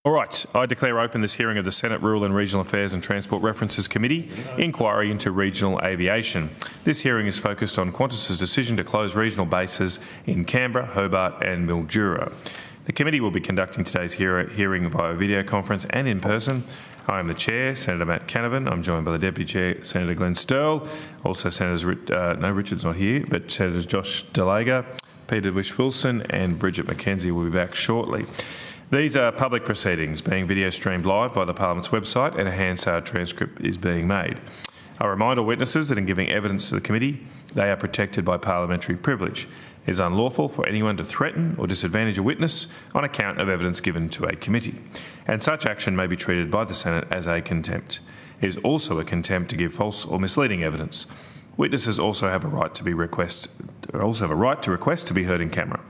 All right, I declare open this hearing of the Senate Rural and Regional Affairs and Transport References Committee, inquiry into regional aviation. This hearing is focused on Qantas's decision to close regional bases in Canberra, Hobart and Mildura. The committee will be conducting today's hearing via video conference and in person. I am the Chair, Senator Matt Canavan. I'm joined by the Deputy Chair, Senator Glenn Sterle. Also Senators, Richard's not here, but Senators Josh Delaga, Peter Wish-Wilson and Bridget McKenzie will be back shortly. These are public proceedings being video streamed live via the Parliament's website, and a Hansard transcript is being made. I remind all witnesses that in giving evidence to the committee, they are protected by parliamentary privilege. It is unlawful for anyone to threaten or disadvantage a witness on account of evidence given to a committee, and such action may be treated by the Senate as a contempt. It is also a contempt to give false or misleading evidence. Witnesses also have a right to request to be heard in camera.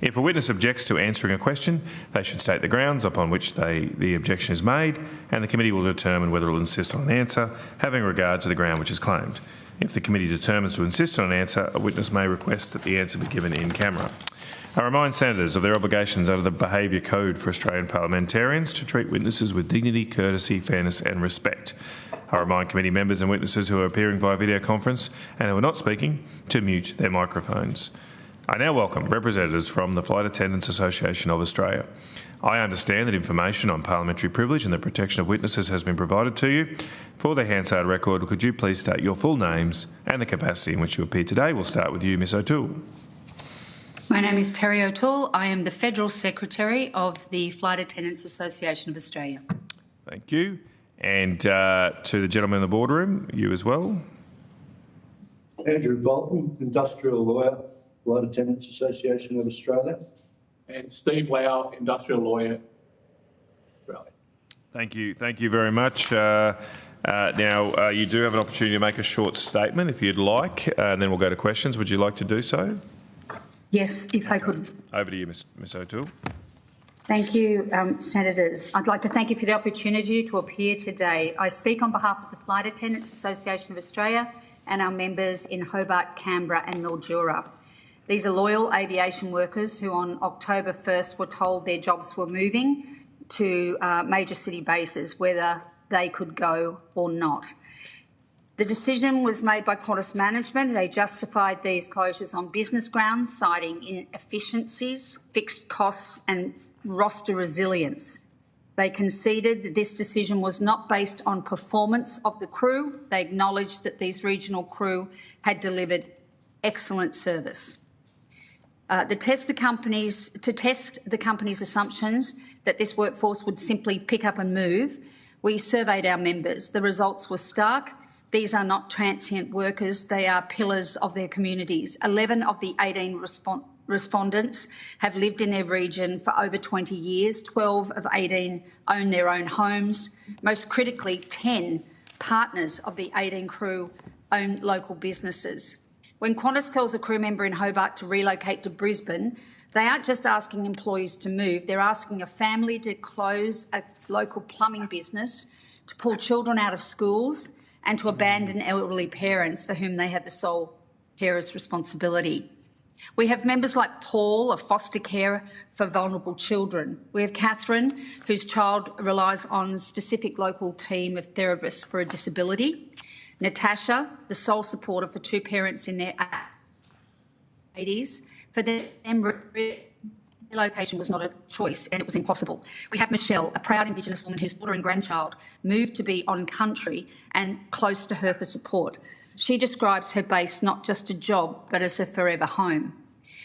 If a witness objects to answering a question, they should state the grounds upon which the objection is made, and the committee will determine whether it will insist on an answer, having regard to the ground which is claimed. If the committee determines to insist on an answer, a witness may request that the answer be given in camera. I remind senators of their obligations under the Behaviour Code for Australian parliamentarians to treat witnesses with dignity, courtesy, fairness and respect. I remind committee members and witnesses who are appearing via video conference and who are not speaking to mute their microphones. I now welcome representatives from the Flight Attendants Association of Australia. I understand that information on parliamentary privilege and the protection of witnesses has been provided to you. For the Hansard record, could you please state your full names and the capacity in which you appear today? We'll start with you, Ms O'Toole. My name is Terry O'Toole. I am the Federal Secretary of the Flight Attendants Association of Australia. Thank you. And to the gentleman in the boardroom, you as well. Andrew Bolton, Industrial Lawyer, Flight Attendants Association of Australia. And Steve Lau, Industrial Lawyer, Australia. Thank you very much. Now, you do have an opportunity to make a short statement if you'd like, and then we'll go to questions. Would you like to do so? Yes, if I could. Over to you, Ms O'Toole. Thank you, Senators. I'd like to thank you for the opportunity to appear today. I speak on behalf of the Flight Attendants Association of Australia and our members in Hobart, Canberra and Mildura. These are loyal aviation workers who on October 1st were told their jobs were moving to major city bases, whether they could go or not. The decision was made by Qantas management. They justified these closures on business grounds, citing inefficiencies, fixed costs and roster resilience. They conceded that this decision was not based on performance of the crew. They acknowledged that these regional crew had delivered excellent service. To test the company's assumptions that this workforce would simply pick up and move, we surveyed our members. The results were stark. These are not transient workers, they are pillars of their communities. 11 of the 18 respondents have lived in their region for over 20 years. 12 of 18 own their own homes. Most critically, 10 partners of the 18 crew own local businesses. When Qantas tells a crew member in Hobart to relocate to Brisbane, they aren't just asking employees to move, they're asking a family to close a local plumbing business, to pull children out of schools and to abandon elderly parents for whom they have the sole carer's responsibility. We have members like Paul, a foster carer for vulnerable children. We have Catherine, whose child relies on a specific local team of therapists for a disability. Natasha, the sole supporter for two parents in their 80s. For them, relocation was not a choice and it was impossible. We have Michelle, a proud Indigenous woman whose daughter and grandchild moved to be on country and close to her for support. She describes her base not just a job but as her forever home.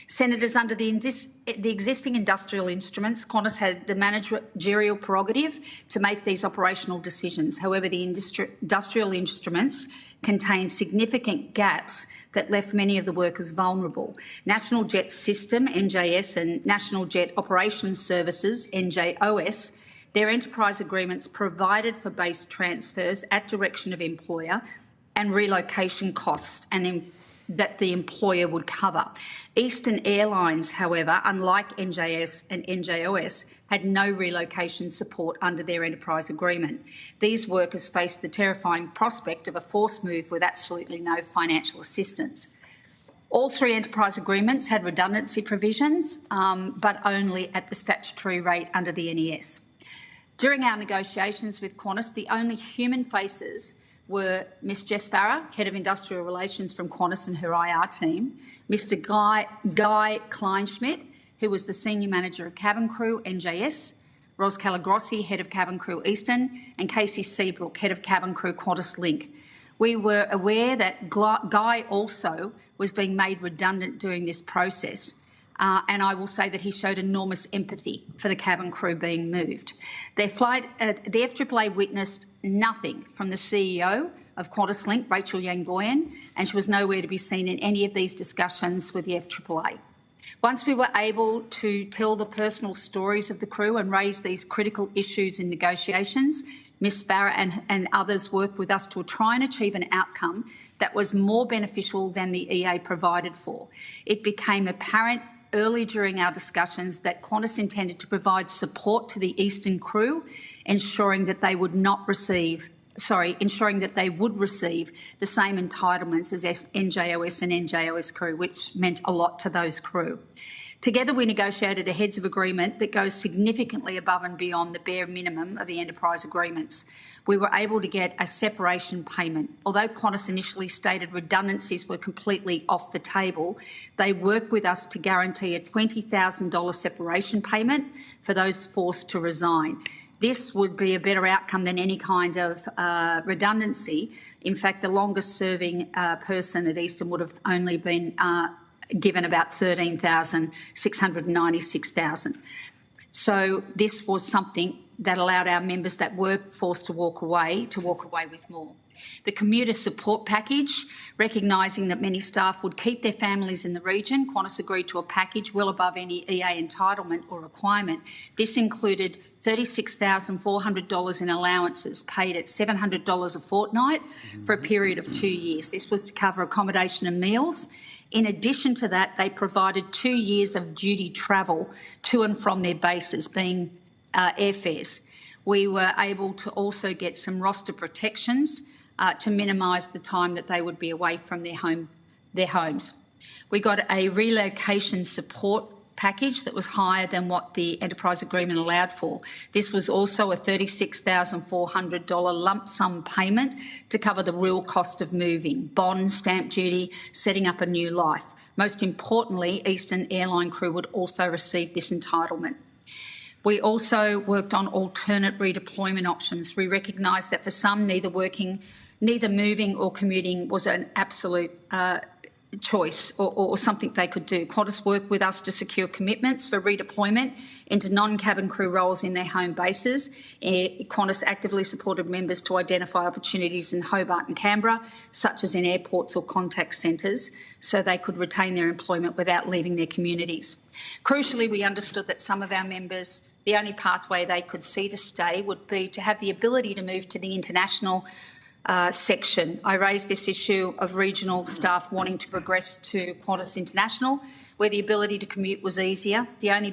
Senators, under the existing industrial instruments, Qantas had the managerial prerogative to make these operational decisions. However, the industrial instruments contain significant gaps that left many of the workers vulnerable. National Jet System, NJS, and National Jet Operations Services, NJOS, their enterprise agreements provided for base transfers at direction of employer and relocation costs and that the employer would cover. Eastern Airlines, however, unlike NJS and NJOS, had no relocation support under their enterprise agreement. These workers faced the terrifying prospect of a forced move with absolutely no financial assistance. All three enterprise agreements had redundancy provisions, but only at the statutory rate under the NES. During our negotiations with Qantas, the only human faces were Ms Jess Farah, Head of Industrial Relations from Qantas and her IR team, Mr Guy Kleinschmidt, who was the Senior Manager of Cabin Crew, NJS, Ros Calagrossi, Head of Cabin Crew Eastern, and Casey Seabrook, Head of Cabin Crew Qantas Link. We were aware that Guy also was being made redundant during this process, and I will say that he showed enormous empathy for the cabin crew being moved. The FAAA witnessed nothing from the CEO of Qantas Link, Rachel Yangoyan, and she was nowhere to be seen in any of these discussions with the FAAA. Once we were able to tell the personal stories of the crew and raise these critical issues in negotiations, Ms Farah and others worked with us to try and achieve an outcome that was more beneficial than the EA provided for. It became apparent early during our discussions that Qantas intended to provide support to the Eastern crew, ensuring that they would receive the same entitlements as NJOS and NJOS crew, which meant a lot to those crew. Together, we negotiated a heads of agreement that goes significantly above and beyond the bare minimum of the enterprise agreements. We were able to get a separation payment. Although Qantas initially stated redundancies were completely off the table, they worked with us to guarantee a $20,000 separation payment for those forced to resign. This would be a better outcome than any kind of redundancy. In fact, the longest serving person at Eastern would have only been given about $13,696. So this was something that allowed our members that were forced to walk away with more. The commuter support package, recognising that many staff would keep their families in the region, Qantas agreed to a package well above any EA entitlement or requirement. This included $36,400 in allowances paid at $700 a fortnight for a period of 2 years. This was to cover accommodation and meals. In addition to that, they provided 2 years of duty travel to and from their bases, being airfares. We were able to also get some roster protections to minimise the time that they would be away from their homes. We got a relocation support package that was higher than what the enterprise agreement allowed for. This was also a $36,400 lump sum payment to cover the real cost of moving, bond, stamp duty, setting up a new life. Most importantly, Eastern airline crew would also receive this entitlement. We also worked on alternate redeployment options. We recognised that for some, neither moving or commuting was an absolute choice or something they could do. Qantas worked with us to secure commitments for redeployment into non-cabin crew roles in their home bases. Qantas actively supported members to identify opportunities in Hobart and Canberra, such as in airports or contact centres, so they could retain their employment without leaving their communities. Crucially, we understood that some of our members, the only pathway they could see to stay would be to have the ability to move to the international section. I raised this issue of regional staff wanting to progress to Qantas International, where the ability to commute was easier. The only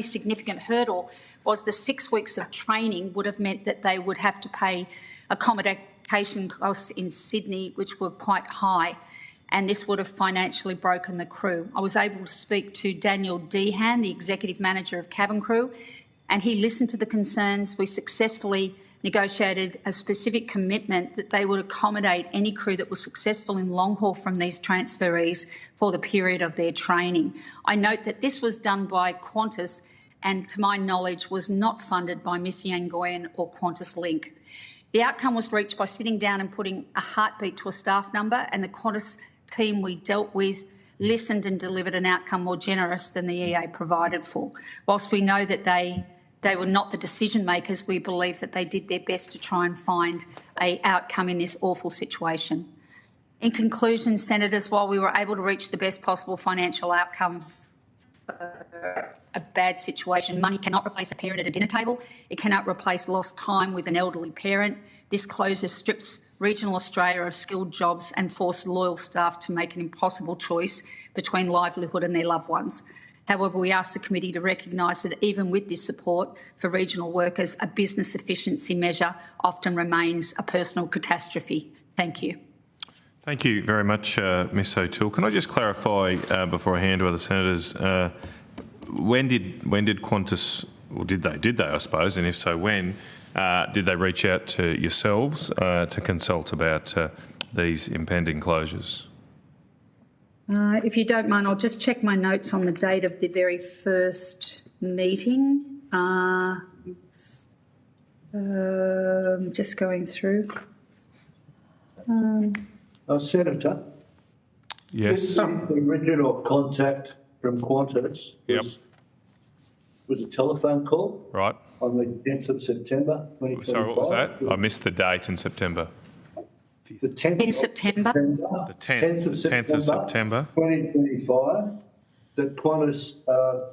significant hurdle was the 6 weeks of training would have meant that they would have to pay accommodation costs in Sydney, which were quite high, and this would have financially broken the crew. I was able to speak to Daniel Dehan, the Executive Manager of Cabin Crew, and he listened to the concerns. We successfully negotiated a specific commitment that they would accommodate any crew that was successful in long haul from these transferees for the period of their training. I note that this was done by Qantas and, to my knowledge, was not funded by Ms Yangoyan or Qantas Link. The outcome was reached by sitting down and putting a heartbeat to a staff number, and the Qantas team we dealt with listened and delivered an outcome more generous than the EA provided for. Whilst we know that they were not the decision makers, we believe that they did their best to try and find an outcome in this awful situation. In conclusion, Senators, while we were able to reach the best possible financial outcome for a bad situation, money cannot replace a parent at a dinner table. It cannot replace lost time with an elderly parent. This closure strips regional Australia of skilled jobs and forced loyal staff to make an impossible choice between livelihood and their loved ones. However, we ask the committee to recognise that even with this support for regional workers, a business efficiency measure often remains a personal catastrophe. Thank you. Thank you very much, Ms O'Toole. Can I just clarify before I hand to other senators, when did Qantas or did they, I suppose, and if so, when, did they reach out to yourselves to consult about these impending closures? If you don't mind, I'll just check my notes on the date of the very first meeting. Just going through. Senator? Yes. The original contact from Qantas was a telephone call. Right. On the 10th of September 2025. Sorry, what was that? I missed the date in September. The 10th In September. The 10th of September 2025, that Qantas are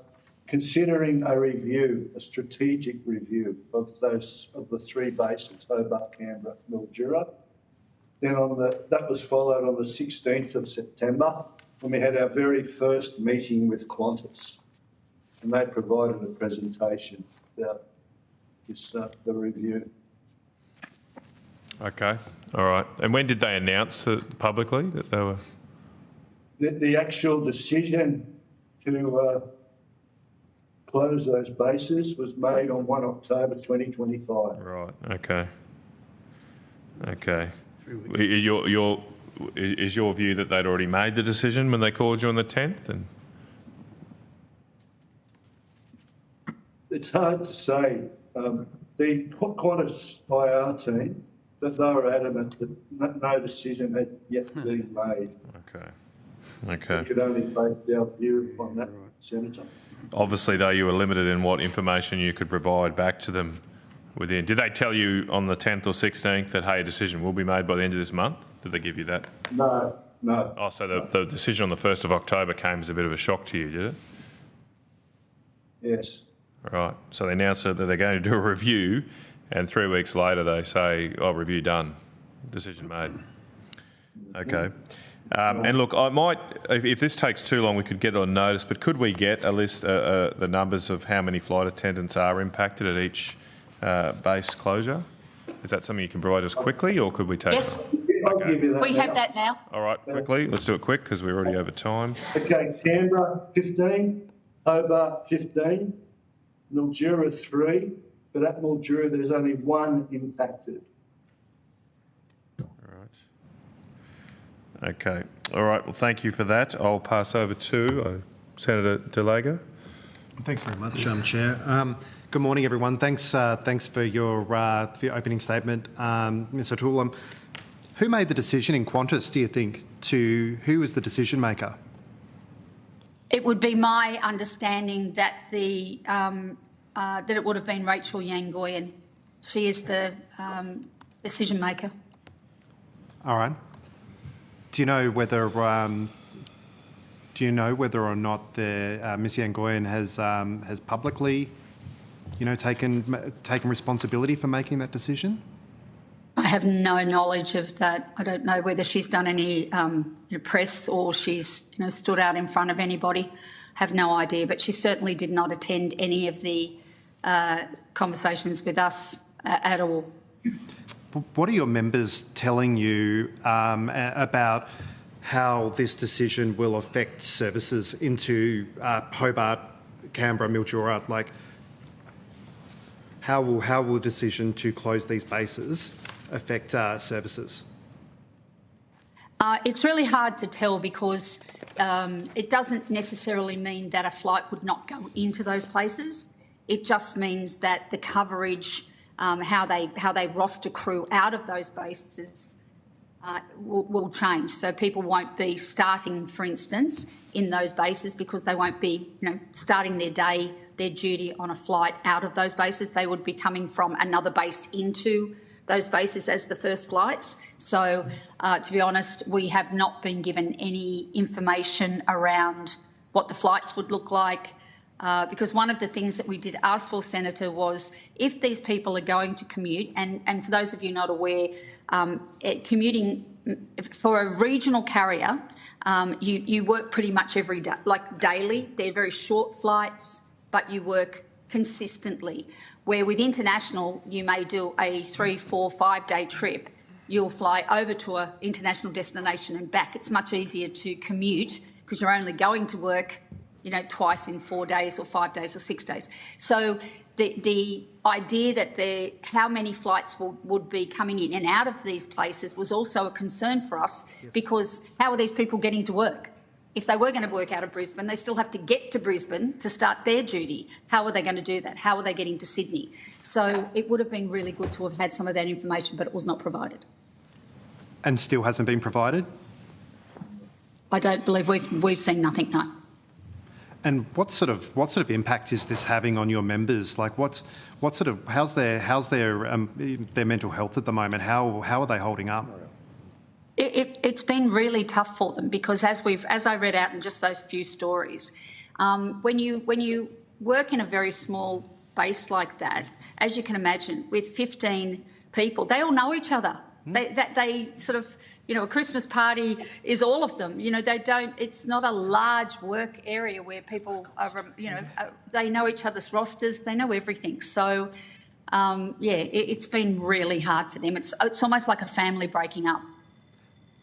considering a strategic review of the three bases, Hobart, Canberra, Mildura. Then that was followed on the 16th of September when we had our very first meeting with Qantas, and they provided a presentation about the review. Okay, all right. And when did they announce publicly that they were? The actual decision to close those bases was made on 1 October 2025. Right. Okay. Okay. Is your view that they'd already made the decision when they called you on the 10th? And it's hard to say. The Qantas IR team, that they were adamant that no decision had yet been made. Okay. Okay. We could only base our view on that, Senator. Obviously, though, you were limited in what information you could provide back to them within. Did they tell you on the 10th or 16th that, hey, a decision will be made by the end of this month? Did they give you that? No. Oh, so the decision on the 1st of October came as a bit of a shock to you, did it? Yes. Right. So they announced that they're going to do a review, and 3 weeks later they say, oh, review done, decision made. Okay. And look, I might, if this takes too long, we could get on notice, but could we get a list, the numbers of how many flight attendants are impacted at each base closure? Is that something you can provide us quickly, or could we take? Yes, I'll give you that we now. have that now. All right, quickly. Let's do it quick because we're already over time. Okay, Canberra 15, Hobart 15, Mildura 3, but at Mildura there's only one impacted. Okay. All right. Well, thank you for that. I'll pass over to Senator Delago. Thanks very much, Chair. Good morning, everyone. Thanks for your opening statement, Ms. O'Toole. Who made the decision in Qantas, do you think, who was the decision maker? It would be my understanding that that it would have been Rachel Yangoyan. She is the decision maker. All right. Do you know whether or not Ms. Yangoyan has publicly, taken responsibility for making that decision? I have no knowledge of that. I don't know whether she's done any press or she's stood out in front of anybody. Have no idea, but she certainly did not attend any of the conversations with us at all. What are your members telling you about how this decision will affect services into Hobart, Canberra, Mildura? Like, how will the decision to close these bases affect services? It's really hard to tell because it doesn't necessarily mean that a flight would not go into those places. It just means that the coverage, how they roster crew out of those bases will change. So people won't be starting, for instance, in those bases because they won't be starting their duty on a flight out of those bases. They would be coming from another base into those bases as the first flights. So to be honest, we have not been given any information around what the flights would look like. Because one of the things that we did ask for, Senator, was if these people are going to commute, and for those of you not aware, commuting for a regional carrier, you work pretty much every day, like daily. They're very short flights, but you work consistently. Where with international, you may do a 3, 4, 5 day trip. You'll fly over to an international destination and back. It's much easier to commute because you're only going to work twice in 4 days or 5 days or 6 days. So the idea that how many flights would be coming in and out of these places was also a concern for us, because how are these people getting to work? If they were going to work out of Brisbane, they still have to get to Brisbane to start their duty. How are they going to do that? How are they getting to Sydney? So it would have been really good to have had some of that information, but it was not provided. And still hasn't been provided? I don't believe we've seen nothing, no. And what sort of impact is this having on your members? Like, how's their mental health at the moment? How are they holding up? It's been really tough for them, because as I read out in just those few stories, when you work in a very small base like that, as you can imagine, with 15 people, they all know each other. They sort of, a Christmas party is all of them. It's not a large work area where people are, they know each other's rosters, they know everything. So, it's been really hard for them. It's almost like a family breaking up.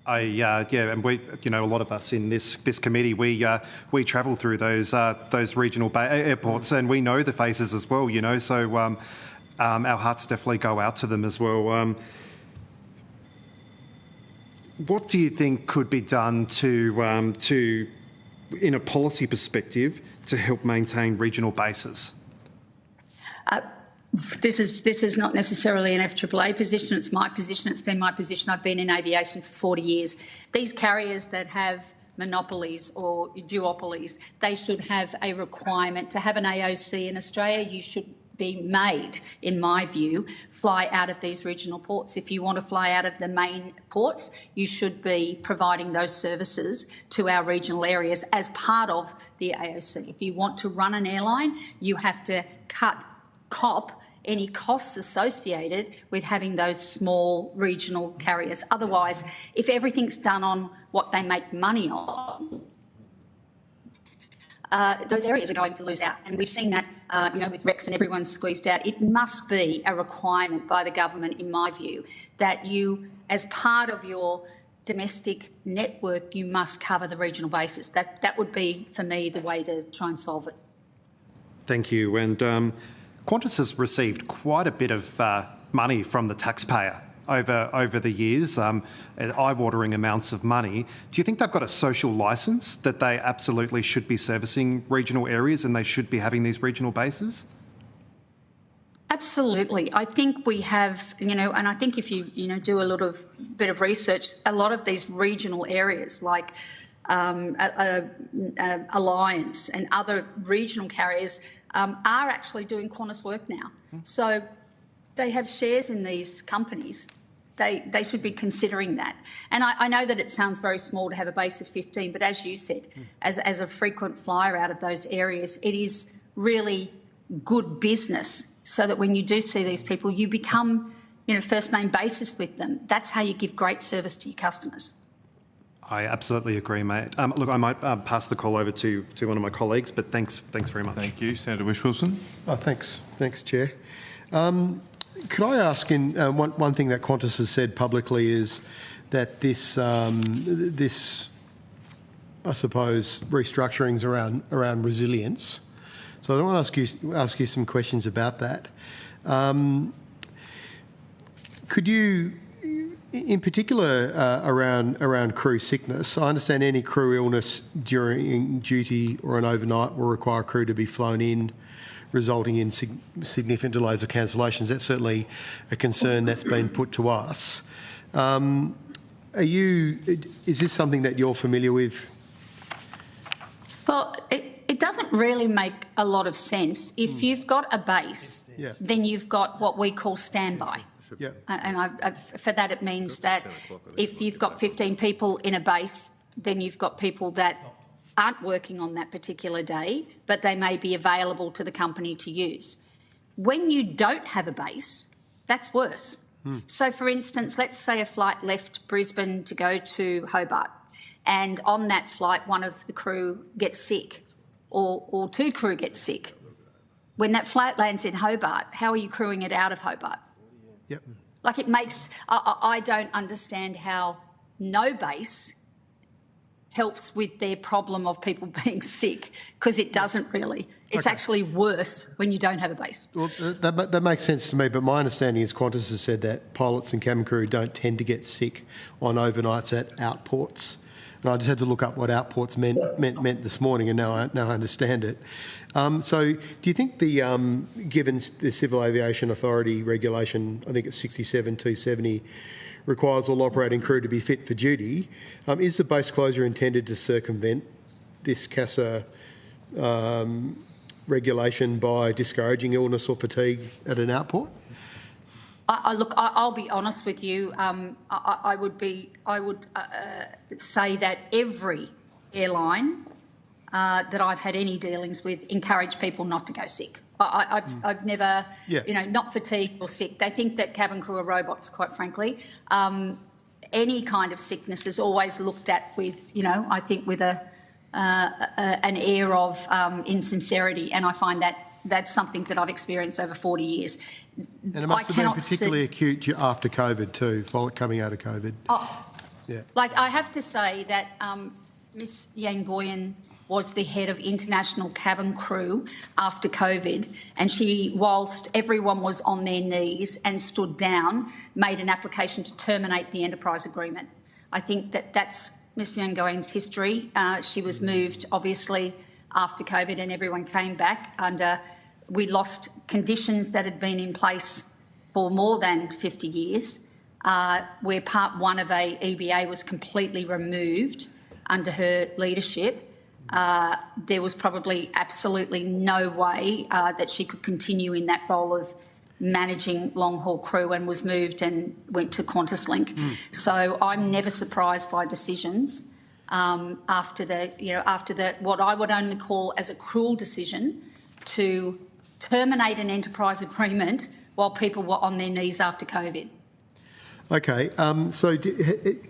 And we, a lot of us in this committee, we travel through those regional airports, and we know the faces as well. So our hearts definitely go out to them as well. What do you think could be done to, in a policy perspective, to help maintain regional bases? This is not necessarily an FAAA position. It's my position. It's been my position. I've been in aviation for 40 years. These carriers that have monopolies or duopolies, they should have a requirement to have an AOC in Australia. You should be made, in my view, fly out of these regional ports. If you want to fly out of the main ports, you should be providing those services to our regional areas as part of the AOC. If you want to run an airline, you have to cop any costs associated with having those small regional carriers. Otherwise, if everything's done on what they make money on, those areas are going to lose out. And we've seen that, with Rex and everyone's squeezed out. It must be a requirement by the government, in my view, that you, as part of your domestic network, you must cover the regional bases. That would be, for me, the way to try and solve it. Thank you. And Qantas has received quite a bit of money from the taxpayer over the years, eye-watering amounts of money. Do you think they've got a social licence that they absolutely should be servicing regional areas and they should be having these regional bases? Absolutely. I think we have, and I think if you, do a bit of research, a lot of these regional areas like Alliance and other regional carriers are actually doing Qantas work now. So they have shares in these companies. They should be considering that. And I know that it sounds very small to have a base of 15, but as you said, as a frequent flyer out of those areas, it is really good business, so that when you do see these people, you become, first name basis with them. That's how you give great service to your customers. I absolutely agree, mate. Look, I might pass the call over to one of my colleagues, but thanks very much. Thank you. Senator Whish-Wilson. Thanks, Chair. Could I ask, one thing that Qantas has said publicly is that this I suppose, restructurings around resilience. So I want to ask you some questions about that. Could you, in particular, around crew sickness, I understand any crew illness during duty or an overnight will require crew to be flown in, resulting in significant delays or cancellations. That's certainly a concern that's been put to us. Is this something that you're familiar with? Well, it doesn't really make a lot of sense. If you've got a base, then you've got what we call standby. Yeah. And for that, it means that if you've got 15 people in a base, then you've got people that aren't working on that particular day, but they may be available to the company to use. When you don't have a base, that's worse. So, for instance, let's say a flight left Brisbane to go to Hobart, and on that flight, one of the crew gets sick, or two crew get sick. When that flight lands in Hobart, how are you crewing it out of Hobart? Yep. Like, it makes... I don't understand how no base helps with their problem of people being sick, because it doesn't really. It's actually worse when you don't have a base. Well, that makes sense to me, but my understanding is Qantas has said that pilots and cabin crew don't tend to get sick on overnights at outports. And I just had to look up what outports meant this morning, and now I understand it. So do you think given the Civil Aviation Authority regulation, I think it's 67-270, requires all operating crew to be fit for duty, is the base closure intended to circumvent this CASA regulation by discouraging illness or fatigue at an outport? I'll be honest with you. I would say that every airline that I've had any dealings with encourage people not to go sick. I've never, not fatigued or sick. They think that cabin crew are robots, quite frankly. Any kind of sickness is always looked at with, I think with an air of insincerity, and I find that's something that I've experienced over 40 years. And it must have been particularly acute after COVID too, coming out of COVID. Oh, yeah. Like, I have to say that Ms Yangoyan was the head of international cabin crew after COVID, and she, whilst everyone was on their knees and stood down, made an application to terminate the enterprise agreement. I think that's Ms Yangoyan's history. She was moved, obviously, after COVID, and everyone came back under. We lost conditions that had been in place for more than 50 years, where part one of a EBA was completely removed under her leadership. There was probably absolutely no way that she could continue in that role of managing long-haul crew, and was moved and went to QantasLink. So I'm never surprised by decisions after the what I would only call as a cruel decision to terminate an enterprise agreement while people were on their knees after COVID. Okay, so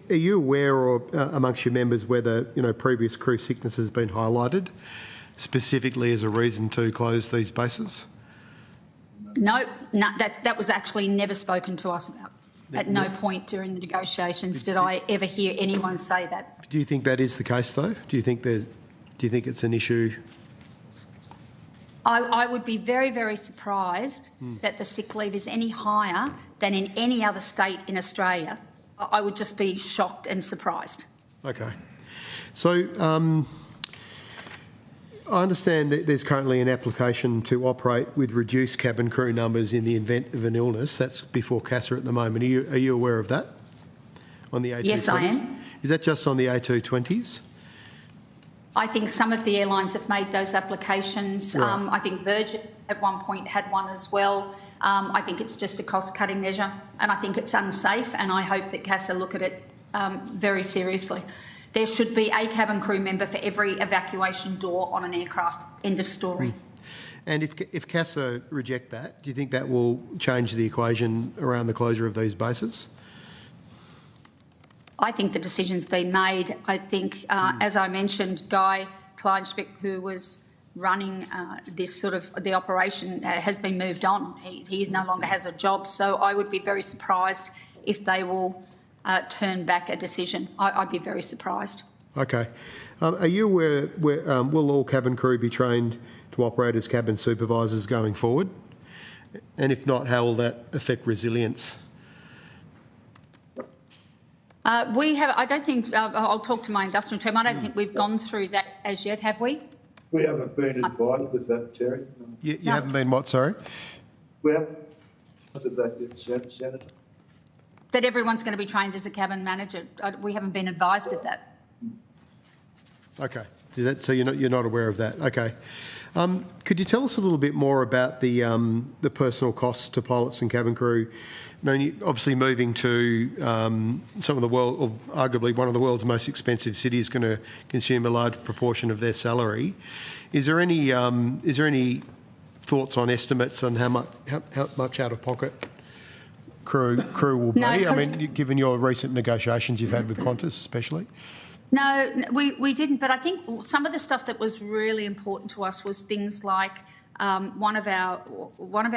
are you aware, or amongst your members, whether previous crew sickness has been highlighted specifically as a reason to close these bases? No, that was actually never spoken to us about. At no point during the negotiations did I ever hear anyone say that. Do you think that is the case, though? Do you think it's an issue? I would be very, very surprised that the sick leave is any higher than in any other state in Australia. I would just be shocked and surprised. Okay. So I understand that there's currently an application to operate with reduced cabin crew numbers in the event of an illness. That's before CASA at the moment. Are you aware of that on the A220s? Yes, I am. Is that just on the A220s? I think some of the airlines have made those applications. Right. I think Virgin at one point had one as well. I think it's just a cost-cutting measure, and I think it's unsafe, and I hope that CASA look at it very seriously. There should be a cabin crew member for every evacuation door on an aircraft. End of story. And if CASA reject that, do you think that will change the equation around the closure of these bases? I think the decision's been made. I think, as I mentioned, Guy Kleinschmidt, who was running this sort of the operation, has been moved on. He no longer has a job. So I would be very surprised if they will turn back a decision. I'd be very surprised. Okay. Are you aware, will all cabin crew be trained to operate as cabin supervisors going forward? And if not, how will that affect resilience? I don't think, I'll talk to my industrial team, I don't think we've gone through that as yet, have we? We haven't been advised of that, Terry. You haven't been what, sorry? We haven't advised of that yet, Senator. That everyone's going to be trained as a cabin manager. We haven't been advised of that. Okay. So you're not aware of that. Okay. Could you tell us a little bit more about the personal costs to pilots and cabin crew? I mean, obviously moving to some of the world, or arguably one of the world's most expensive cities, is going to consume a large proportion of their salary. Is there any thoughts on estimates on how much out of pocket crew will be? I mean, given your recent negotiations you've had with Qantas, especially. No, we didn't. But I think some of the stuff that was really important to us was things like one of our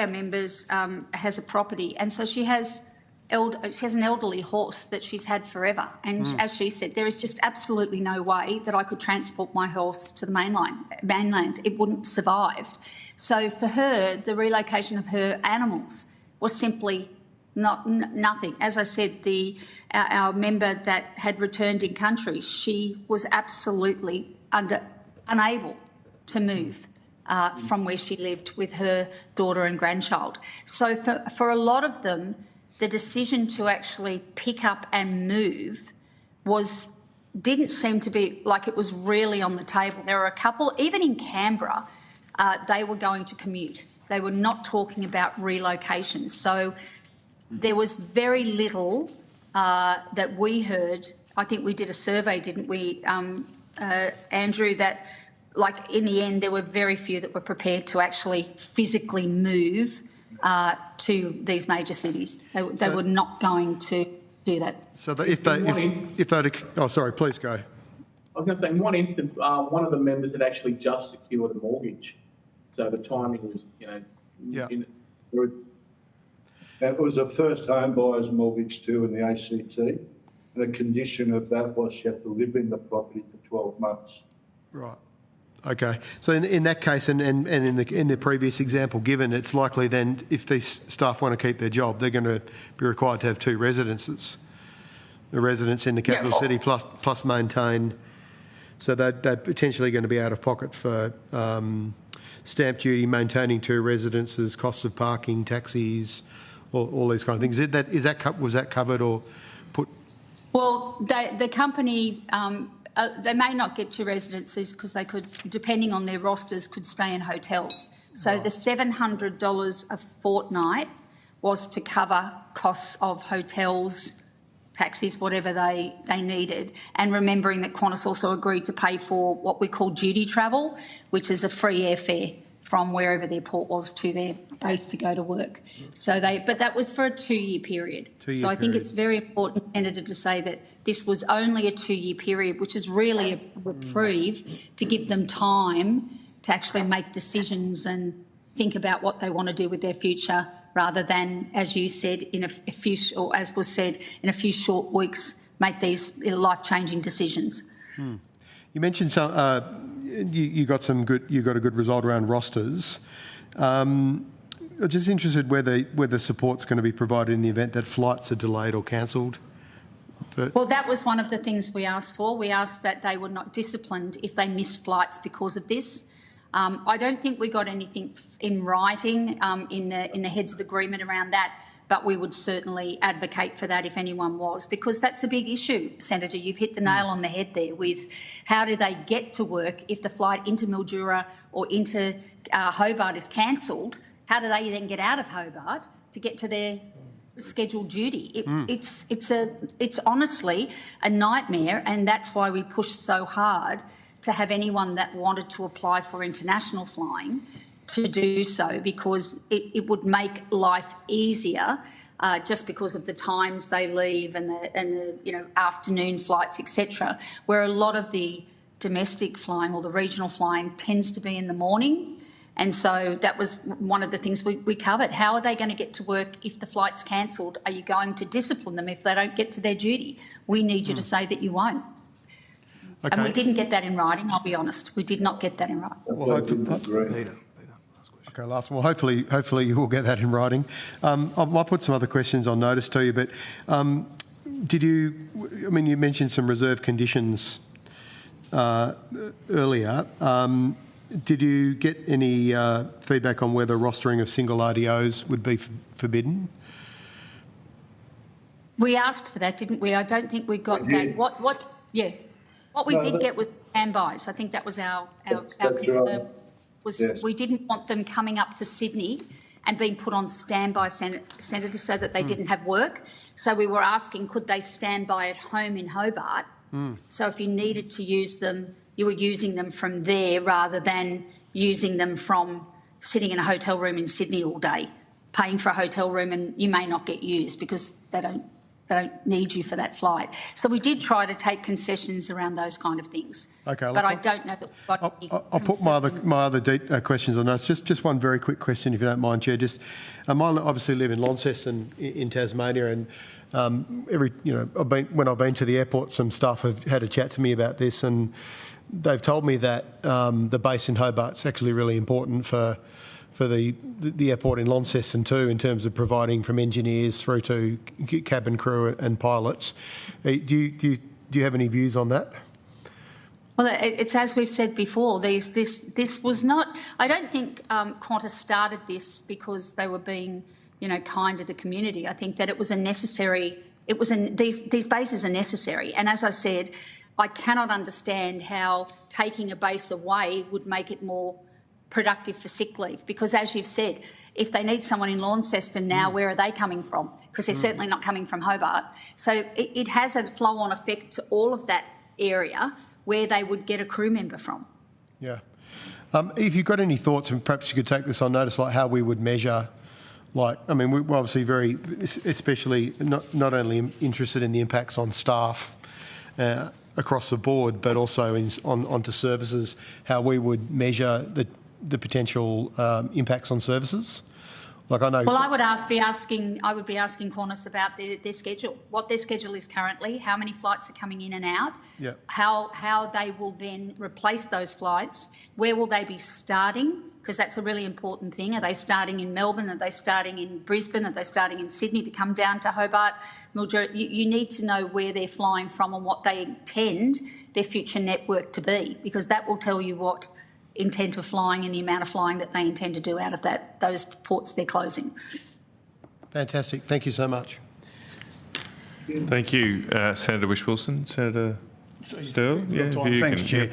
members has a property, and so she has she has an elderly horse that she's had forever. And as she said, there is just absolutely no way that I could transport my horse to the mainland. It wouldn't survive. So for her, the relocation of her animals was simply nothing. As I said, our member that had returned in country, she was absolutely unable to move from where she lived with her daughter and grandchild. So for a lot of them, the decision to actually pick up and move didn't seem to be like it was really on the table. There were a couple, even in Canberra, they were going to commute. They were not talking about relocation. So there was very little that we heard. I think we did a survey, didn't we, Andrew, that like in the end there were very few that were prepared to actually physically move to these major cities. They were not going to do that. So if they oh, sorry, please go. I was going to say, in one instance, one of the members had actually just secured a mortgage. So the timing was, It was a first home buyer's mortgage too in the ACT. And the condition of that was she had to live in the property for 12 months. Right. Okay. So in that case, and in the previous example given, it's likely then if these staff want to keep their job, they're going to be required to have two residences. The residence in the capital city plus maintain. So they're potentially going to be out of pocket for stamp duty, maintaining two residences, costs of parking, taxis, all these kind of things. Was that covered or put? Well, the company, they may not get two residences because they could, depending on their rosters, could stay in hotels. So the $700 a fortnight was to cover costs of hotels, taxis, whatever they needed, and remembering that Qantas also agreed to pay for what we call duty travel, which is a free airfare from wherever their port was to their base to go to work. So but that was for a 2-year period. So I think it's very important, Senator, to say that this was only a 2-year period, which is really a reprieve to give them time to actually make decisions and think about what they want to do with their future, rather than, as you said, in a few, or as was said, in a few short weeks, make these life-changing decisions. You mentioned you got a good result around rosters. I'm just interested whether support's going to be provided in the event that flights are delayed or cancelled. Well, that was one of the things we asked for. We asked that they were not disciplined if they missed flights because of this. I don't think we got anything in writing in the heads of agreement around that, but we would certainly advocate for that if anyone was, because that's a big issue, Senator. You've hit the nail on the head there with how do they get to work if the flight into Mildura or into Hobart is cancelled. How do they then get out of Hobart to get to their scheduled duty? It's honestly a nightmare, and that's why we pushed so hard to have anyone that wanted to apply for international flying to do so, because it would make life easier just because of the times they leave and the afternoon flights, etc., where a lot of the domestic flying or the regional flying tends to be in the morning. And so that was one of the things we covered. How are they going to get to work if the flight's cancelled? Are you going to discipline them if they don't get to their duty? We need you to say that you won't. Okay. And we didn't get that in writing, I'll be honest. We did not get that in writing. Well, okay, last one. Well, hopefully you will get that in writing. I might put some other questions on notice to you, but you mentioned some reserve conditions earlier. Did you get any feedback on whether rostering of single RDOs would be forbidden? We asked for that, didn't we? I don't think we got that. What we did get was standbys. I think that was our concern. We didn't want them coming up to Sydney and being put on standby, Senator, so that they didn't have work. So we were asking, could they stand by at home in Hobart? So if you needed to use them, you were using them from there rather than using them from sitting in a hotel room in Sydney all day, paying for a hotel room, and you may not get used because they don't need you for that flight. So we did try to take concessions around those kind of things. Okay, but I don't know that we've got any I'll put my other questions on notes. Just one very quick question, if you don't mind, Chair. Just I obviously live in Launceston in Tasmania, and when I've been to the airport, some staff have had a chat to me about this, and they've told me that the base in Hobart's actually really important for the airport in Launceston too, in terms of providing from engineers through to cabin crew and pilots. Do you have any views on that? Well, it's as we've said before. This was not. I don't think Qantas started this because they were being, kind to the community. I think that it was a necessary. These bases are necessary, and as I said, I cannot understand how taking a base away would make it more productive for sick leave, because as you've said, if they need someone in Launceston now, where are they coming from? Because they're certainly not coming from Hobart. So it has a flow-on effect to all of that area where they would get a crew member from. Yeah. If you've got any thoughts, and perhaps you could take this on notice, like how we would measure, we're obviously especially not only interested in the impacts on staff across the board, but also onto services, how we would measure the potential impacts on services. Like I know. Well, I would be asking Qantas about their schedule, what their schedule is currently, how many flights are coming in and out, how they will then replace those flights, where will they be starting, because that's a really important thing. Are they starting in Melbourne? Are they starting in Brisbane? Are they starting in Sydney to come down to Hobart? Mildura? You need to know where they're flying from and what they intend their future network to be, because that will tell you what intent of flying and the amount of flying that they intend to do out of those ports they're closing. Fantastic. Thank you so much. Thank you, Senator Whish-Wilson. Senator Sterle? Thanks, Chair.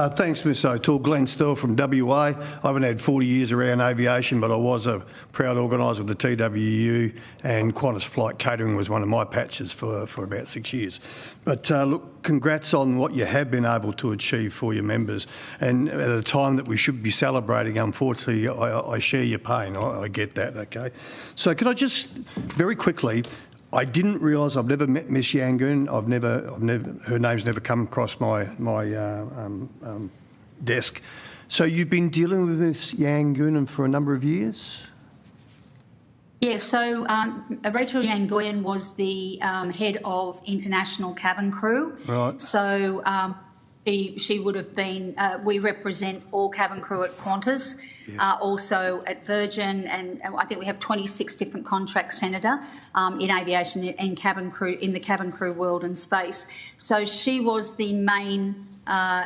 Thanks, Ms O'Toole. Glenn Sterle from WA. I haven't had 40 years around aviation, but I was a proud organiser with the TWU, and Qantas Flight Catering was one of my patches for about 6 years. But look, congrats on what you have been able to achieve for your members. And at a time that we should be celebrating, unfortunately, I share your pain. I get that, okay? So can I just, very quickly, I didn't realise, I've never met Miss Yangon. Her name's never come across my desk. So you've been dealing with Miss Yangon for a number of years? Yeah, so Rachel Yangon was the head of international cabin crew. Right. So she would have been, we represent all cabin crew at Qantas, yes. Also at Virgin, and I think we have 26 different contracts, Senator, in aviation and cabin crew, in the cabin crew world and space. So she was the main,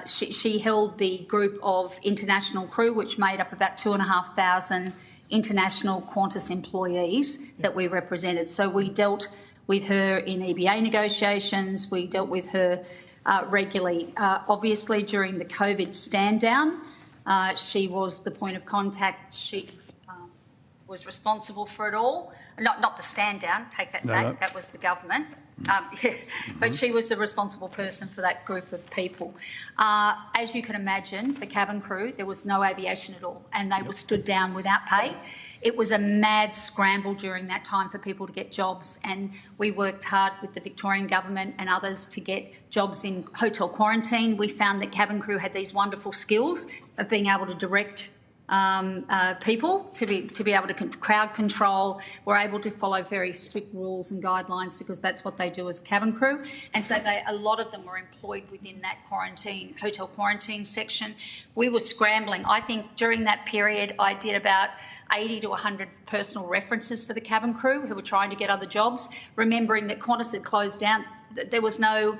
she held the group of international crew, which made up about 2,500 international Qantas employees that we represented. So we dealt with her in EBA negotiations, we dealt with her regularly. Obviously, during the COVID stand down, she was the point of contact. She was responsible for it all. Not the stand down, take that back, that was the government. But she was the responsible person for that group of people. As you can imagine, for cabin crew, there was no aviation at all, and they were stood down without pay. It was a mad scramble during that time for people to get jobs, and we worked hard with the Victorian government and others to get jobs in hotel quarantine. We found that cabin crew had these wonderful skills of being able to direct people, to be able to crowd control. We're able to follow very strict rules and guidelines because that's what they do as cabin crew. And so a lot of them were employed within that hotel quarantine section. We were scrambling. I think during that period I did about 80 to 100 personal references for the cabin crew who were trying to get other jobs, remembering that Qantas had closed down. There was no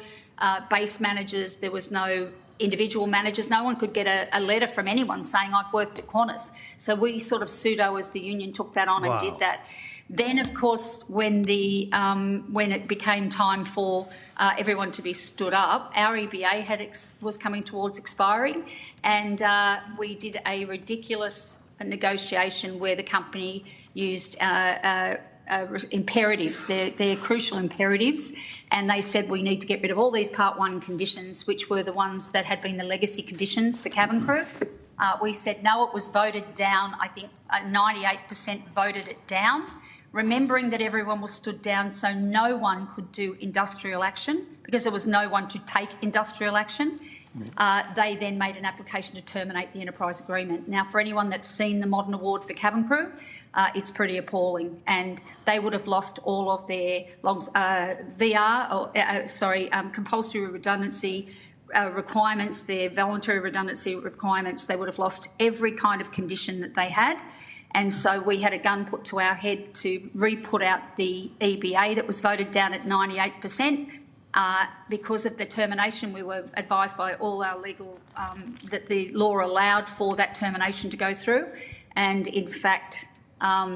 base managers, there was no individual managers. No one could get a letter from anyone saying, I've worked at Qantas. So we sort of pseudo, as the union, took that on and did that. Then, of course, when it became time for everyone to be stood up, our EBA was coming towards expiring, and we did a ridiculous negotiation where the company used imperatives, they're crucial imperatives, and they said we need to get rid of all these Part 1 conditions, which were the ones that had been the legacy conditions for cabin crew. We said no, it was voted down. I think 98% voted it down. remembering that everyone was stood down so no one could do industrial action because there was no one to take industrial action. They then made an application to terminate the enterprise agreement. Now, for anyone that's seen the Modern Award for cabin crew, it's pretty appalling, and they would have lost all of their compulsory redundancy requirements, their voluntary redundancy requirements. They would have lost every kind of condition that they had. And so we had a gun put to our head to re-put out the EBA that was voted down at 98%. Because of the termination, we were advised by all our legal that the law allowed for that termination to go through. And in fact,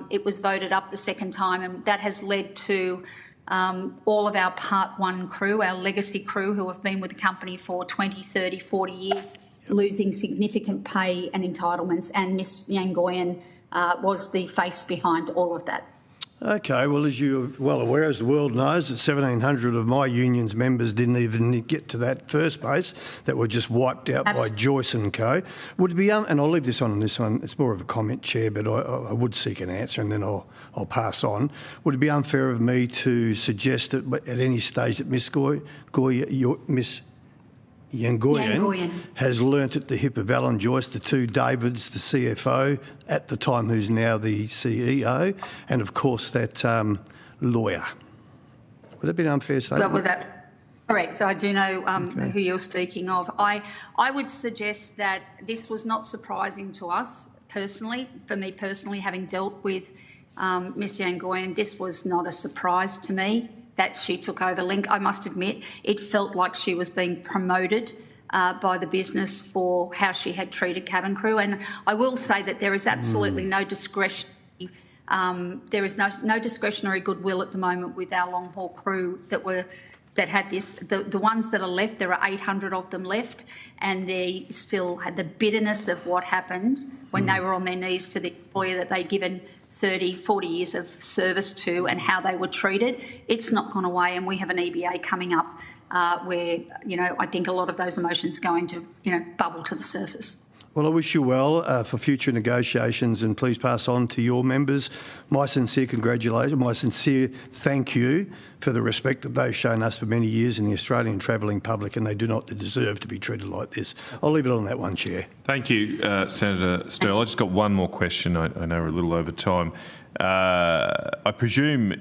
it was voted up the second time, and that has led to all of our Part 1 crew, our legacy crew who have been with the company for 20, 30, 40 years, losing significant pay and entitlements. And Ms Yangoyan was the face behind all of that. Okay, well, as you're well aware, as the world knows, that 1,700 of my union's members didn't even get to that first base, that were just wiped out by Joyce and Co. Would it be, and I'll leave this on this one, it's more of a comment, Chair, but I would seek an answer and then I'll pass on. Would it be unfair of me to suggest that at any stage that Miss Yangoyan has learnt at the hip of Alan Joyce, the two Davids, the CFO at the time, who's now the CEO, and of course that lawyer? Would that be an unfair statement? Well, correct. I do know who you're speaking of. I would suggest that this was not surprising to us personally. For me personally, having dealt with Ms Yangoyan, this was not a surprise to me that she took over Link. I must admit, it felt like she was being promoted by the business for how she had treated cabin crew. And I will say that there is absolutely no discretion. There is no discretionary goodwill at the moment with our long haul crew that had this. The ones that are left, there are 800 of them left, and they still had the bitterness of what happened when they were on their knees to the employer that they'd given 30, 40 years of service to, and how they were treated. It's not gone away, and we have an EBA coming up where, I think a lot of those emotions are going to, bubble to the surface. Well, I wish you well for future negotiations, and please pass on to your members my sincere congratulations, my sincere thank you for the respect that they've shown us for many years in the Australian travelling public, and they do not deserve to be treated like this. I'll leave it on that one, Chair. Thank you, Senator Sterle. I just got one more question. I know we're a little over time. I presume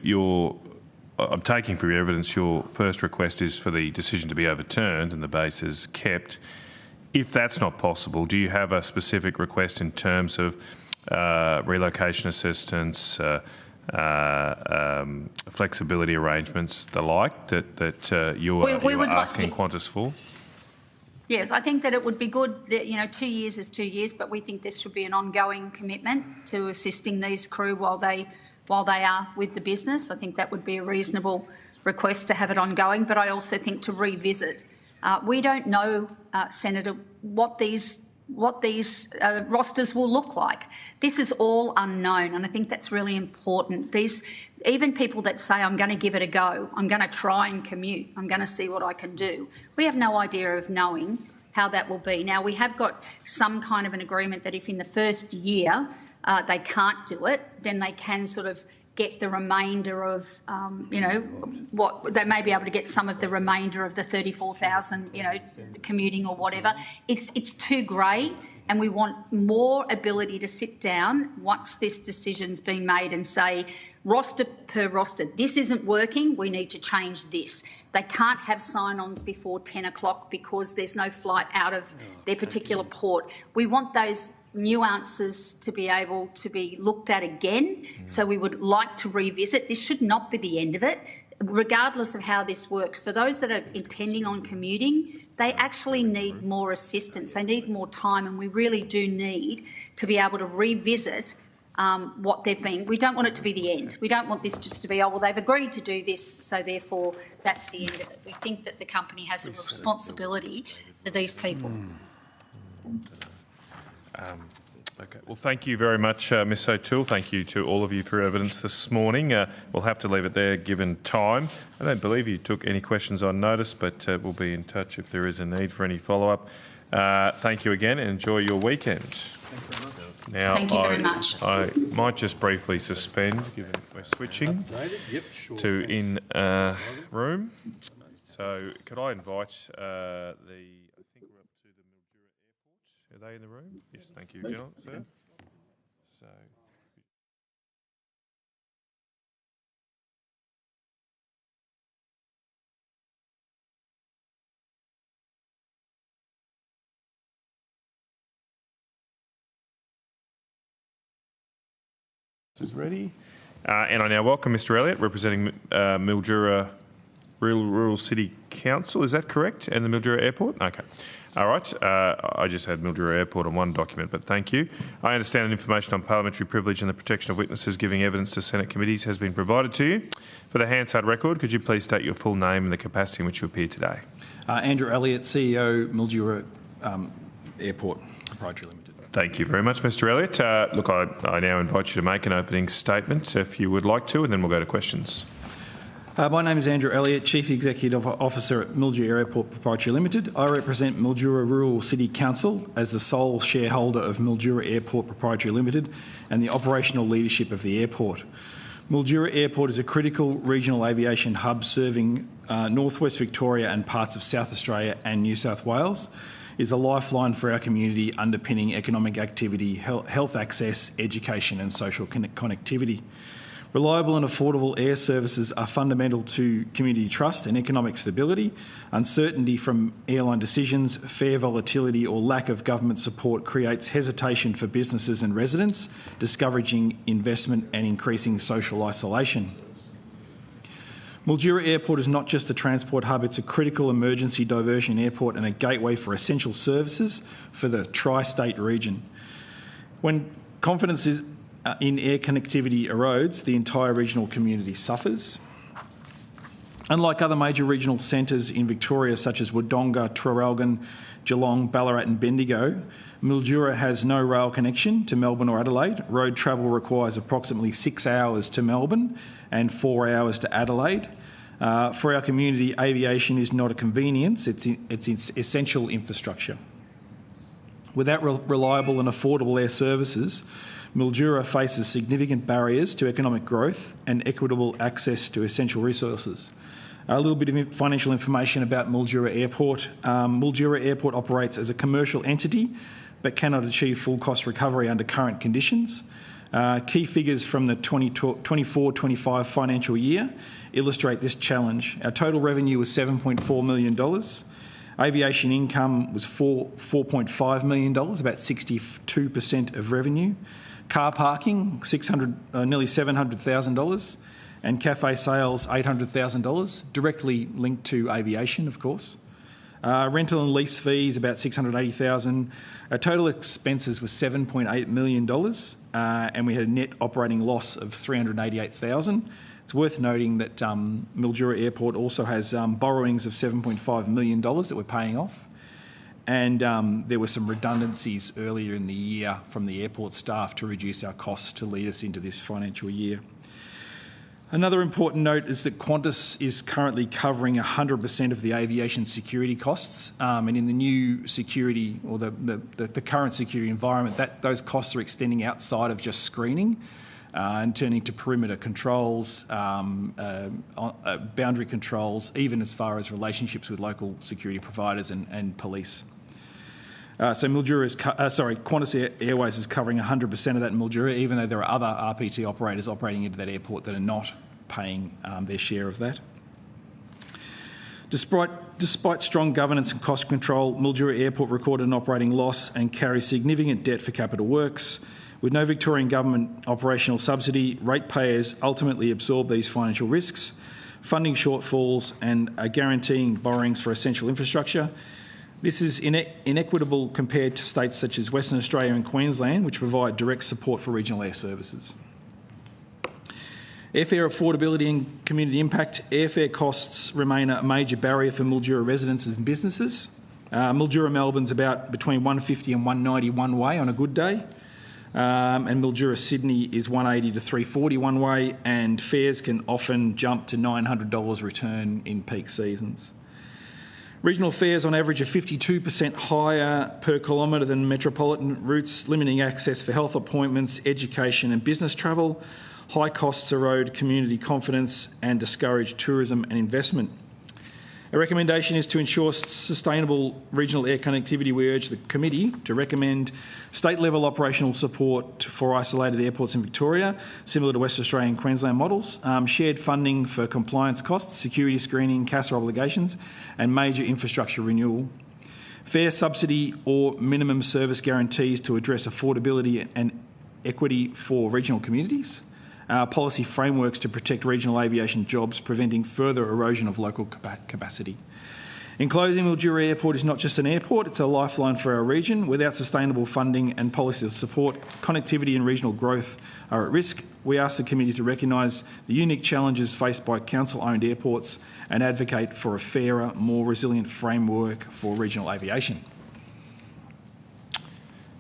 I'm taking from your evidence your first request is for the decision to be overturned and the bases kept. If that's not possible, do you have a specific request in terms of relocation assistance, flexibility arrangements, the like, that you are asking Qantas for? Yes, I think that it would be good that, 2 years is 2 years, but we think this should be an ongoing commitment to assisting these crew while they are with the business. I think that would be a reasonable request to have it ongoing, but I also think to revisit. We don't know, Senator, what these rosters will look like. This is all unknown, and I think that's really important. Even people that say, I'm going to give it a go, I'm going to try and commute, I'm going to see what I can do, we have no idea of knowing how that will be. Now, we have got some kind of an agreement that if in the first year they can't do it, then they can sort of get the remainder of, what they may be able to get some of the remainder of the 34,000, commuting or whatever. It's too grey, and we want more ability to sit down once this decision's been made and say, roster per roster, this isn't working, we need to change this. They can't have sign-ons before 10 o'clock because there's no flight out of their particular port. We want those nuances to be able to be looked at again. So we would like to revisit. This should not be the end of it, regardless of how this works. For those that are intending on commuting, they actually need more assistance. They need more time, and we really do need to be able to revisit what they've been. We don't want it to be the end. We don't want this just to be, they've agreed to do this, so therefore that's the end of it. We think that the company has a responsibility to these people. Okay. Well, thank you very much, Ms O'Toole. Thank you to all of you for your evidence this morning. We'll have to leave it there given time. I don't believe you took any questions on notice, but we'll be in touch if there is a need for any follow-up. Thank you again, and enjoy your weekend. Thank you very much. Now, Thank you very much. I might just briefly suspend, given we're switching to in room. So, could I invite I think we're up to the Mildura Airport. Are they in the room? Yes, thank you, General, sir. So. Is ready. And I now welcome Mr. Elliott, representing Mildura Rural City Council. Is that correct? And the Mildura Airport? Okay. All right. I just had Mildura Airport on one document, but thank you. I understand that information on parliamentary privilege and the protection of witnesses giving evidence to Senate committees has been provided to you. For the Hansard record, could you please state your full name and the capacity in which you appear today? Andrew Elliott, CEO, Mildura Airport Proprietary Limited. Thank you very much, Mr. Elliott. Look, I now invite you to make an opening statement if you would like to, and then we'll go to questions. My name is Andrew Elliott, Chief Executive Officer at Mildura Airport Proprietary Limited. I represent Mildura Rural City Council as the sole shareholder of Mildura Airport Proprietary Limited and the operational leadership of the airport. Mildura Airport is a critical regional aviation hub serving northwest Victoria and parts of South Australia and New South Wales. Is a lifeline for our community, underpinning economic activity, health access, education and social connectivity. Reliable and affordable air services are fundamental to community trust and economic stability. Uncertainty from airline decisions, fare volatility or lack of government support creates hesitation for businesses and residents, discouraging investment and increasing social isolation. Mildura Airport is not just a transport hub, it's a critical emergency diversion airport and a gateway for essential services for the tri-state region. When confidence in air connectivity erodes, the entire regional community suffers. Unlike other major regional centres in Victoria, such as Wodonga, Traralgon, Geelong, Ballarat and Bendigo, Mildura has no rail connection to Melbourne or Adelaide. Road travel requires approximately 6 hours to Melbourne and 4 hours to Adelaide. For our community, aviation is not a convenience, it's essential infrastructure. Without reliable and affordable air services, Mildura faces significant barriers to economic growth and equitable access to essential resources. A little bit of financial information about Mildura Airport. Mildura Airport operates as a commercial entity but cannot achieve full cost recovery under current conditions. Key figures from the 24-25 financial year illustrate this challenge. Our total revenue was $7.4 million. Aviation income was $4.5 million, about 62% of revenue. Car parking, nearly $700,000. And cafe sales, $800,000, directly linked to aviation, of course. Rental and lease fees, about $680,000. Our total expenses were $7.8 million, and we had a net operating loss of $388,000. It's worth noting that Mildura Airport also has borrowings of $7.5 million that we're paying off. And there were some redundancies earlier in the year from the airport staff to reduce our costs to lead us into this financial year. Another important note is that Qantas is currently covering 100% of the aviation security costs, and in the new security or the current security environment, those costs are extending outside of just screening and turning to perimeter controls, boundary controls, even as far as relationships with local security providers and police. So Qantas Airways is covering 100% of that in Mildura, even though there are other RPT operators operating into that airport that are not paying their share of that. Despite strong governance and cost control, Mildura Airport recorded an operating loss and carries significant debt for capital works. With no Victorian government operational subsidy, ratepayers ultimately absorb these financial risks, funding shortfalls and guaranteeing borrowings for essential infrastructure. This is inequitable compared to states such as Western Australia and Queensland, which provide direct support for regional air services. Airfare affordability and community impact. Airfare costs remain a major barrier for Mildura residents and businesses. Mildura Melbourne's about between $150 and $190 one way on a good day. And Mildura Sydney is $180 to $340 one way, and fares can often jump to $900 return in peak seasons. Regional fares on average are 52% higher per kilometre than metropolitan routes, limiting access for health appointments, education and business travel. High costs erode community confidence and discourage tourism and investment. Our recommendation is to ensure sustainable regional air connectivity. We urge the committee to recommend state-level operational support for isolated airports in Victoria, similar to West Australian and Queensland models, shared funding for compliance costs, security screening, CASA obligations, and major infrastructure renewal. Fair subsidy or minimum service guarantees to address affordability and equity for regional communities. Policy frameworks to protect regional aviation jobs, preventing further erosion of local capacity. In closing, Mildura Airport is not just an airport, it's a lifeline for our region. Without sustainable funding and policy support, connectivity and regional growth are at risk. We ask the committee to recognise the unique challenges faced by council-owned airports and advocate for a fairer, more resilient framework for regional aviation.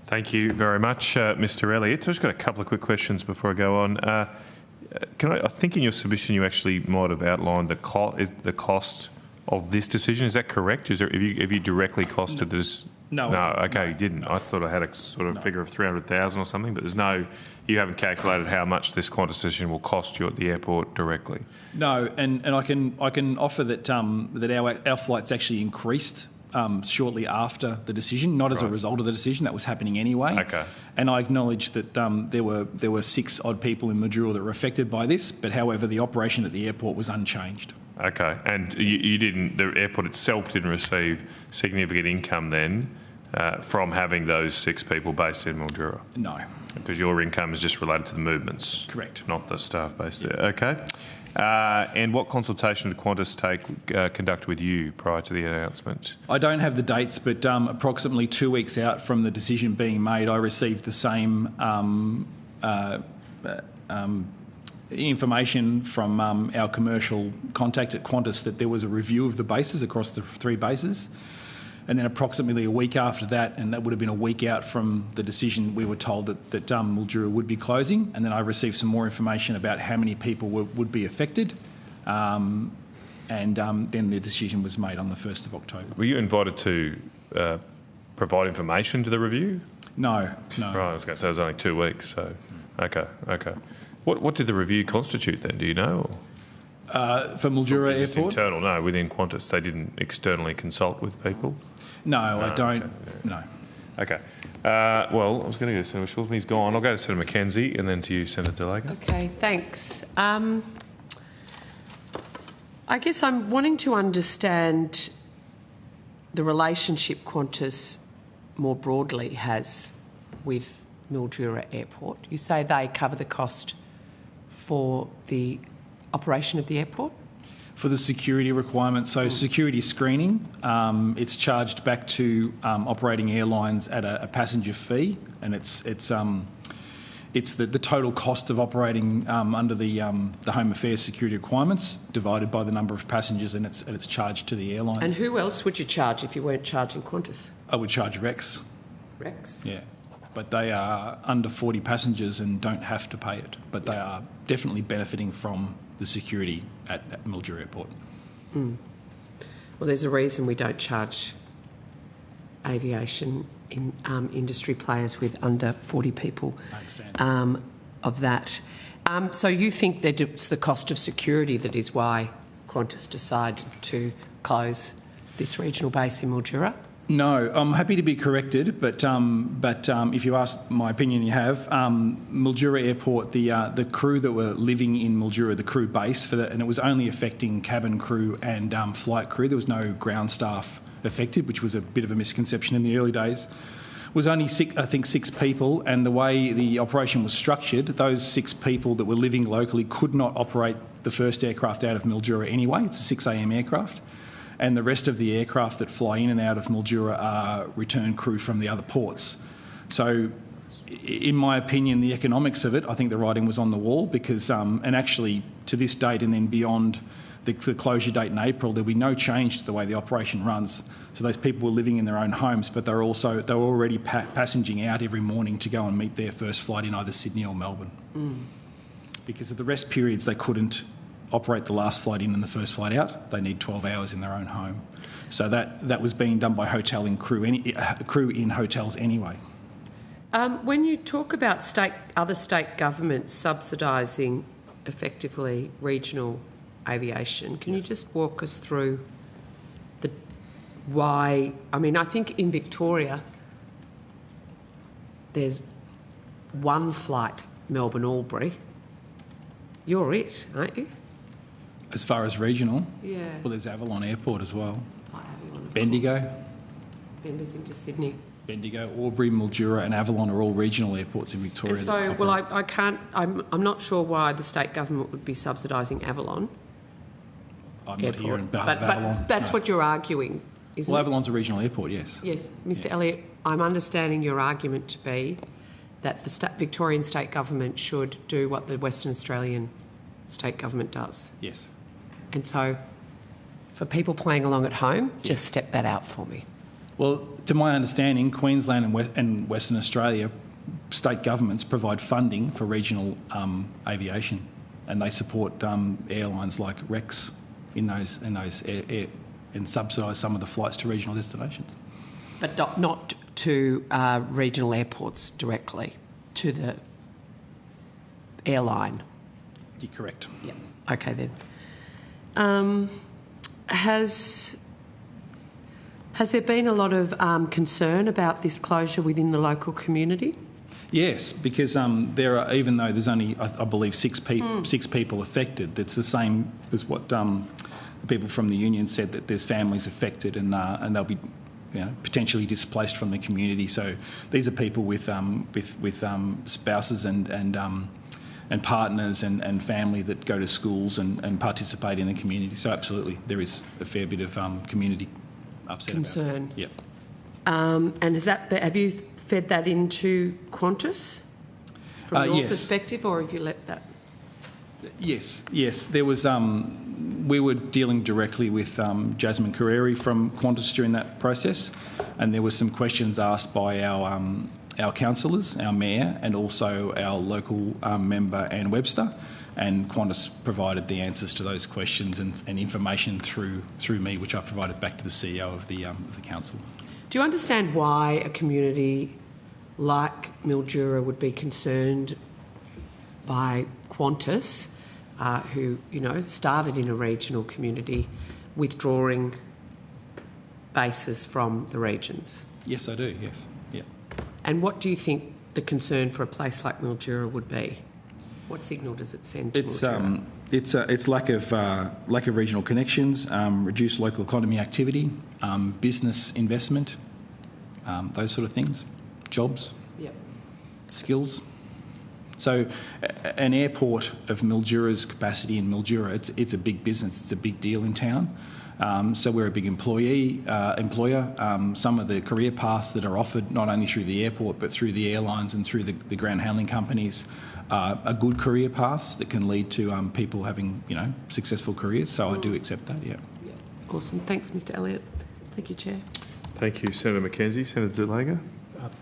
Thank you very much, Mr. Elliott. I've just got a couple of quick questions before I go on. I think in your submission you actually might have outlined the cost of this decision. Is that correct? Have you directly costed this? No. No. Okay, you didn't. I thought I had a sort of figure of 300,000 or something, but you haven't calculated how much this Qantas decision will cost you at the airport directly. No, and I can offer that our flights actually increased shortly after the decision, not as a result of the decision. That was happening anyway. Okay. And I acknowledge that there were 6 odd people in Mildura that were affected by this, but however, the operation at the airport was unchanged. Okay, and the airport itself didn't receive significant income then from having those 6 people based in Mildura? No. Because your income is just related to the movements? Correct. Not the staff based there. Okay. And what consultation did Qantas conduct with you prior to the announcement? I don't have the dates, but approximately 2 weeks out from the decision being made, I received the same information from our commercial contact at Qantas that there was a review of the bases across the 3 bases. And then approximately a week after that, and that would have been a week out from the decision, we were told that Mildura would be closing. And then I received some more information about how many people would be affected. Then the decision was made on the 1st of October. Were you invited to provide information to the review? No. Right, I was going to say it was only 2 weeks. So, okay. What did the review constitute then? Do you know? For Mildura Airport? Just internal, no, within Qantas. They didn't externally consult with people? No, I don't. Okay. No. Okay. Well, I was going to go to Senator Schultz. He's gone. I'll go to Senator McKenzie and then to you, Senator Delagan. Okay, thanks. I guess I'm wanting to understand the relationship Qantas more broadly has with Mildura Airport. You say they cover the cost for the operation of the airport? For the security requirements, so security screening, it's charged back to operating airlines at a passenger fee, and it's the total cost of operating under the Home Affairs security requirements divided by the number of passengers, and it's charged to the airlines. And who else would you charge if you weren't charging Qantas? I would charge Rex. Rex? Yeah. But they are under 40 passengers and don't have to pay it. But they are definitely benefiting from the security at Mildura Airport. Well, there's a reason we don't charge aviation in industry players with under 40 people of that. So you think that it's the cost of security that is why Qantas decided to close this regional base in Mildura? No, I'm happy to be corrected, but if you ask my opinion, you have. Mildura Airport, the crew that were living in Mildura, the crew base for that, and it was only affecting cabin crew and flight crew. There was no ground staff affected, which was a bit of a misconception in the early days. Was only 6 people, and the way the operation was structured, those 6 people that were living locally could not operate the first aircraft out of Mildura anyway. It's a 6 a.m. aircraft. And the rest of the aircraft that fly in and out of Mildura are return crew from the other ports. So, in my opinion, the economics of it, I think the writing was on the wall because, and actually to this date and then beyond the closure date in April, there'll be no change to the way the operation runs. So those people were living in their own homes, but they were already passenging out every morning to go and meet their first flight in either Sydney or Melbourne. Because of the rest periods, they couldn't operate the last flight in and the first flight out, they need 12 hours in their own home. So that was being done by hotel and crew in hotels anyway. When you talk about other state governments subsidising effectively regional aviation, can you just walk us through why? I mean, I think in Victoria there's one flight, Melbourne-Albury. You're it, aren't you? As far as regional? Yeah. Well, there's Avalon Airport as well. Avalon, of Bendigo. course. Bender's into Sydney. Bendigo, Albury, Mildura and Avalon are all regional airports in Victoria. And so, well, I can't, I'm not sure why the state government would be subsidising Avalon. I'm not here on behalf but, of Avalon. But that's what you're arguing, isn't well, it? Avalon's a regional airport, yes. Yes. Mr Elliott, I'm understanding your argument to be that the Victorian state government should do what the Western Australian state government does. Yes. And so, for people playing along at home, just step that out for me. Well, to my understanding, Queensland and Western Australia state governments provide funding for regional aviation, and they support airlines like Rex in those and subsidise some of the flights to regional destinations. But not to regional airports directly, to the airline. You're correct. Yeah. Okay then. Has there been a lot of concern about this closure within the local community? Yes, because there are, even though there's only, I believe, six people affected, that's the same as what the people from the union said, that there's families affected and they'll be potentially displaced from the community. So these are people with spouses and partners and family that go to schools and participate in the community. So absolutely, there is a fair bit of community upset concern. About it. Yep. And have you fed that into Qantas from your yes. perspective, or have you let that? Yes. There was. We were dealing directly with Jasmine Carreri from Qantas during that process, and there were some questions asked by our councillors, our mayor, and also our local member Anne Webster, and Qantas provided the answers to those questions and information through me, which I provided back to the CEO of the council. Do you understand why a community like Mildura would be concerned by Qantas, who started in a regional community, withdrawing bases from the regions? Yes, I do. Yes. Yeah. And what do you think the concern for a place like Mildura would be? What signal does it send to Mildura? It's lack of regional connections, reduced local economy activity, business investment, those sort of things, jobs, skills. So an airport of Mildura's capacity in Mildura, it's a big business, it's a big deal in town. So we're a big employer. Some of the career paths that are offered, not only through the airport but through the airlines and through the ground handling companies, are good career paths that can lead to people having successful careers. So I do accept that. Yeah. Awesome. Thanks, Mr. Elliott. Thank you, Chair. Thank you, Senator McKenzie. Senator Delaga?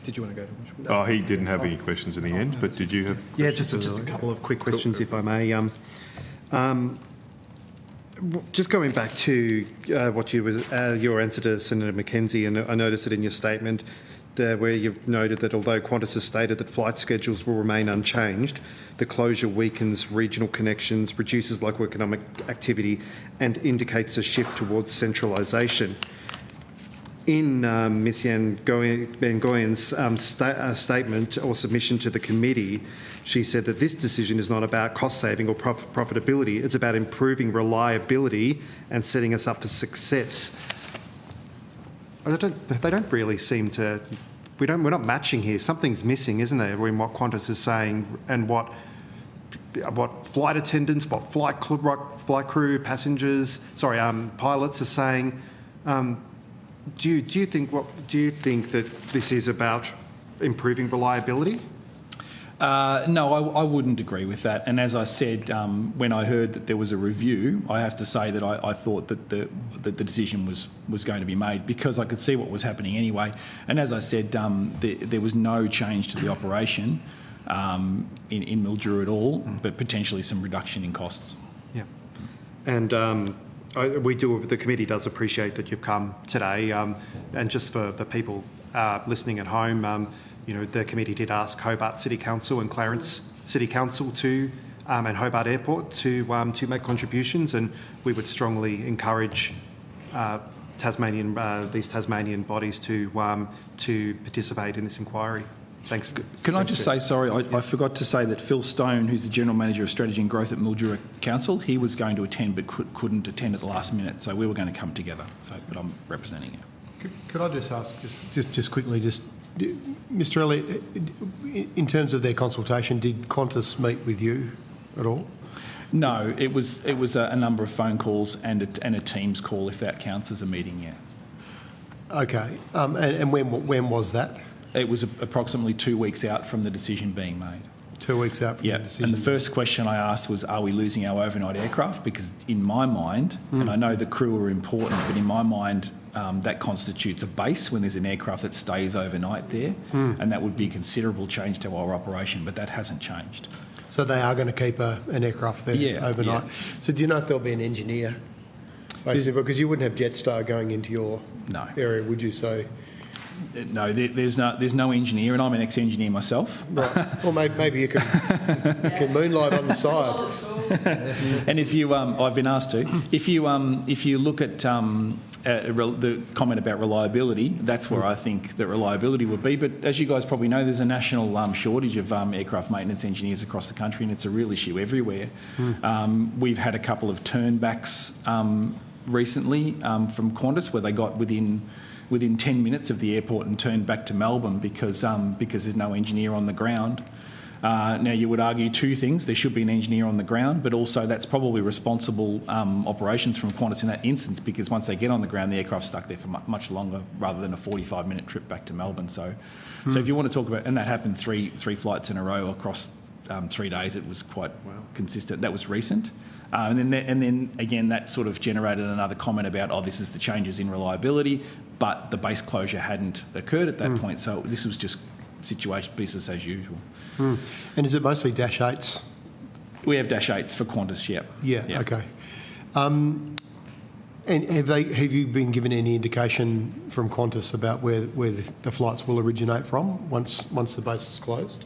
Did you want to go to? Oh, he didn't have any questions in the end, but did you have? Yeah, just a couple of quick questions, if I may. Just going back to what your answer to Senator McKenzie, and I noticed it in your statement where you've noted that although Qantas has stated that flight schedules will remain unchanged, the closure weakens regional connections, reduces local economic activity, and indicates a shift towards centralisation. In Ms Yan Bengoyan's statement or submission to the committee, she said that this decision is not about cost saving or profitability, it's about improving reliability and setting us up for success. They don't really seem to. We're not matching here. Something's missing, isn't there, in what Qantas is saying and what flight attendants, what flight crew, passengers, pilots are saying. Do you think that this is about improving reliability? No, I wouldn't agree with that. And as I said, when I heard that there was a review, I have to say that I thought that the decision was going to be made because I could see what was happening anyway. And as I said, there was no change to the operation in Mildura at all, but potentially some reduction in costs. Yeah. And the committee does appreciate that you've come today. And just for the people listening at home, the committee did ask Hobart City Council and Clarence City Council and Hobart Airport to make contributions, and we would strongly encourage these Tasmanian bodies to participate in this inquiry. Thanks. Can I just say, sorry, I forgot to say that Phil Stone, who's the General Manager of Strategy and Growth at Mildura Council, he was going to attend but couldn't attend at the last minute, so we were going to come together. But I'm representing you. Could I just ask, just quickly, Mr. Elliott, in terms of their consultation, did Qantas meet with you at all? No, it was a number of phone calls and a Teams call, if that counts as a meeting, yeah. Okay, and when was that? It was approximately 2 weeks out from the decision being made. 2 weeks out from the decision. And the first question I asked was, are we losing our overnight aircraft? Because in my mind, and I know the crew are important, but in my mind, that constitutes a base when there's an aircraft that stays overnight there, and that would be a considerable change to our operation, but that hasn't changed. So they are going to keep an aircraft there overnight. Yeah. So do you know if there'll be an engineer? Basically, because you wouldn't have Jetstar going into your area, would you? So no, there's no engineer, and I'm an ex-engineer myself. Right. Well, maybe you can moonlight on the side. And if you, I've been asked to, if you look at the comment about reliability, that's where I think that reliability would be. But as you guys probably know, there's a national shortage of aircraft maintenance engineers across the country, and it's a real issue everywhere. We've had a couple of turnbacks recently from Qantas where they got within 10 minutes of the airport and turned back to Melbourne because there's no engineer on the ground. Now, you would argue two things. There should be an engineer on the ground, but also that's probably responsible operations from Qantas in that instance, because once they get on the ground, the aircraft's stuck there for much longer rather than a 45-minute trip back to Melbourne. So if you want to talk about, and that happened three flights in a row across 3 days, it was quite consistent. That was recent. And then again, that sort of generated another comment about, this is the changes in reliability, but the base closure hadn't occurred at that point. So this was just situation business as usual. And is it mostly Dash 8s? We have Dash 8s for Qantas, Yeah, okay. And have you been given any indication from Qantas about where the flights will originate from once the base is closed?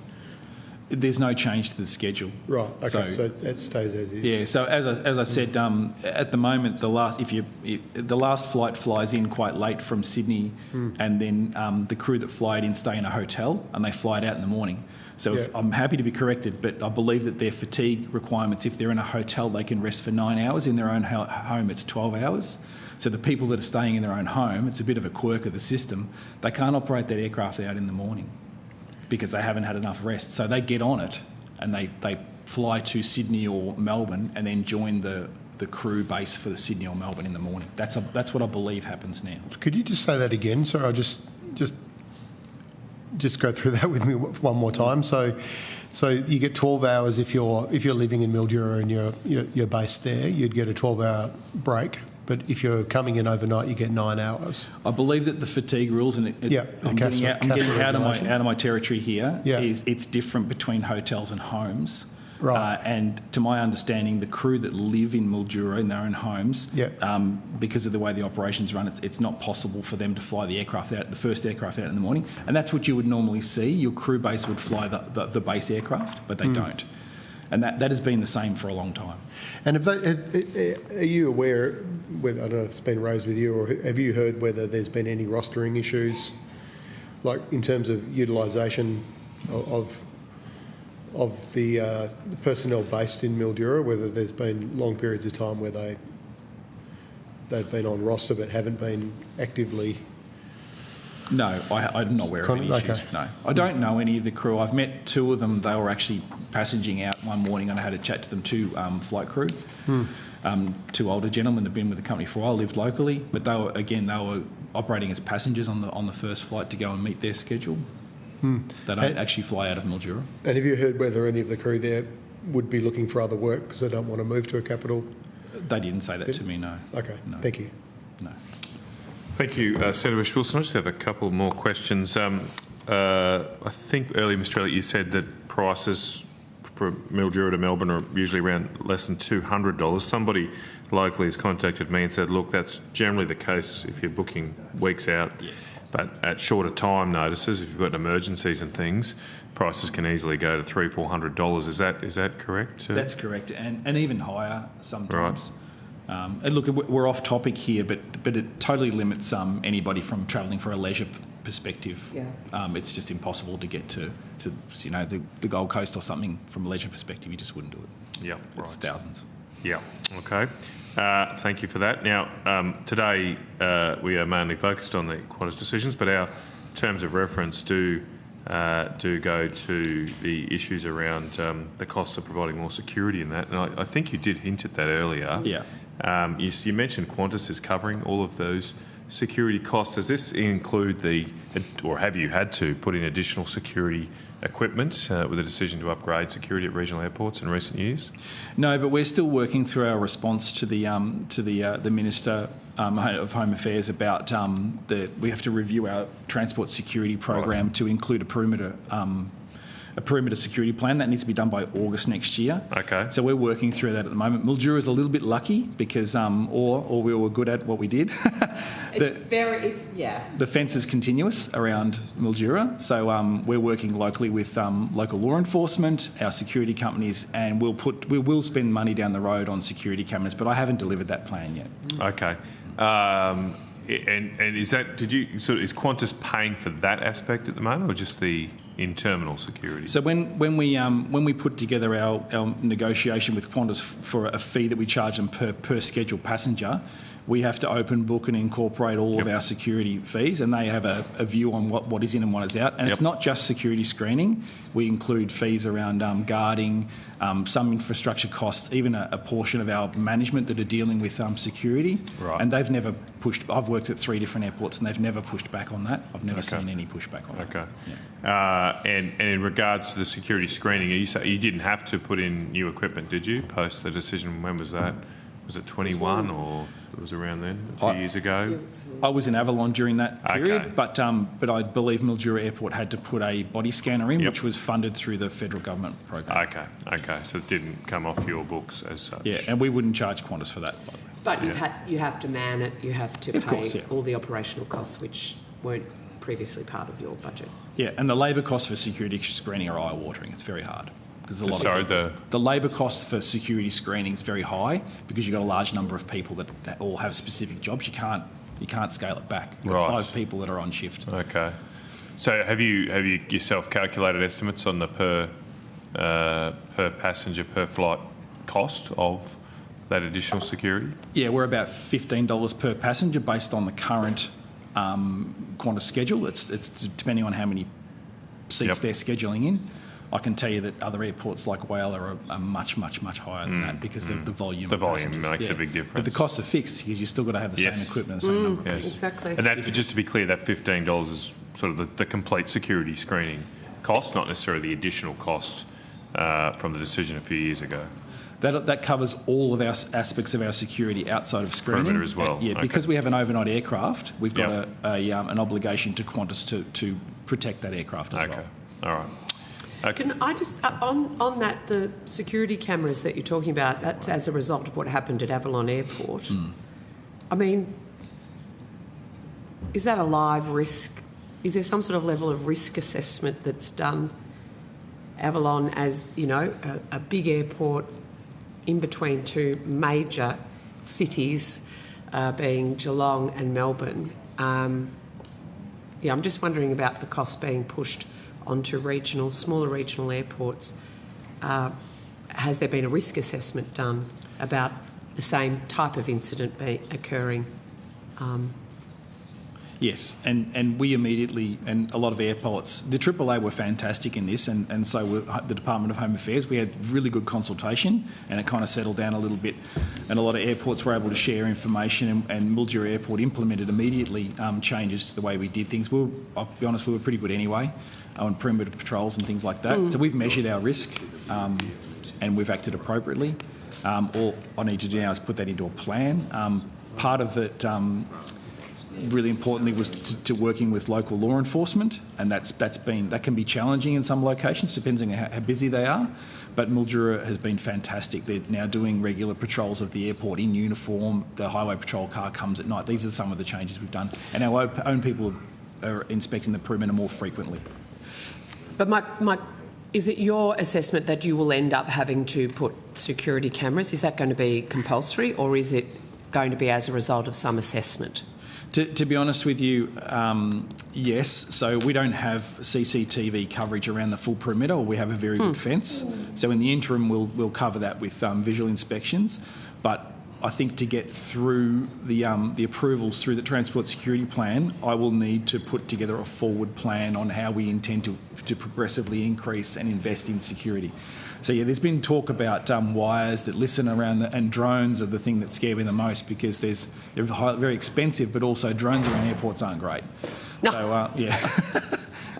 There's no change to the schedule. Right. Okay. So it stays as is. Yeah. So as I said, at the moment, the last flight flies in quite late from Sydney, and then the crew that fly it in stay in a hotel and they fly it out in the morning. So I'm happy to be corrected, but I believe that their fatigue requirements, if they're in a hotel, they can rest for 9 hours. In their own home, it's 12 hours. So the people that are staying in their own home, it's a bit of a quirk of the system. They can't operate that aircraft out in the morning because they haven't had enough rest. So they get on it and they fly to Sydney or Melbourne and then join the crew base for the Sydney or Melbourne in the morning. That's what I believe happens now. Could you just say that again? Sorry, I'll just go through that with me one more time. So you get 12 hours if you're living in Mildura and you're based there. You'd get a 12-hour break. But if you're coming in overnight, you get 9 hours. I believe that the fatigue rules, and I'm getting out of my territory here, is it's different between hotels and homes. Right. And to my understanding, the crew that live in Mildura in their own homes, because of the way the operations run, it's not possible for them to fly the first aircraft out in the morning. And that's what you would normally see. Your crew base would fly the base aircraft, but they don't. And that has been the same for a long time. And are you aware, I don't know if it's been raised with you, or have you heard whether there's been any rostering issues, like in terms of utilisation of the personnel based in Mildura, whether there's been long periods of time where they've been on roster but haven't been actively... No, I'm not aware of any issues. Okay. No, I don't know any of the crew. I've met two of them. They were actually passaging out one morning, and I had a chat to them. Two flight crew, two older gentlemen that have been with the company for a while, lived locally, but they were operating as passengers on the first flight to go and meet their schedule. They don't actually fly out of Mildura. And have you heard whether any of the crew there would be looking for other work because they don't want to move to a capital? They didn't say that to me. No. Okay. No. Thank you. No. Thank you, Senator Wilson. I just have a couple more questions. I think earlier, Mr. Elliott, you said that for Mildura to Melbourne are usually around less than $200. Somebody locally has contacted me and said, look, that's generally the case if you're booking weeks out. Yes. But at shorter time notices, if you've got emergencies and things, prices can easily go to $300-400. Is that correct? That's correct, and even higher sometimes. Right. And look, we're off topic here, but it totally limits anybody from travelling for a leisure perspective. Yeah. It's just impossible to get to the Gold Coast or something from a leisure perspective. You just wouldn't do it. Yeah, it's right. Thousands. Yeah. Okay. Thank you for that. Now, today we are mainly focused on the Qantas decisions, but our terms of reference do go to the issues around the costs of providing more security in that. And I think you did hint at that earlier. Yeah. You mentioned Qantas is covering all of those security costs. Does this include or have you had to put in additional security equipment with a decision to upgrade security at regional airports in recent years? No, but we're still working through our response to the Minister of Home Affairs about we have to review our transport security program to include a perimeter security plan. That needs to be done by August next year. Okay. So we're working through that at the moment. Mildura is a little bit lucky because, or we were good at what we did. The fence is continuous around Mildura. So we're working locally with local law enforcement, our security companies, and we will spend money down the road on security cameras, but I haven't delivered that plan yet. Okay. And is is Qantas paying for that aspect at the moment, or just the in-terminal security? So when we put together our negotiation with Qantas for a fee that we charge them per scheduled passenger, we have to open book and incorporate all of our security fees, and they have a view on what is in and what is out. And it's not just security screening. We include fees around guarding, some infrastructure costs, even a portion of our management that are dealing with security. Right. And they've never pushed. I've worked at 3 different airports, and they've never pushed back on that. I've never seen any pushback on that. Okay. Yeah. And in regards to the security screening, you didn't have to put in new equipment, did you, post the decision? When was that? Was it 21 or it was around then, a few years ago? I was in Avalon during that period, Okay. but I believe Mildura Airport had to put a body scanner in, which was funded through the federal government program. Okay, so it didn't come off your books as such. Yeah, and we wouldn't charge Qantas for that, by the way. But you have to man it, you have to pay yeah. all the operational costs which weren't previously part of your budget. Yeah, and the labour costs for security screening are eye-watering. It's very hard. Sorry, the labour costs for security screening is very high because you've got a large number of people that all have specific jobs. You can't scale it back. You've got 5 people that are on shift. Okay. So have you yourself calculated estimates on the per passenger per flight cost of that additional security? Yeah, we're about $15 per passenger based on the current Qantas schedule. It's depending on how many seats they're scheduling in. I can tell you that other airports like Whyalla are much, much, much higher than that because of the volume. The of volume passengers. makes a big difference. But the costs are fixed because you've still got to have the same equipment, the same number of people. Exactly. And that, just to be clear, that $15 is sort of the complete security screening cost, not necessarily the additional cost from the decision a few years ago. That covers all of our aspects of our security outside of screening. Perimeter as well. Because we have an overnight aircraft, we've got an obligation to Qantas to protect that aircraft as well. All right. Okay. Can I just, on that, the security cameras that you're talking about, that's as a result of what happened at Avalon Airport. I mean, is that a live risk? Is there some sort of level of risk assessment that's done? Avalon as, a big airport in between 2 major cities, being Geelong and Melbourne. I'm just wondering about the cost being pushed onto smaller regional airports. Has there been a risk assessment done about the same type of incident occurring? Yes, and we immediately, and a lot of airports, the AAA were fantastic in this, and so were the Department of Home Affairs. We had really good consultation, and it kind of settled down a little bit, and a lot of airports were able to share information, and Mildura Airport implemented immediately changes to the way we did things. I'll be honest, we were pretty good anyway on perimeter patrols and things like that. So we've measured our risk, and we've acted appropriately. All I need to do now is put that into a plan. Part of it really importantly was to working with local law enforcement, and that can be challenging in some locations, depending on how busy they are. But Mildura has been fantastic. They're now doing regular patrols of the airport in uniform. The highway patrol car comes at night. These are some of the changes we've done, and our own people are inspecting the perimeter more frequently. But is it your assessment that you will end up having to put security cameras? Is that going to be compulsory, or is it going to be as a result of some assessment? To be honest with you, yes. So we don't have CCTV coverage around the full perimeter, or we have a very good fence. So in the interim, we'll cover that with visual inspections. But I think to get through the approvals through the Transport Security Plan, I will need to put together a forward plan on how we intend to progressively increase and invest in security. So yeah, there's been talk about wires that listen around, and drones are the thing that scare me the most, because they're very expensive, but also drones around airports aren't great. No. So yeah.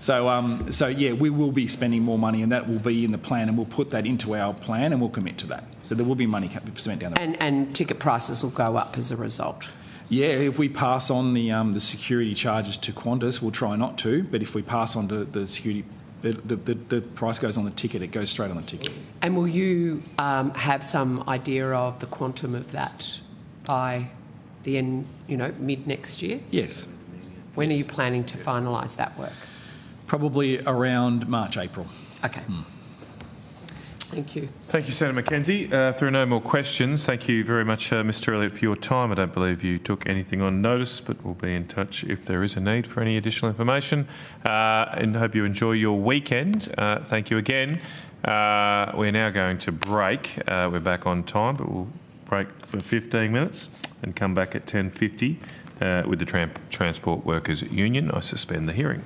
So yeah, we will be spending more money, and that will be in the plan, and we'll put that into our plan, and we'll commit to that. So there will be money spent down the road. And ticket prices will go up as a result. Yeah, if we pass on the security charges to Qantas, we'll try not to. But if we pass on to the security, the price goes on the ticket. It goes straight on the ticket. And will you have some idea of the quantum of that by the end, mid next year? Yes. When are you planning to finalise that work? Probably around March, April. Okay. Thank you. Thank you, Senator Mackenzie. If there are no more questions, thank you very much, Mr Elliott, for your time. I don't believe you took anything on notice, but we'll be in touch if there is a need for any additional information. And hope you enjoy your weekend. Thank you again. We're now going to break. We're back on time, but we'll break for 15 minutes and come back at 10:50 with the Transport Workers Union. I suspend the hearing.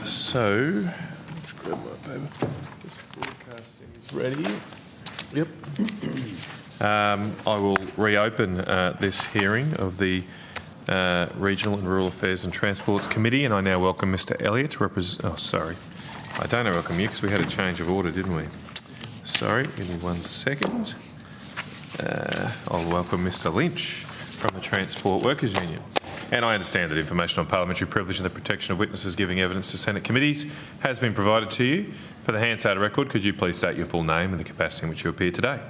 So, let's grab my paper. This broadcasting is ready. Yep. I will reopen this hearing of the Regional and Rural Affairs and Transports Committee, and I now welcome Mr. Elliott to represent. Oh, sorry. I don't welcome you because we had a change of order, didn't we? Sorry, give me 1 second. I'll welcome Mr. Lynch from the Transport Workers Union. And I understand that information on parliamentary privilege and the protection of witnesses giving evidence to Senate committees has been provided to you. For the Hansard record, could you please state your full name and the capacity in which you appear today?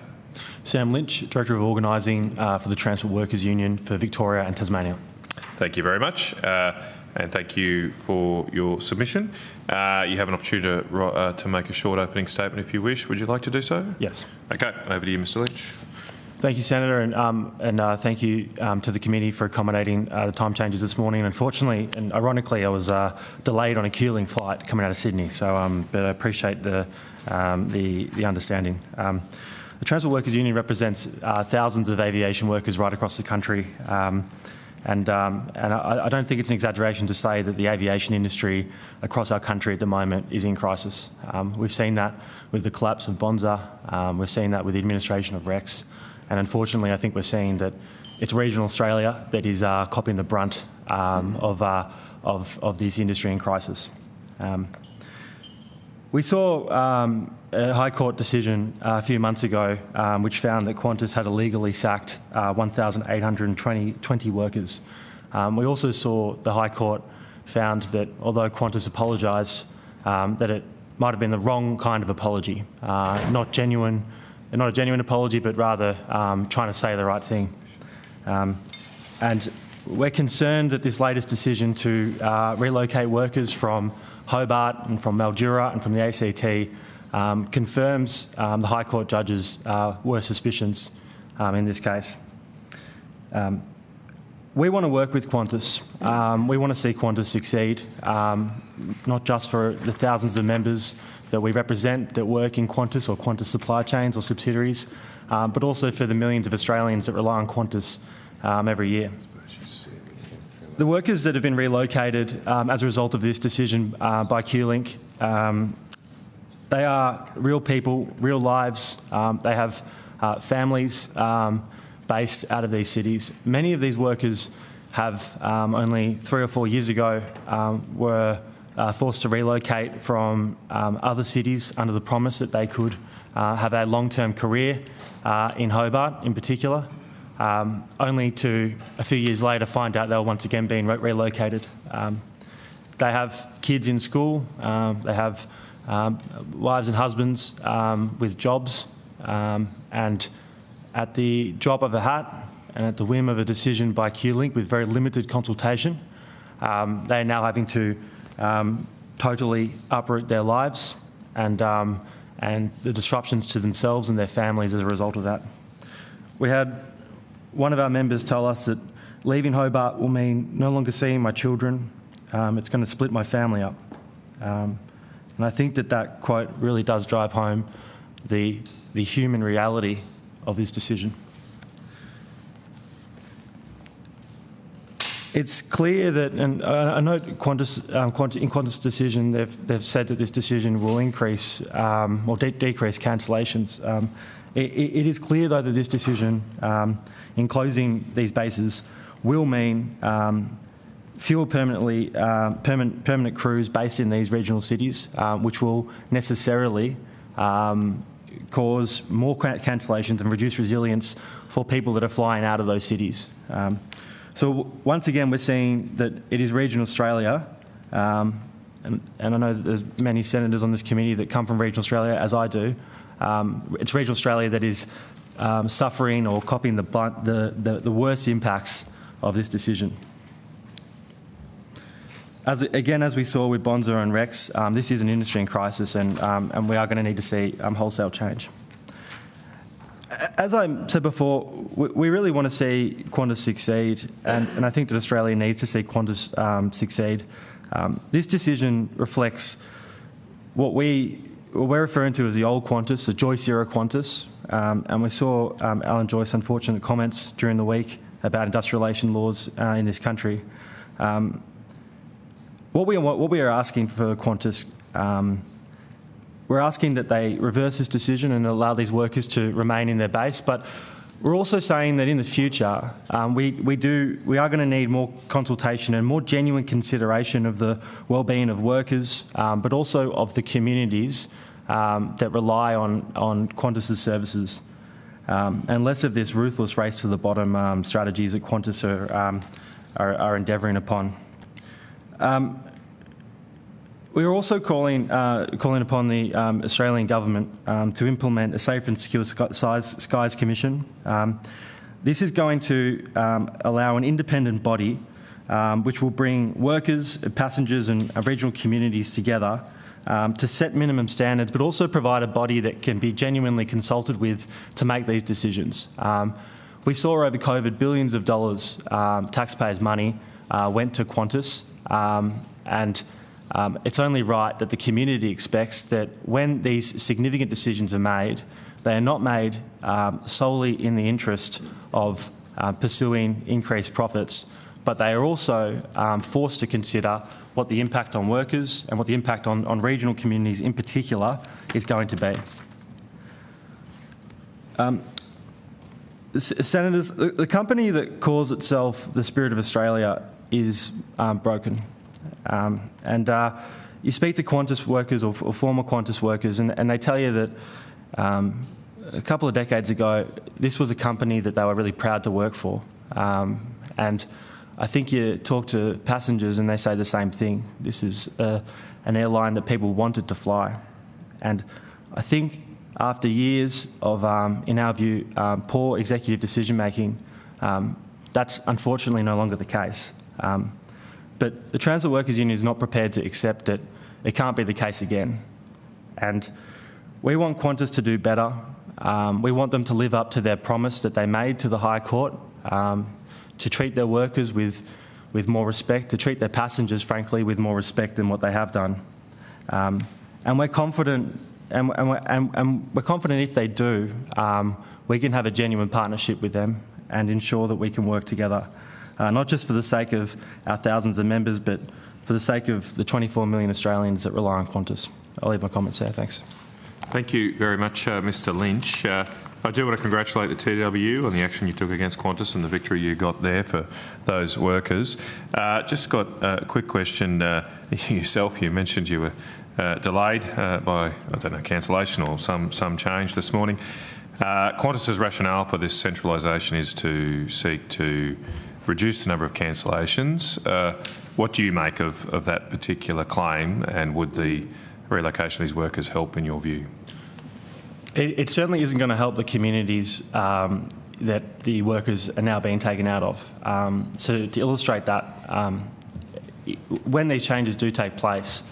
Sam Lynch, Director of Organising for the Transport Workers Union for Victoria and Tasmania. Thank you very much, and thank you for your submission. You have an opportunity to make a short opening statement if you wish. Would you like to do so? Yes. Okay, over to you, Mr. Lynch. Thank you, Senator, and thank you to the committee for accommodating the time changes this morning. Unfortunately, and ironically, I was delayed on a Q-Link flight coming out of Sydney, so but I appreciate the understanding. The Transport Workers Union represents thousands of aviation workers right across the country, and I don't think it's an exaggeration to say that the aviation industry across our country at the moment is in crisis. We've seen that with the collapse of Bonza, we've seen that with the administration of Rex, and unfortunately I think we're seeing that it's regional Australia that is copying the brunt of this industry in crisis. We saw a High Court decision a few months ago which found that Qantas had illegally sacked 1,820 workers. We also saw the High Court found that although Qantas apologised, that it might have been the wrong kind of apology, not a genuine apology, but rather trying to say the right thing. And we're concerned that this latest decision to relocate workers from Hobart and from Mildura and from the ACT confirms the High Court judge's worst suspicions in this case. We want to work with Qantas. We want to see Qantas succeed, not just for the thousands of members that we represent that work in Qantas or Qantas supply chains or subsidiaries, but also for the millions of Australians that rely on Qantas every year. The workers that have been relocated as a result of this decision by Q-Link, they are real people, real lives. They have families based out of these cities. Many of these workers have only 3 or 4 years ago were forced to relocate from other cities under the promise that they could have a long-term career in Hobart in particular. Only to a few years later find out they were once again being relocated. They have kids in school, they have wives and husbands with jobs, and at the drop of a hat and at the whim of a decision by Q-Link with very limited consultation, they are now having to totally uproot their lives and the disruptions to themselves and their families as a result of that. We had one of our members tell us that leaving Hobart will mean no longer seeing my children. It's going to split my family up. And I think that quote really does drive home the human reality of this decision. It's clear that, and I know Qantas, in Qantas' decision, they've said that this decision will increase or decrease cancellations. It is clear, though, that this decision in closing these bases will mean fewer permanent crews based in these regional cities, which will necessarily cause more cancellations and reduce resilience for people that are flying out of those cities. So once again, we're seeing that it is regional Australia, and I know that there's many senators on this committee that come from regional Australia, as I do. It's regional Australia that is suffering or copying the worst impacts of this decision. As we saw with Bonza and Rex, this is an industry in crisis, and we are going to need to see wholesale change. As I said before, we really want to see Qantas succeed, and I think that Australia needs to see Qantas succeed. This decision reflects what we're referring to as the old Qantas, the Joyce-era Qantas, and we saw Alan Joyce's unfortunate comments during the week about industrial relation laws in this country. what we are asking for Qantas, we're asking that they reverse this decision and allow these workers to remain in their base. But we're also saying that in the future, we are going to need more consultation and more genuine consideration of the well-being of workers, but also of the communities that rely on Qantas's services, and less of this ruthless race to the bottom strategies that Qantas are endeavouring upon. We are also calling upon the Australian government to implement a Safe and Secure Skies Commission. This is going to allow an independent body which will bring workers, passengers and regional communities together to set minimum standards, but also provide a body that can be genuinely consulted with to make these decisions. We saw over COVID billions of dollars taxpayers' money went to Qantas, and it's only right that the community expects that when these significant decisions are made, they are not made solely in the interest of pursuing increased profits, but they are also forced to consider what the impact on workers and what the impact on regional communities in particular is going to be. Senators, the company that calls itself the Spirit of Australia is broken. And you speak to Qantas workers or former Qantas workers and they tell you that a couple of decades ago, this was a company that they were really proud to work for. And I think you talk to passengers and they say the same thing. This is an airline that people wanted to fly. And I think after years of, in our view, poor executive decision-making, that's unfortunately no longer the case. But the Transport Workers Union is not prepared to accept that it can't be the case again. And we want Qantas to do better. We want them to live up to their promise that they made to the High Court, to treat their workers with more respect, to treat their passengers, frankly, with more respect than what they have done. And we're confident, and we're confident if they do, we can have a genuine partnership with them and ensure that we can work together. Not just for the sake of our thousands of members, but for the sake of the 24 million Australians that rely on Qantas. I'll leave my comments there. Thanks. Thank you very much, Mr Lynch. I do want to congratulate the TWU on the action you took against Qantas and the victory you got there for those workers. Just got a quick question. Yourself, you mentioned you were delayed by, I don't know, cancellation or some change this morning. Qantas's rationale for this centralisation is to seek to reduce the number of cancellations. What do you make of that particular claim, and would the relocation of these workers help in your view? It certainly isn't going to help the communities that the workers are now being taken out of. So to illustrate that, when these changes do take place,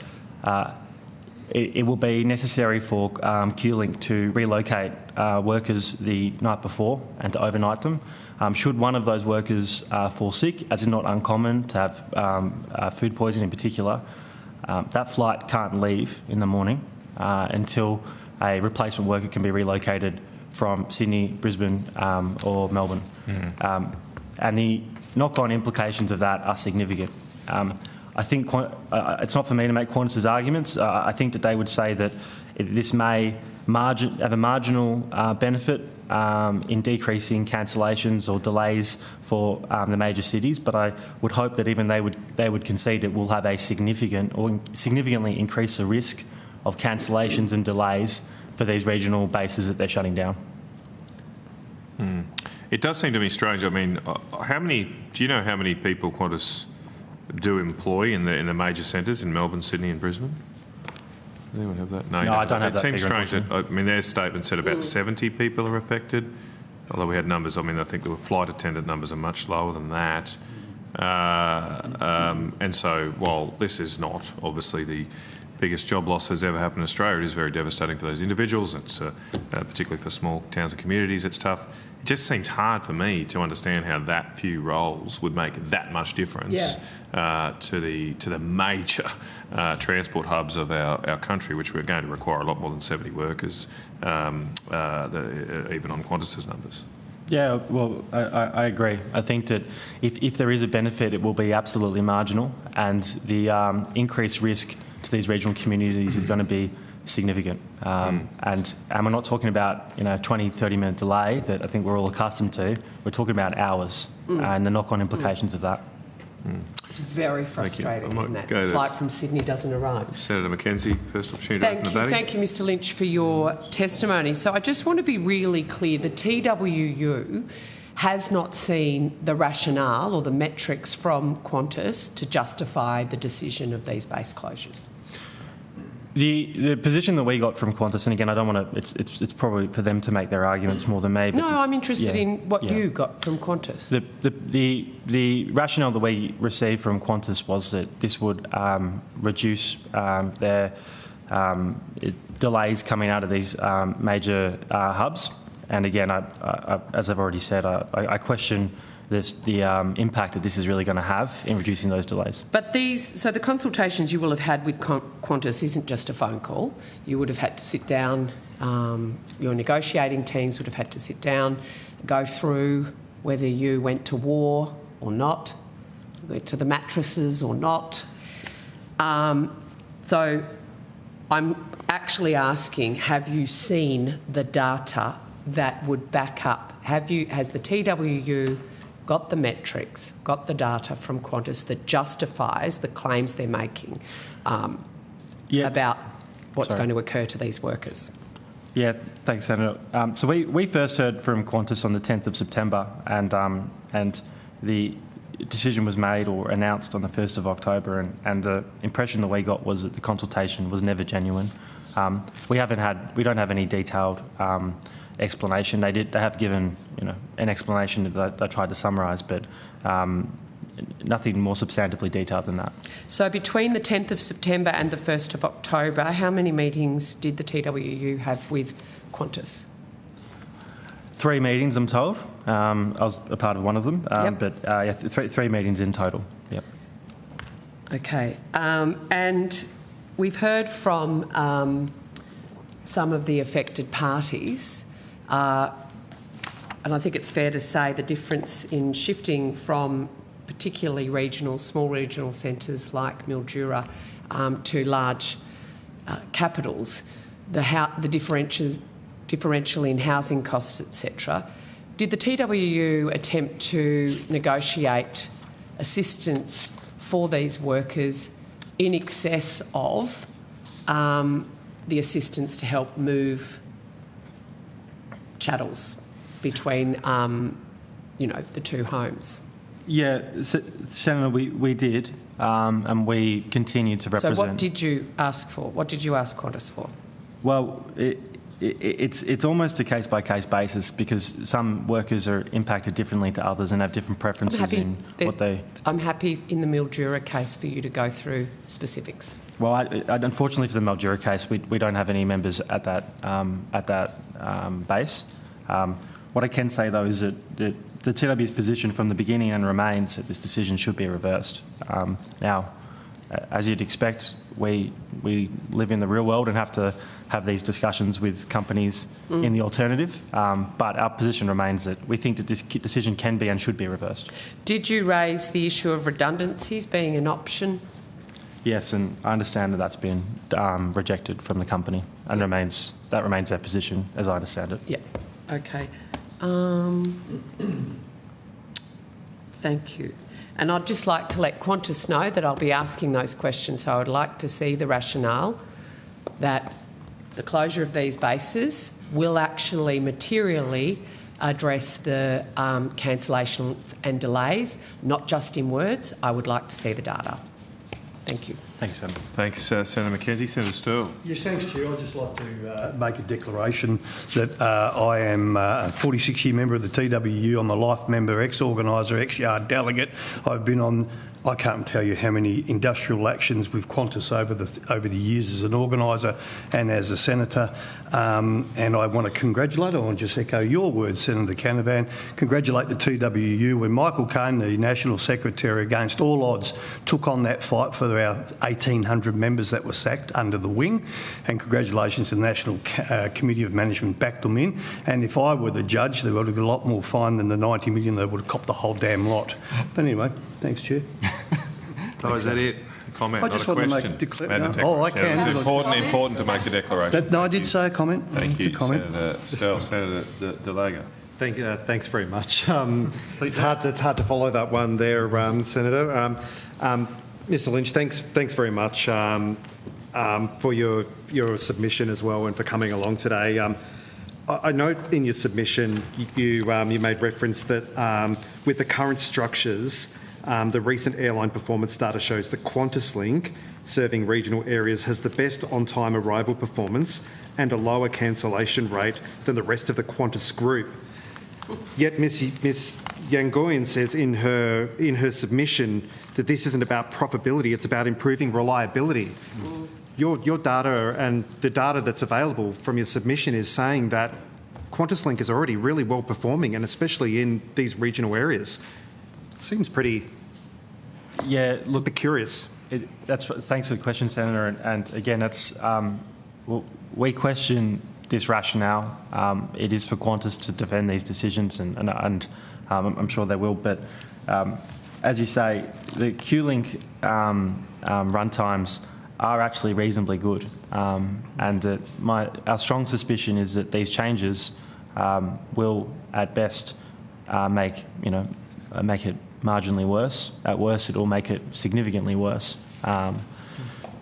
it will be necessary for QLink to relocate workers the night before and to overnight them. Should one of those workers fall sick, as is not uncommon to have food poisoning in particular, that flight can't leave in the morning until a replacement worker can be relocated from Sydney, Brisbane or Melbourne. Mm-hmm. And the knock-on implications of that are significant. I think it's not for me to make Qantas's arguments. I think that they would say that this may have a marginal benefit in decreasing cancellations or delays for the major cities, but I would hope that even they would concede it will have a significant or significantly increase the risk of cancellations and delays for these regional bases that they're shutting down. It does seem to me strange. I mean, do you know how many people Qantas do employ in the major centres in Melbourne, Sydney and Brisbane? Does anyone have that? No, I don't have that figure. It seems strange that, I mean, their statement said about 70 people are affected, although we had numbers, I mean, I think the flight attendant numbers are much lower than that. And so, while this is not obviously the biggest job loss has ever happened in Australia, it is very devastating for those individuals. It's particularly for small towns and communities, it's tough. It just seems hard for me to understand how that few roles would make that much difference to the major transport hubs of our country, which we're going to require a lot more than 70 workers, even on Qantas's numbers. Yeah, well, I agree. I think that if there is a benefit, it will be absolutely marginal, and the increased risk to these regional communities is going to be significant. And we're not talking about 20, 30-minute delay that I think we're all accustomed to. We're talking about hours and the knock-on implications of that. It's very frustrating when that flight from Sydney doesn't arrive. Senator Mackenzie, first opportunity to open the voting. Thank you, Mr Lynch, for your testimony. So I just want to be really clear. The TWU has not seen the rationale or the metrics from Qantas to justify the decision of these base closures. The position that we got from Qantas, and again, I don't want to. It's probably for them to make their arguments more than me. But no, I'm interested in what you got from Qantas. The rationale that we received from Qantas was that this would reduce their delays coming out of these major hubs. And again, as I've already said, I question the impact that this is really going to have in reducing those delays. But so the consultations you will have had with Qantas isn't just a phone call. You would have had to sit down, your negotiating teams would have had to sit down, go through whether you went to war or not, went to the mattresses or not. So I'm actually asking, have you seen the data that would back up? Has the TWU got the metrics, got the data from Qantas that justifies the claims they're making about what's going to occur to these workers? Yeah, thanks, Senator. So we first heard from Qantas on the 10th of September, and the decision was made or announced on the 1st of October, and the impression that we got was that the consultation was never genuine. We don't have any detailed explanation. They have given an explanation that they tried to summarise, but nothing more substantively detailed than that. So between the 10th of September and the 1st of October, how many meetings did the TWU have with Qantas? 3 meetings, I'm told. I was a part of one of them, but three meetings in total. Yep. Okay, and we've heard from some of the affected parties. And I think it's fair to say the difference in shifting from particularly small regional centres like Mildura to large capitals, the differential in housing costs, etc. Did the TWU attempt to negotiate assistance for these workers in excess of the assistance to help move chattels between, the two homes? Yeah, Senator, we did, and we continued to represent. So what did you ask for? What did you ask Qantas for? Well, it's almost a case-by-case basis because some workers are impacted differently to others and have different preferences in what they... I'm happy in the Mildura case for you to go through specifics. Well, unfortunately for the Mildura case, we don't have any members at that base. What I can say, though, is that the TWU's position from the beginning and remains that this decision should be reversed. Now, as you'd expect, we live in the real world and have to have these discussions with companies in the alternative, but our position remains that we think that this decision can be and should be reversed. Did you raise the issue of redundancies being an option? Yes, and I understand that that's been rejected from the company and that remains their position, as I understand it. Yeah. Okay. Thank you. And I'd just like to let Qantas know that I'll be asking those questions, so I would like to see the rationale that the closure of these bases will actually materially address the cancellations and delays, not just in words. I would like to see the data. Thank you. Thanks, Senator. Thanks, Senator Mackenzie. Senator Sterle. Yes, thanks, Chair. I'd just like to make a declaration that I am a 46-year member of the TWU. I'm a life member, ex-organiser, ex-yard delegate. I've been on I can't tell you how many industrial actions with Qantas over the years as an organiser and as a senator. And I want to congratulate, I want to just echo your words, Senator Canavan, congratulate the TWU when Michael Caine, the National Secretary, against all odds, took on that fight for our 1,800 members that were sacked under the wing. And congratulations to the National Committee of Management backed them in. And if I were the judge, there would have been a lot more fine than the 90 million. They would have copped the whole damn lot. But anyway, thanks, Chair. Oh, is that it? A comment, I not just a want question. to make a Madam declaration. Oh, I Secretary. can. It's important to make a declaration. No, I did say a comment. Thank It's a you, comment. Senator Stell. Senator Delaga. Thanks very much. It's hard to follow that one there, Senator. Mr. Lynch, thanks very much for your submission as well and for coming along today. I note in your submission you made reference that with the current structures, the recent airline performance data shows that QantasLink, serving regional areas, has the best on-time arrival performance and a lower cancellation rate than the rest of the Qantas group. Yet Ms Yangoyan says in her submission that this isn't about profitability, it's about improving reliability. Your data and the data that's available from your submission is saying that QantasLink is already really well performing, and especially in these regional areas. Seems pretty curious. Thanks for the question, Senator. And again, we question this rationale. It is for Qantas to defend these decisions, and I'm sure they will. But as you say, the QLink run times are actually reasonably good, and our strong suspicion is that these changes will, at best, make it marginally worse. At worst, it will make it significantly worse.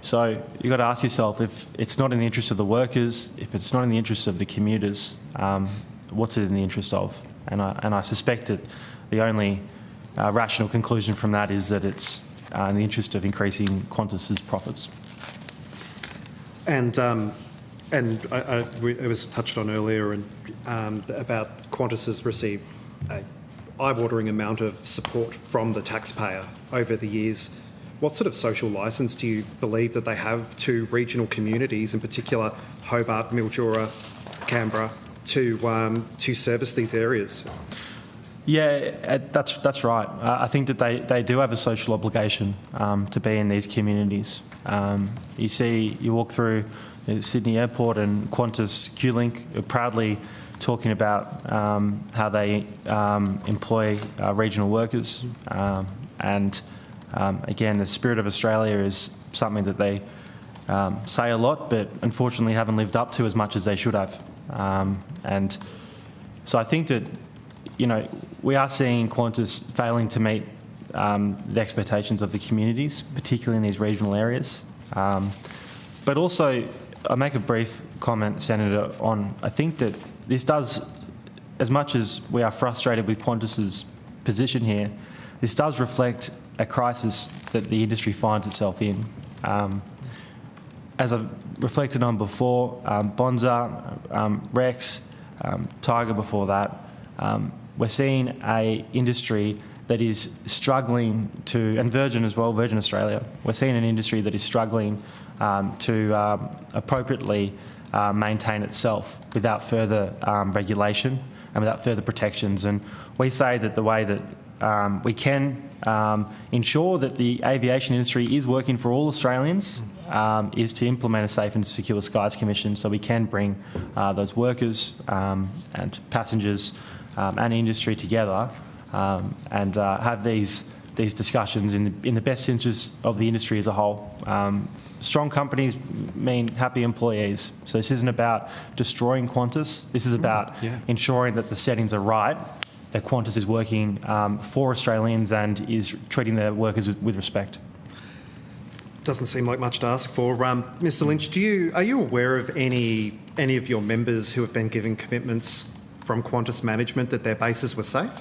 So you've got to ask yourself, if it's not in the interest of the workers, if it's not in the interest of the commuters, what's it in the interest of? And I suspect that the only rational conclusion from that is that it's in the interest of increasing Qantas's profits. And it was touched on earlier about Qantas has received a eye-watering amount of support from the taxpayer over the years. What sort of social licence do you believe that they have to regional communities, in particular Hobart, Mildura, Canberra, to service these areas? Yeah, that's right. I think that they do have a social obligation to be in these communities. You walk through Sydney Airport and Qantas QLink are proudly talking about how they employ regional workers. Again, the spirit of Australia is something that they say a lot, but unfortunately haven't lived up to as much as they should have. And so I think that, we are seeing Qantas failing to meet the expectations of the communities, particularly in these regional areas. But also, I make a brief comment, Senator, on I think that this does, as much as we are frustrated with Qantas's position here, this does reflect a crisis that the industry finds itself in. As I've reflected on before, Bonza, Rex, Tiger before that, we're seeing an industry that is struggling to, and Virgin as well, Virgin Australia, we're seeing an industry that is struggling to appropriately maintain itself without further regulation and without further protections. And we say that the way that we can ensure that the aviation industry is working for all Australians is to implement a Safe and Secure Skies Commission, so we can bring those workers and passengers and industry together and have these discussions in the best interest of the industry as a whole. Strong companies mean happy employees. So this isn't about destroying Qantas. This is about ensuring that the settings are right, that Qantas is working for Australians and is treating their workers with respect. Doesn't seem like much to ask for. Mr. Lynch, are you aware of any of your members who have been given commitments from Qantas management that their bases were safe?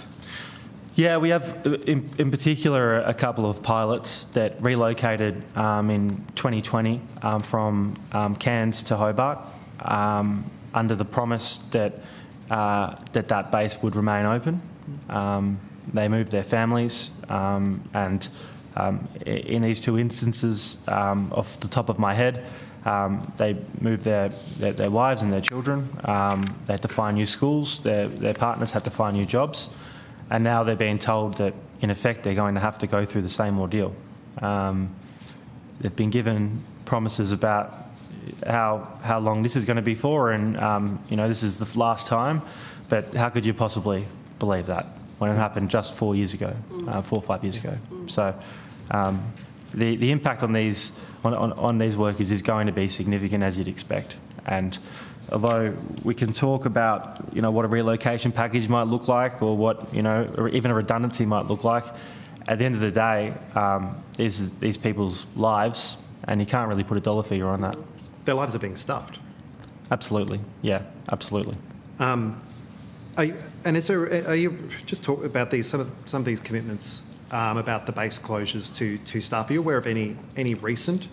Yeah, we have, in particular, a couple of pilots that relocated in 2020 from Cairns to Hobart under the promise that that base would remain open. They moved their families and In these two instances, off the top of my head, they moved their wives and their children. They had to find new schools. Their partners had to find new jobs. And now they're being told that, in effect, they're going to have to go through the same ordeal. They've been given promises about how long this is going to be for, and this is the last time. But how could you possibly believe that when it happened just 4 years ago, 4 or 5 years ago? So the impact on these workers is going to be significant, as you'd expect. And although we can talk about what a relocation package might look like, or what or even a redundancy might look like, at the end of the day, these people's lives, and you can't really put a dollar figure on that. Their lives are being stuffed. Absolutely, yeah, absolutely. Are you just talk about these some of these commitments about the base closures to staff? Are you aware of any recent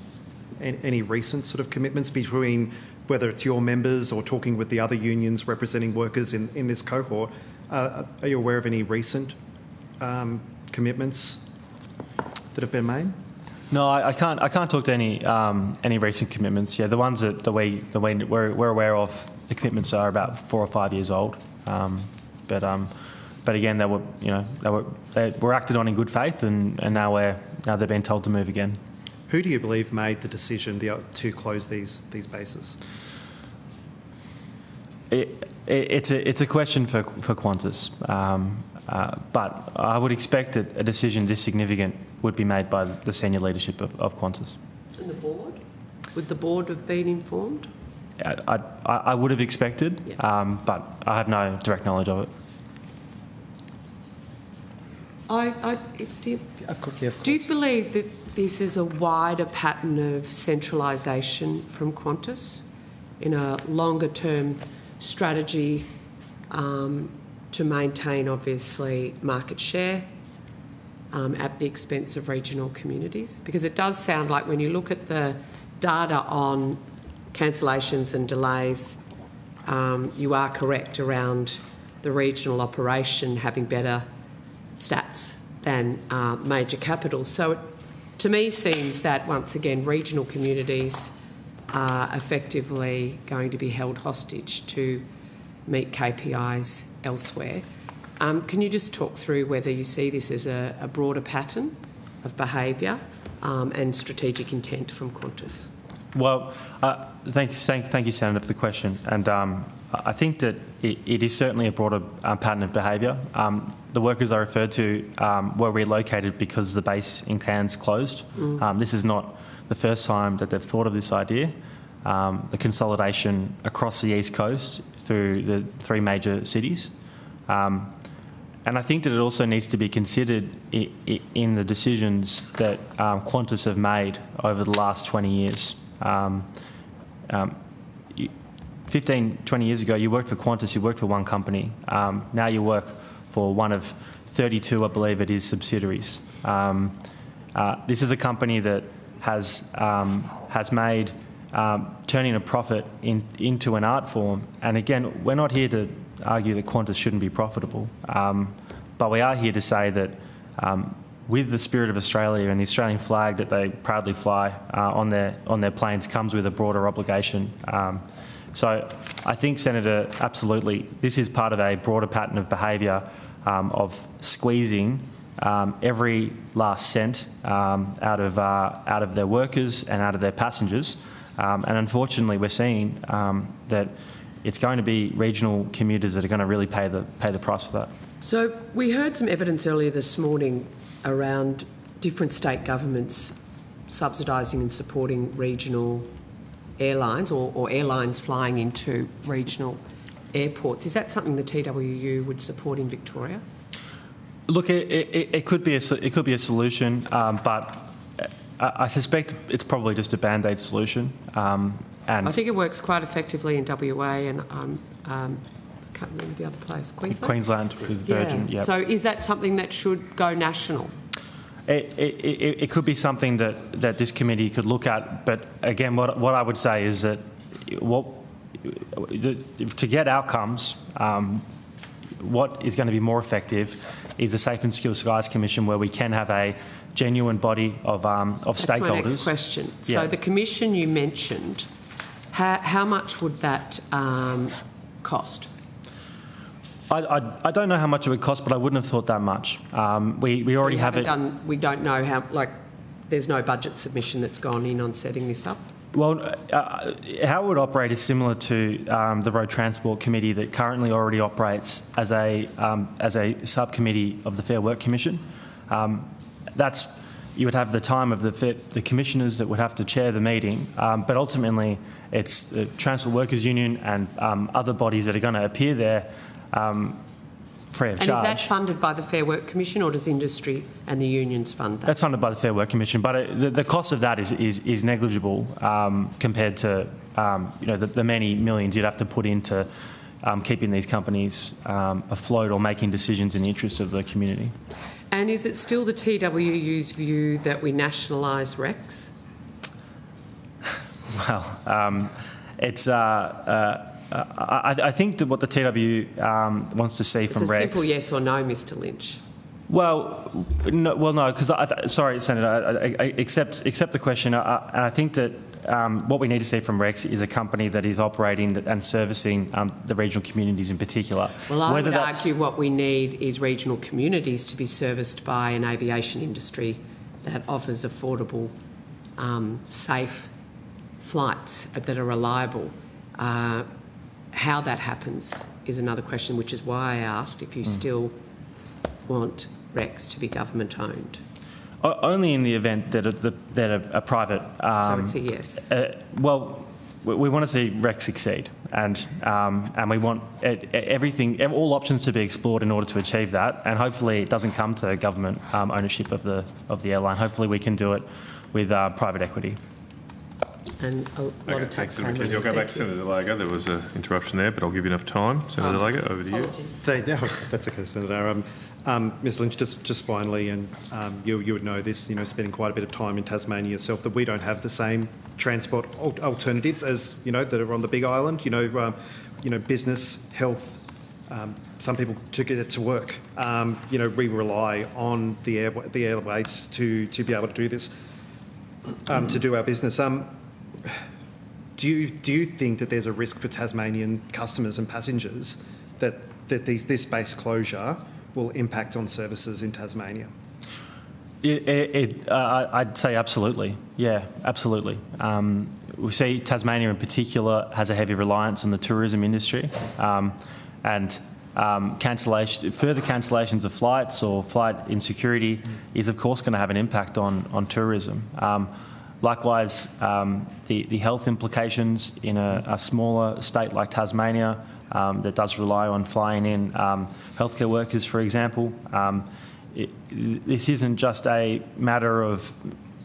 sort of commitments between, whether it's your members or talking with the other unions representing workers in this cohort? Are you aware of any recent commitments that have been made? No, I can't talk to any recent commitments. Yeah, the ones that we're aware of, the commitments are about 4 or 5 years old. But again, they were acted on in good faith, and now they're being told to move again. Who do you believe made the decision to close these bases? It's a question for Qantas, but I would expect that a decision this significant would be made by the senior leadership of Qantas. And the board? Would the board have been informed? I would have expected, Yeah. but I have no direct knowledge of it. Do you believe that this is a wider pattern of centralisation from Qantas in a longer-term strategy to maintain, obviously, market share at the expense of regional communities? Because it does sound like, when you look at the data on cancellations and delays, you are correct around the regional operation having better stats than major capitals. So it, to me, seems that, once again, regional communities are effectively going to be held hostage to meet KPIs elsewhere. Can you just talk through whether you see this as a broader pattern of behaviour and strategic intent from Qantas? Well, thank you, Senator, for the question. And I think that it is certainly a broader pattern of behaviour. The workers I referred to were relocated because the base in Cairns closed. This is not the first time that they've thought of this idea. The consolidation across the East Coast through the 3 major cities. And I think that it also needs to be considered in the decisions that Qantas have made over the last 20 years. 15, 20 years ago, you worked for Qantas, you worked for one company. Now you work for one of 32, I believe it is, subsidiaries. This is a company that has made turning a profit into an art form. And again, we're not here to argue that Qantas shouldn't be profitable, but we are here to say that with the spirit of Australia and the Australian flag that they proudly fly on their planes comes with a broader obligation. So I think, Senator, absolutely, this is part of a broader pattern of behaviour of squeezing every last cent out of their workers and out of their passengers. And unfortunately, we're seeing that it's going to be regional commuters that are going to really pay the price for that. So we heard some evidence earlier this morning around different state governments subsidising and supporting regional airlines or airlines flying into regional airports. Is that something the TWU would support in Victoria? Look, it could be a solution, but I suspect it's probably just a band-aid solution. And I think it works quite effectively in WA and I can't remember the other place. Queensland with Virgin. Yeah. Yep. So is that something that should go national? It could be something that this committee could look at, but again, what I would say is that to get outcomes, what is going to be more effective is the Safe and Secure Skies Commission, where we can have a genuine body of stakeholders. That's my next question. So the commission you mentioned, how much would that cost? I don't know how much it would cost, but I wouldn't have thought that much. We already have it. We don't know how, there's no budget submission that's gone in on setting this up? Well, how it would operate is similar to the Road Transport Committee that currently already operates as a subcommittee of the Fair Work Commission. You would have the time of the commissioners that would have to chair the meeting, but ultimately it's the Transport Workers Union and other bodies that are going to appear there free of charge. And is that funded by the Fair Work Commission, or does industry and the unions fund that? That's funded by the Fair Work Commission, but the cost of that is negligible compared to the many millions you'd have to put into keeping these companies afloat or making decisions in the interest of the community. And is it still the TWU's view that we nationalise REX? Well, it's. I think that what the TW wants to see from REX... It's a simple yes or no, Mr Lynch. No, because sorry, Senator, I accept the question, and I think that what we need to see from REX is a company that is operating and servicing the regional communities in particular. Well, I would argue what we need is regional communities to be serviced by an aviation industry that offers affordable, safe flights that are reliable. How that happens is another question, which is why I asked if you still want REX to be government owned. Only in the event that a private... so it's a yes. Well, we want to see REX succeed, and we want all options to be explored in order to achieve that. And hopefully, it doesn't come to government ownership of the airline. Hopefully, we can do it with private equity. And a lot of taxpayers. Thanks, I'll go back to Senator Delago. There was an interruption there, but I'll give you enough time. Senator Delago, over to you. That's okay, Senator. Ms Lynch, just finally, and you would know this, spending quite a bit of time in Tasmania yourself, that we don't have the same transport alternatives as, that are on the Big Island. Business, health, some people to get to work. We rely on the airways to be able to do this, to do our business. Do you think that there's a risk for Tasmanian customers and passengers that this base closure will impact on services in Tasmania? I'd say absolutely. Yeah, absolutely. We see Tasmania in particular has a heavy reliance on the tourism industry, and further cancellations of flights or flight insecurity is of course going to have an impact on tourism. Likewise, the health implications in a smaller state like Tasmania that does rely on flying in healthcare workers, for example. This isn't just a matter of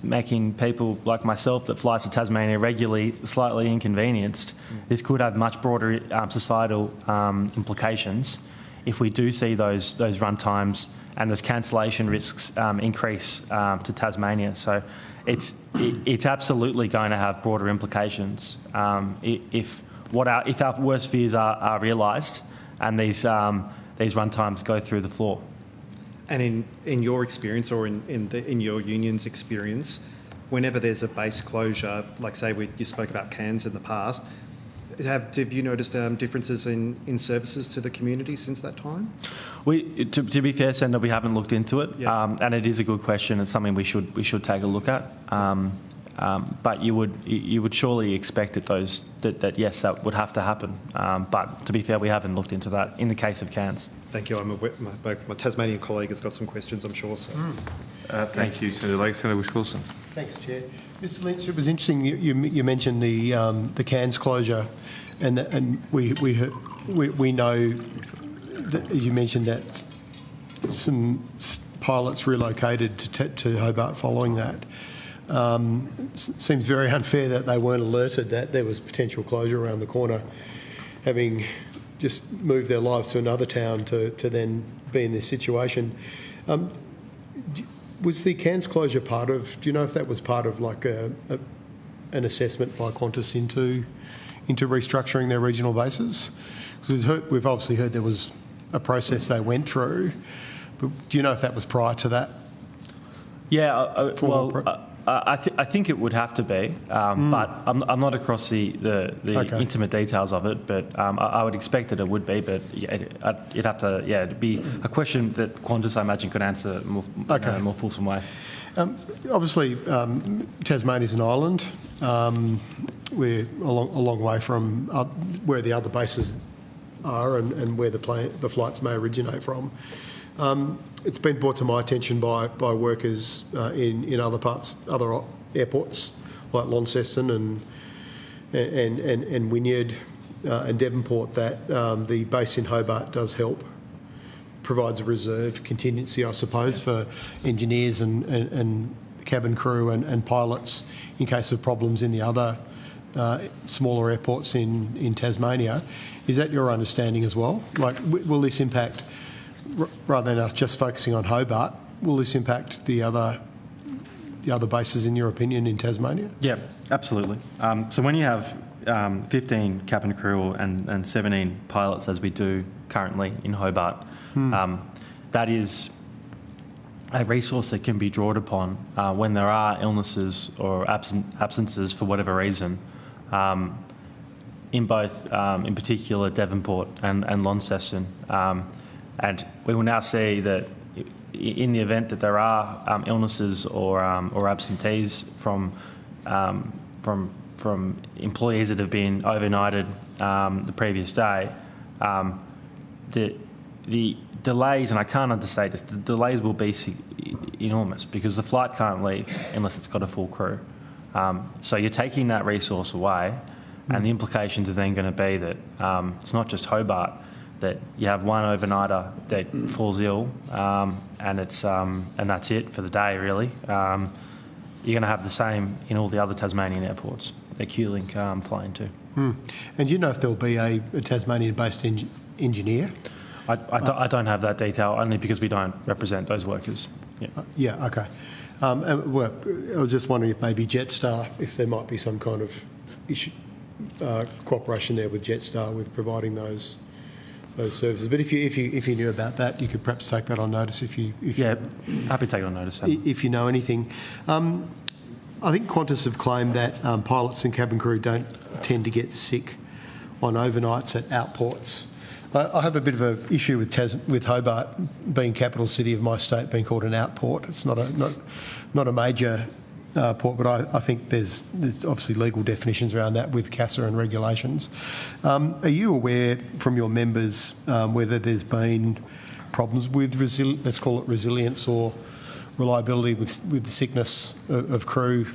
making people like myself that flies to Tasmania regularly slightly inconvenienced. This could have much broader societal implications if we do see those run times and those cancellation risks increase to Tasmania. So it's absolutely going to have broader implications if our worst fears are realised and these run times go through the floor. And in your experience, or in your union's experience, whenever there's a base closure, like say you spoke about Cairns in the past, have you noticed differences in services to the community since that time? To be fair, Senator, we haven't looked into it, and it is a good question. It's something we should take a look at. But you would surely expect that yes, that would have to happen. But to be fair, we haven't looked into that in the case of Cairns. Thank you. My Tasmanian colleague has got some questions, I'm sure. So. Thank you, Senator Lake. Senator Whish-Wilson. Thanks, Chair. Mr Lynch, it was interesting you mentioned the Cairns closure, and we know that you mentioned that some pilots relocated to Hobart following that. Seems very unfair that they weren't alerted that there was potential closure around the corner, having just moved their lives to another town to then be in this situation. Was the Cairns closure do you know if that was part of like an assessment by Qantas into restructuring their regional bases? Because we've obviously heard there was a process they went through. But do you know if that was prior to that? Yeah, I think it would have to be, but I'm not across the intimate details of it. But I would expect that it would be. But you'd have to, it'd be a question that Qantas, I imagine, could answer more more fulsome way. Obviously, Tasmania is an island. We're a long way from where the other bases are and where the flights may originate from. It's been brought to my attention by workers in other airports like Launceston and Wynyard and Devonport that the base in Hobart does help, provides a reserve contingency, I suppose, for engineers and cabin crew and pilots in case of problems in the other smaller airports in Tasmania. Is that your understanding as well? Like, will this impact, rather than us just focusing on Hobart, will this impact the other bases, in your opinion, in Tasmania? Yeah, absolutely. So when you have 15 cabin crew and 17 pilots, as we do currently in Hobart, that is a resource that can be drawn upon when there are illnesses or absences for whatever reason, in both, in particular, Devonport and Launceston. And we will now see that in the event that there are illnesses or absentees from employees that have been overnighted the previous day, the delays, and I can't understate this, the delays will be enormous because the flight can't leave unless it's got a full crew. So you're taking that resource away, and the implications are then going to be that it's not just Hobart, that you have one overnighter that falls ill, and that's it for the day, really. You're going to have the same in all the other Tasmanian airports that QLink fly into. And do you know if there'll be a Tasmanian-based engineer? I don't have that detail, only because we don't represent those workers. Yeah, okay. Well, I was just wondering if maybe Jetstar, if there might be some kind of issue, cooperation there with Jetstar with providing those services. But if you knew about that, you could perhaps take that on notice. Happy to take it on notice. If you know anything. I think Qantas have claimed that pilots and cabin crew don't tend to get sick on overnights at outports. I have a bit of an issue with Hobart being capital city of my state being called an outport. It's not a major port, but I think there's obviously legal definitions around that with CASA and regulations. Are you aware from your members whether there's been problems with let's call it resilience or reliability with the sickness of crew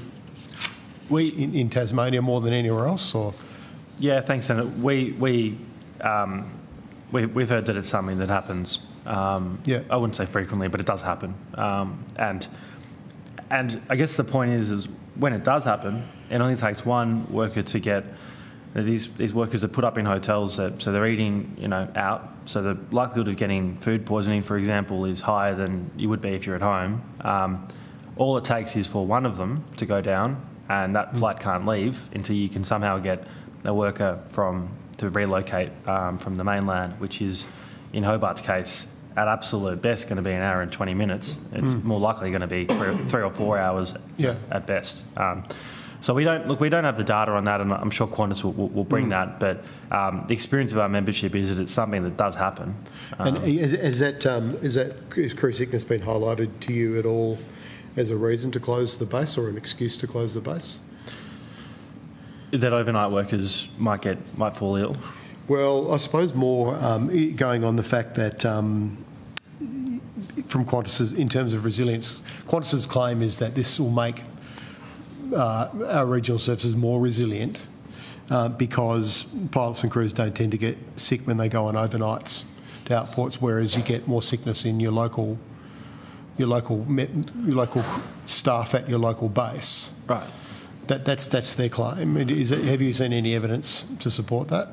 in Tasmania more than anywhere else? Or yeah, thanks, Senator. We've heard that it's something that happens. I wouldn't say frequently, but it does happen. And I guess the point is when it does happen, it only takes one worker to get these workers are put up in hotels, so they're eating out. So the likelihood of getting food poisoning, for example, is higher than you would be if you're at home. All it takes is for one of them to go down, and that flight can't leave until you can somehow get a worker to relocate from the mainland, which is, in Hobart's case, at absolute best going to be an hour and 20 minutes. It's more likely going to be 3 or 4 hours at best. So we don't have the data on that, and I'm sure Qantas will bring that. But the experience of our membership is that it's something that does happen. And has crew sickness been highlighted to you at all as a reason to close the base or an excuse to close the base? That overnight workers might fall ill? Well, I suppose more going on the fact that from Qantas's, in terms of resilience, Qantas's claim is that this will make our regional services more resilient because pilots and crews don't tend to get sick when they go on overnights to outports, whereas you get more sickness in your local staff at your local base. Right. That's their claim. Have you seen any evidence to support that?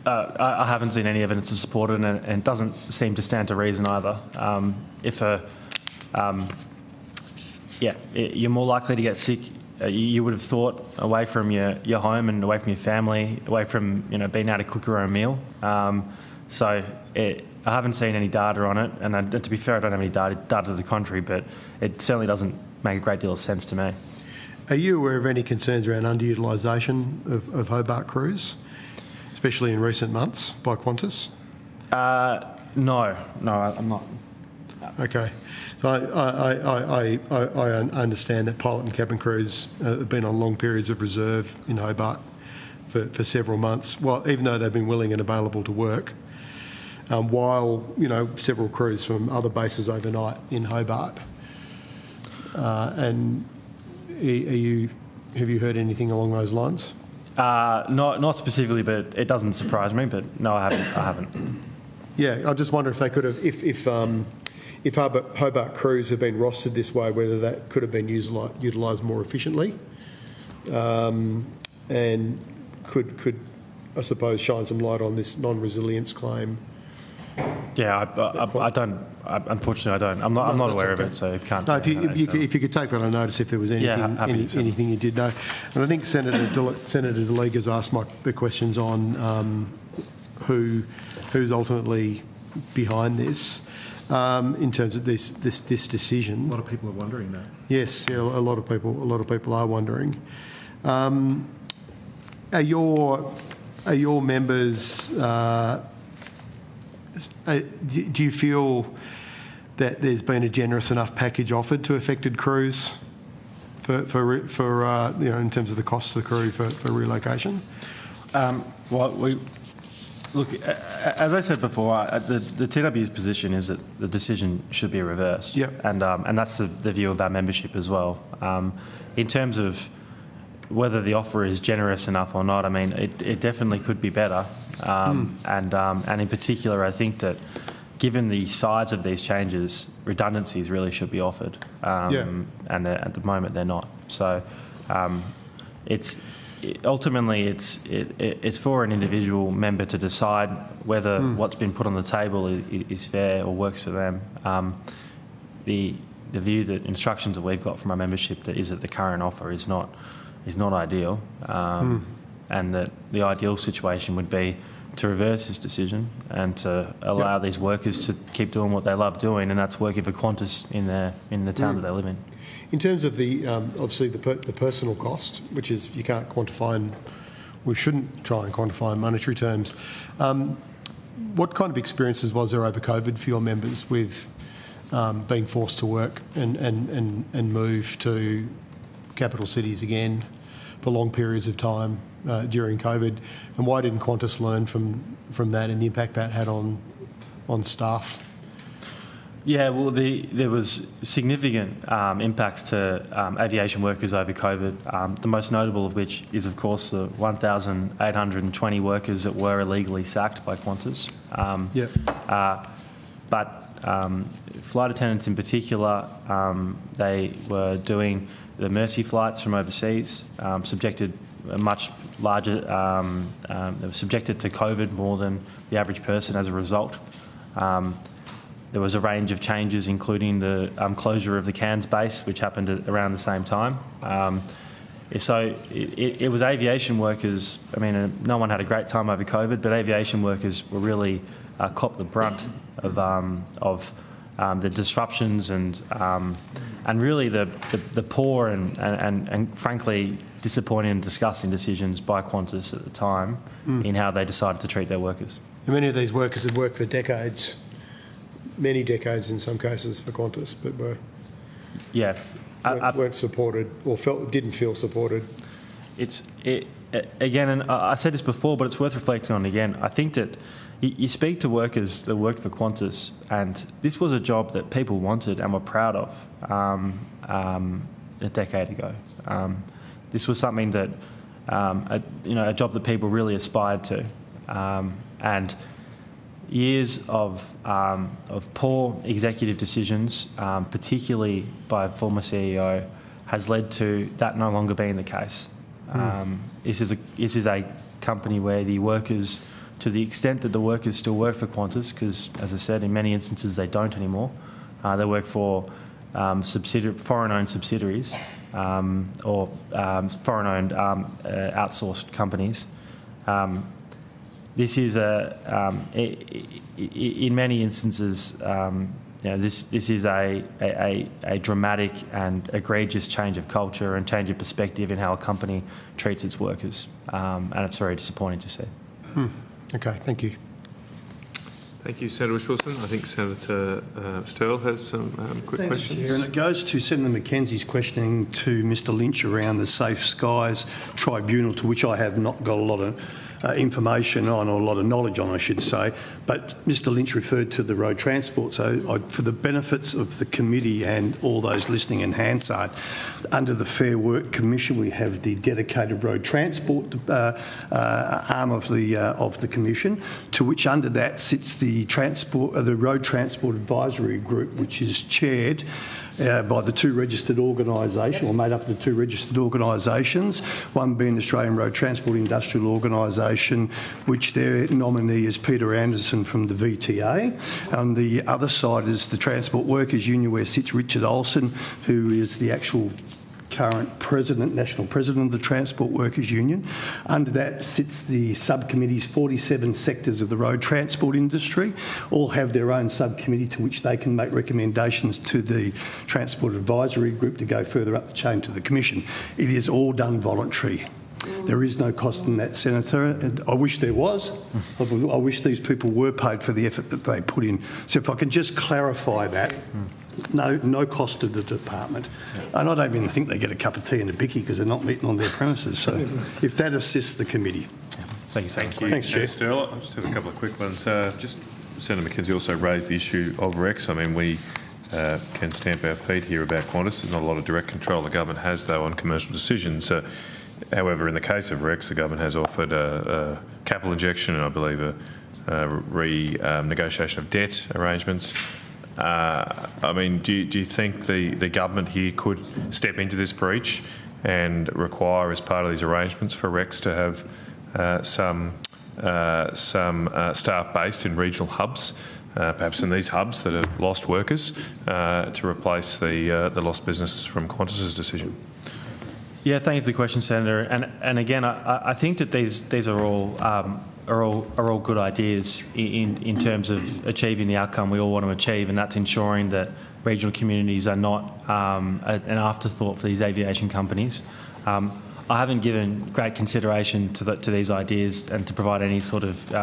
I haven't seen any evidence to support it, and it doesn't seem to stand to reason either. You're more likely to get sick. You would have thought away from your home and away from your family, away from being able to cook your own meal. So I haven't seen any data on it, and to be fair, I don't have any data to the contrary, but it certainly doesn't make a great deal of sense to me. Are you aware of any concerns around underutilisation of Hobart crews, especially in recent months by Qantas? No, I'm not. Okay. So I understand that pilot and cabin crews have been on long periods of reserve in Hobart for several months, well, even though they've been willing and available to work, while, several crews from other bases overnight in Hobart. And have you heard anything along those lines? Not specifically, but it doesn't surprise me, but no, I haven't. Yeah, I just wonder if they could have, if Hobart crews have been rostered this way, whether that could have been utilised more efficiently, and could I suppose shine some light on this non-resilience claim. Yeah, I don't. Unfortunately, I don't. I'm not aware of it, so can't. No, if you could take that on notice, if there was anything, anything you did know. And I think Senator Delega's asked the questions on who's ultimately behind this in terms of this decision. A lot of people are wondering that. Yes, yeah, a lot of people are wondering. Are your members? Do you feel that there's been a generous enough package offered to affected crews for in terms of the cost of the crew for relocation? Well, look, as I said before, the TW's position is that the decision should be reversed. Yep. And that's the view of our membership as well. In terms of whether the offer is generous enough or not, I mean, it definitely could be better. And in particular, I think that given the size of these changes, redundancies really should be offered. And at the moment, they're not. So ultimately, it's for an individual member to decide whether what's been put on the table is fair or works for them. The view that instructions that we've got from our membership is that the current offer is not ideal, and that the ideal situation would be to reverse this decision and to allow these workers to keep doing what they love doing, and that's working for Qantas in the town that they live in. In terms of the obviously the personal cost, which is you can't quantify, and we shouldn't try and quantify in monetary terms, what kind of experiences was there over COVID for your members with being forced to work and move to capital cities again for long periods of time during COVID, and why didn't Qantas learn from that and the impact that had on staff? Yeah, well, there was significant impacts to aviation workers over COVID, the most notable of which is, of course, the 1,820 workers that were illegally sacked by Qantas. But flight attendants in particular, they were doing the Mercy flights from overseas, subjected a much larger, they were subjected to COVID more than the average person as a result. There was a range of changes, including the closure of the Cairns base, which happened around the same time. So it was aviation workers. I mean, no one had a great time over COVID, but aviation workers were really copped the brunt of the disruptions and really the poor and frankly disappointing and disgusting decisions by Qantas at the time in how they decided to treat their workers. And many of these workers had worked for decades, many decades in some cases for Qantas, but weren't supported or didn't feel supported. Again, and I said this before, but it's worth reflecting on again. I think that you speak to workers that worked for Qantas, and this was a job that people wanted and were proud of a decade ago. This was something that, a job that people really aspired to, and years of poor executive decisions, particularly by a former CEO, has led to that no longer being the case. This is a company where the workers, to the extent that the workers still work for Qantas, because as I said, in many instances they don't anymore. They work for foreign-owned subsidiaries or foreign-owned outsourced companies. this is in many instances, this is a dramatic and egregious change of culture and change of perspective in how a company treats its workers, and it's very disappointing to see. Okay, thank you. Thank you, Senator Wilson. I think Senator Sterle has some quick questions. Chair, and it goes to Senator McKenzie's questioning to Mr Lynch around the Safe Skies Tribunal, to which I have not got a lot of information on, or a lot of knowledge on, I should say. But Mr Lynch referred to the road transport. So for the benefits of the committee and all those listening in Hansard, under the Fair Work Commission, we have the dedicated road transport arm of the commission, to which under that sits the Road Transport Advisory Group, which is chaired by the two registered organisations, or made up of the two registered organisations, one being the Australian Road Transport Industrial Organisation, which their nominee is Peter Anderson from the VTA. On the other side is the Transport Workers Union, where sits Richard Olsen, who is the actual current president, national president of the Transport Workers Union. Under that sits the subcommittees, 47 sectors of the road transport industry, all have their own subcommittee to which they can make recommendations to the Transport Advisory Group to go further up the chain to the Commission. It is all done voluntary. There is no cost in that, Senator, and I wish there was. I wish these people were paid for the effort that they put in. So if I can just clarify that. No cost to the department. And I don't even think they get a cup of tea and a bicky because they're not meeting on their premises. So if that assists the committee. Thank you. Thanks, Chair. Sterle. I just have a couple of quick ones. Just Senator McKenzie also raised the issue of Rex. I mean, we can stamp our feet here about Qantas. There's not a lot of direct control the government has, though, on commercial decisions. However, in the case of Rex, the government has offered a capital injection and I believe a renegotiation of debt arrangements. I mean, do you think the government here could step into this breach and require, as part of these arrangements, for Rex to have some staff based in regional hubs, perhaps in these hubs that have lost workers, to replace the lost business from Qantas's decision? Yeah, thank you for the question, Senator. And again, I think that these are all good ideas in terms of achieving the outcome we all want to achieve, and that's ensuring that regional communities are not an afterthought for these aviation companies. I haven't given great consideration to these ideas and to provide any sort of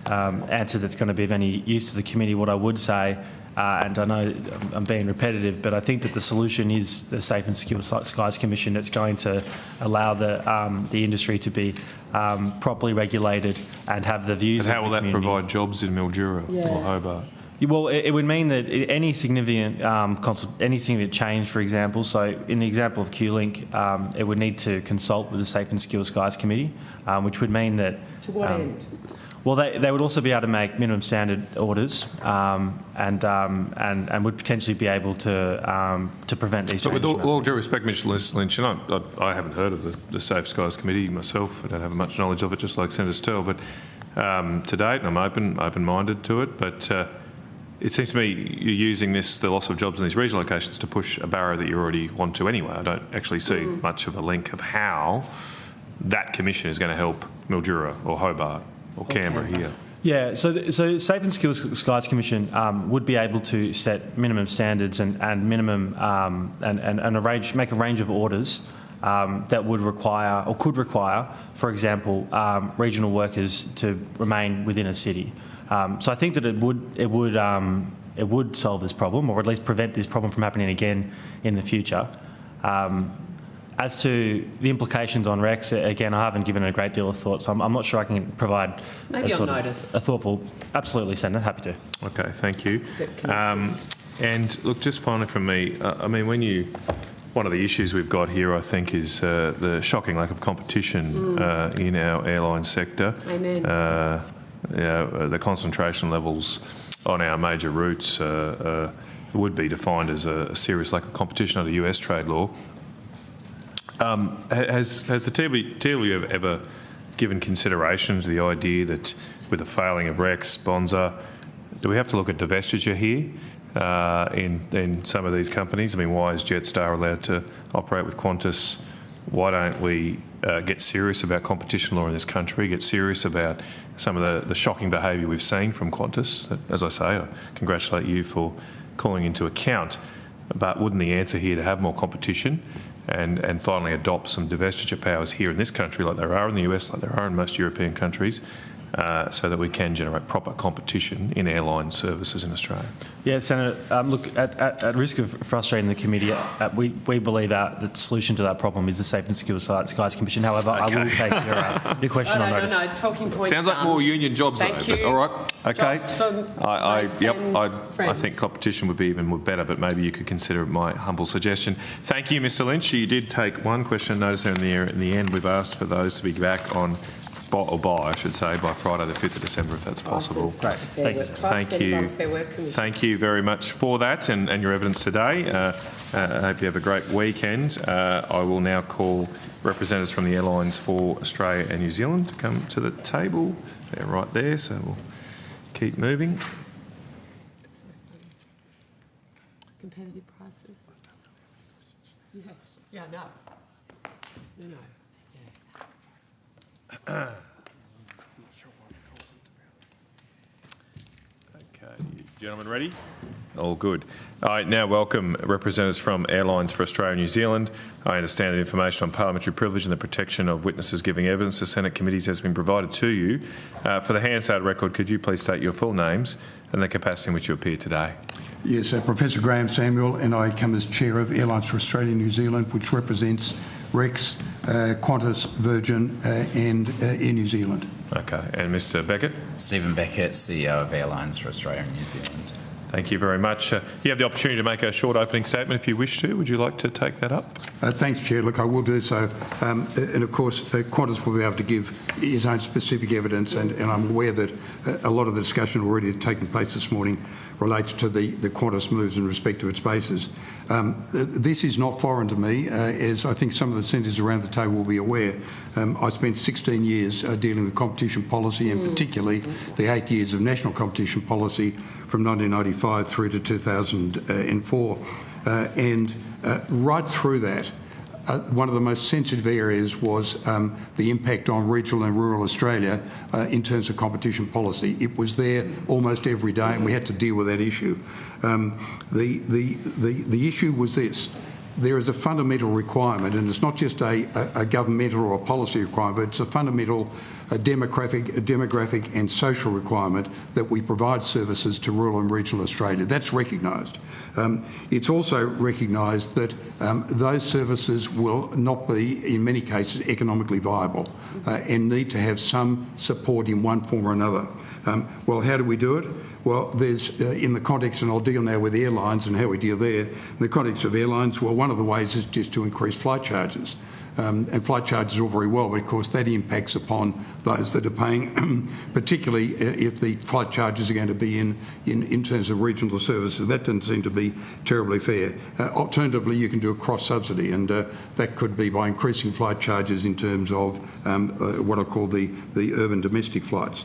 answer that's going to be of any use to the committee. What I would say, and I know I'm being repetitive, but I think that the solution is the Safe and Secure Skies Commission that's going to allow the industry to be properly regulated and have the views of the community. And how will that provide jobs in Mildura or Hobart? Well, it would mean that any significant change, for example, so in the example of Q-Link, it would need to consult with the Safe and Secure Skies Committee, which would mean that... To what end? Well, they would also be able to make minimum standard orders and would potentially be able to prevent these changes. But with all due respect, Mr Lynch, and I haven't heard of the Safe Skies Committee myself. I don't have much knowledge of it, just like Senator Sterle. But to date, and I'm open-minded to it, but it seems to me you're using the loss of jobs in these regional locations to push a barrow that you already want to anyway. I don't actually see much of a link of how that commission is going to help Mildura or Hobart or Canberra here. Yeah, so Safe and Secure Skies Commission would be able to set minimum standards and minimum and make a range of orders that would require or could require, for example, regional workers to remain within a city. So I think that it would solve this problem, or at least prevent this problem from happening again in the future. As to the implications on Rex, again, I haven't given it a great deal of thought, so I'm not sure I can provide a thoughtful... Absolutely, Senator, happy to. Okay, thank you. And look, just finally from me, I mean, one of the issues we've got here, I think, is the shocking lack of competition in our airline sector. Amen. The concentration levels on our major routes would be defined as a serious lack of competition under US trade law. Has the TLU ever given consideration to the idea that with the failing of Rex, Bonza, do we have to look at divestiture here in some of these companies? I mean, why is Jetstar allowed to operate with Qantas? Why don't we get serious about competition law in this country, get serious about some of the shocking behaviour we've seen from Qantas. As I say, I congratulate you for calling into account. But wouldn't the answer here to have more competition and finally adopt some divestiture powers here in this country, like there are in the US, like there are in most European countries, so that we can generate proper competition in airline services in Australia? Yeah, Senator, look, at risk of frustrating the committee, we believe the solution to that problem is the Safe and Secure Skies Commission. However, I will take your question on notice. No, talking point. Sounds like more union jobs, Thank though. you. All right, okay. I think competition would be even more better, but maybe you could consider my humble suggestion. Thank you, Mr. Lynch. You did take one question notice there in the end. We've asked for those to be back on. By Friday the 5th of December, if that's possible. Great. Thank you. Thank you. Thank you very much for that and your evidence today. I hope you have a great weekend. I will now call representatives from the Airlines for Australia and New Zealand to come to the table. They're right there, so we'll keep moving. Competitive prices. Yeah, no. No. Okay, gentlemen ready? All good. I now welcome representatives from Airlines for Australia and New Zealand. I understand that information on parliamentary privilege and the protection of witnesses giving evidence to Senate committees has been provided to you. For the Hansard record, could you please state your full names and the capacity in which you appear today? Yes, Professor Graham Samuel, and I come as Chair of Airlines for Australia and New Zealand, which represents Rex, Qantas, Virgin and Air New Zealand. Okay, and Mr Beckett? Stephen Beckett, CEO of Airlines for Australia and New Zealand. Thank you very much. You have the opportunity to make a short opening statement if you wish to. Would you like to take that up? Thanks, Chair. Look, I will do so. And of course, Qantas will be able to give his own specific evidence, and I'm aware that a lot of the discussion already taken place this morning relates to the Qantas moves in respect to its bases. This is not foreign to me, as I think some of the senators around the table will be aware. I spent 16 years dealing with competition policy, and particularly the 8 years of national competition policy from 1995 through to 2004. And right through that, one of the most sensitive areas was the impact on regional and rural Australia in terms of competition policy. It was there almost every day, and we had to deal with that issue. The issue was this. There is a fundamental requirement, and it's not just a governmental or a policy requirement, but it's a fundamental demographic and social requirement that we provide services to rural and regional Australia. That's recognised. It's also recognised that those services will not be, in many cases, economically viable and need to have some support in one form or another. Well, how do we do it? Well, there's, in the context, and I'll deal now with airlines and how we deal there, in the context of airlines, well, one of the ways is just to increase flight charges. And flight charges are all very well, but of course that impacts upon those that are paying, particularly if the flight charges are going to be in terms of regional services. That doesn't seem to be terribly fair. Alternatively, you can do a cross-subsidy, and that could be by increasing flight charges in terms of what I call the urban domestic flights.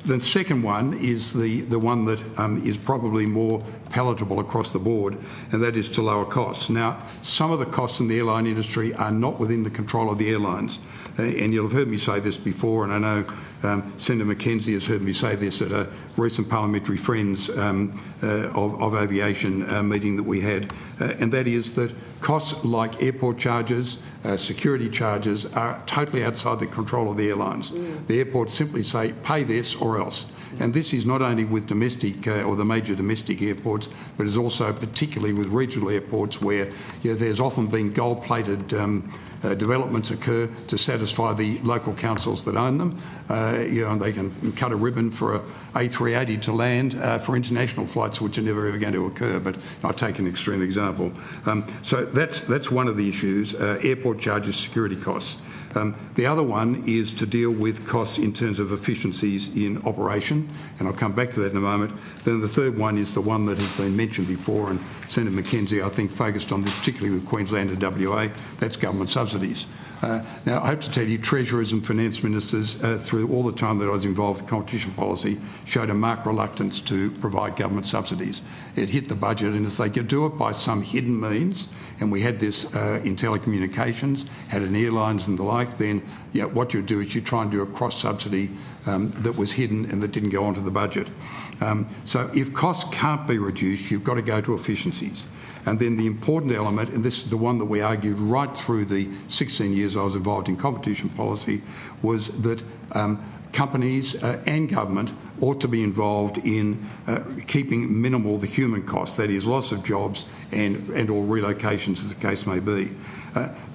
The second one is the one that is probably more palatable across the board, and that is to lower costs. Now, some of the costs in the airline industry are not within the control of the airlines, and you'll have heard me say this before, and I know Senator Mackenzie has heard me say this at a recent Parliamentary Friends of Aviation meeting that we had, and that is that costs like airport charges, security charges are totally outside the control of the airlines. The airports simply say, pay this or else. And this is not only with domestic or the major domestic airports, but is also particularly with regional airports where there's often been gold-plated developments occur to satisfy the local councils that own them. And they can cut a ribbon for a A380 to land for international flights, which are never ever going to occur. But I'll take an extreme example. So that's one of the issues: airport charges, security costs. The other one is to deal with costs in terms of efficiencies in operation, and I'll come back to that in a moment. Then the third one is the one that has been mentioned before, and Senator Mackenzie, I think, focused on this, particularly with Queensland and WA. That's government subsidies. Now, I have to tell you, Treasurers and Finance Ministers, through all the time that I was involved with competition policy, showed a marked reluctance to provide government subsidies. It hit the budget, and if they could do it by some hidden means, and we had this in telecommunications, had in airlines and the like, like, then what you do is you try and do a cross-subsidy that was hidden and that didn't go onto the budget. So if costs can't be reduced, you've got to go to efficiencies. And then the important element, and this is the one that we argued right through the 16 years I was involved in competition policy, was that companies and government ought to be involved in keeping minimal the human cost, that is loss of jobs and or relocations as the case may be.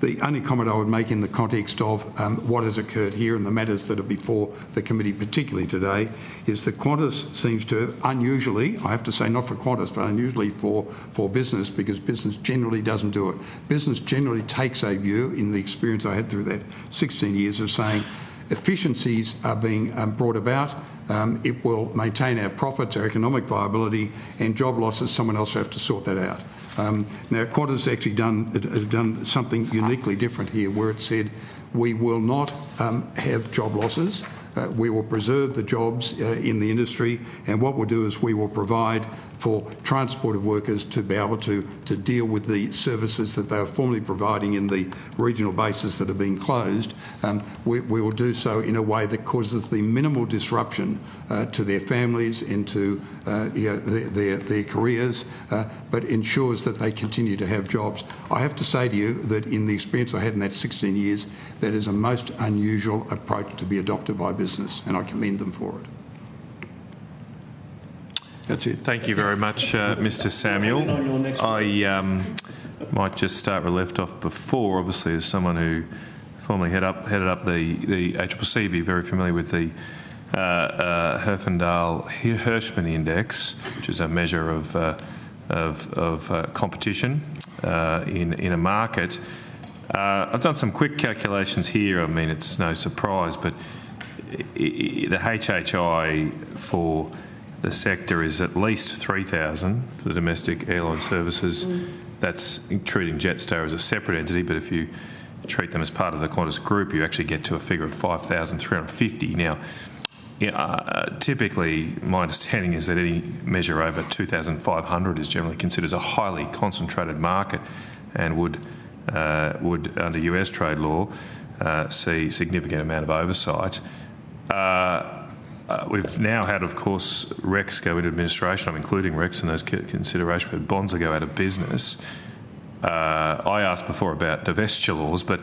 The only comment I would make in the context of what has occurred here and the matters that are before the committee, particularly today, is that Qantas seems to unusually, I have to say not for Qantas, but unusually for business, because business generally doesn't do it. Business generally takes a view, in the experience I had through that 16 years, of saying efficiencies are being brought about. It will maintain our profits, our economic viability, and job losses, someone else will have to sort that out. Now, Qantas has actually done something uniquely different here, where it said we will not have job losses. We will preserve the jobs in the industry, and what we'll do is we will provide for transport of workers to be able to deal with the services that they were formerly providing in the regional bases that are being closed. We will do so in a way that causes the minimal disruption to their families and to their careers, but ensures that they continue to have jobs. I have to say to you that in the experience I had in that 16 years, that is a most unusual approach to be adopted by business, and I commend them for it. That's it. Thank you very much, Mr. Samuel. I might just start where we left off before. Obviously, as someone who formerly headed up the ACCC, be very familiar with the Herfindahl-Hirschman Index, which is a measure of competition in a market. I've done some quick calculations here. I mean, it's no surprise, but the HHI for the sector is at least 3,000 for the domestic airline services. That's treating Jetstar as a separate entity, but if you treat them as part of the Qantas group, you actually get to a figure of 5,350. Now, typically, my understanding is that any measure over 2,500 is generally considered a highly concentrated market and would under US trade law, see significant amount of oversight. We've now had, of course, Rex go into administration. I'm including Rex in those considerations, but Bonza go out of business. I asked before about divestiture laws, but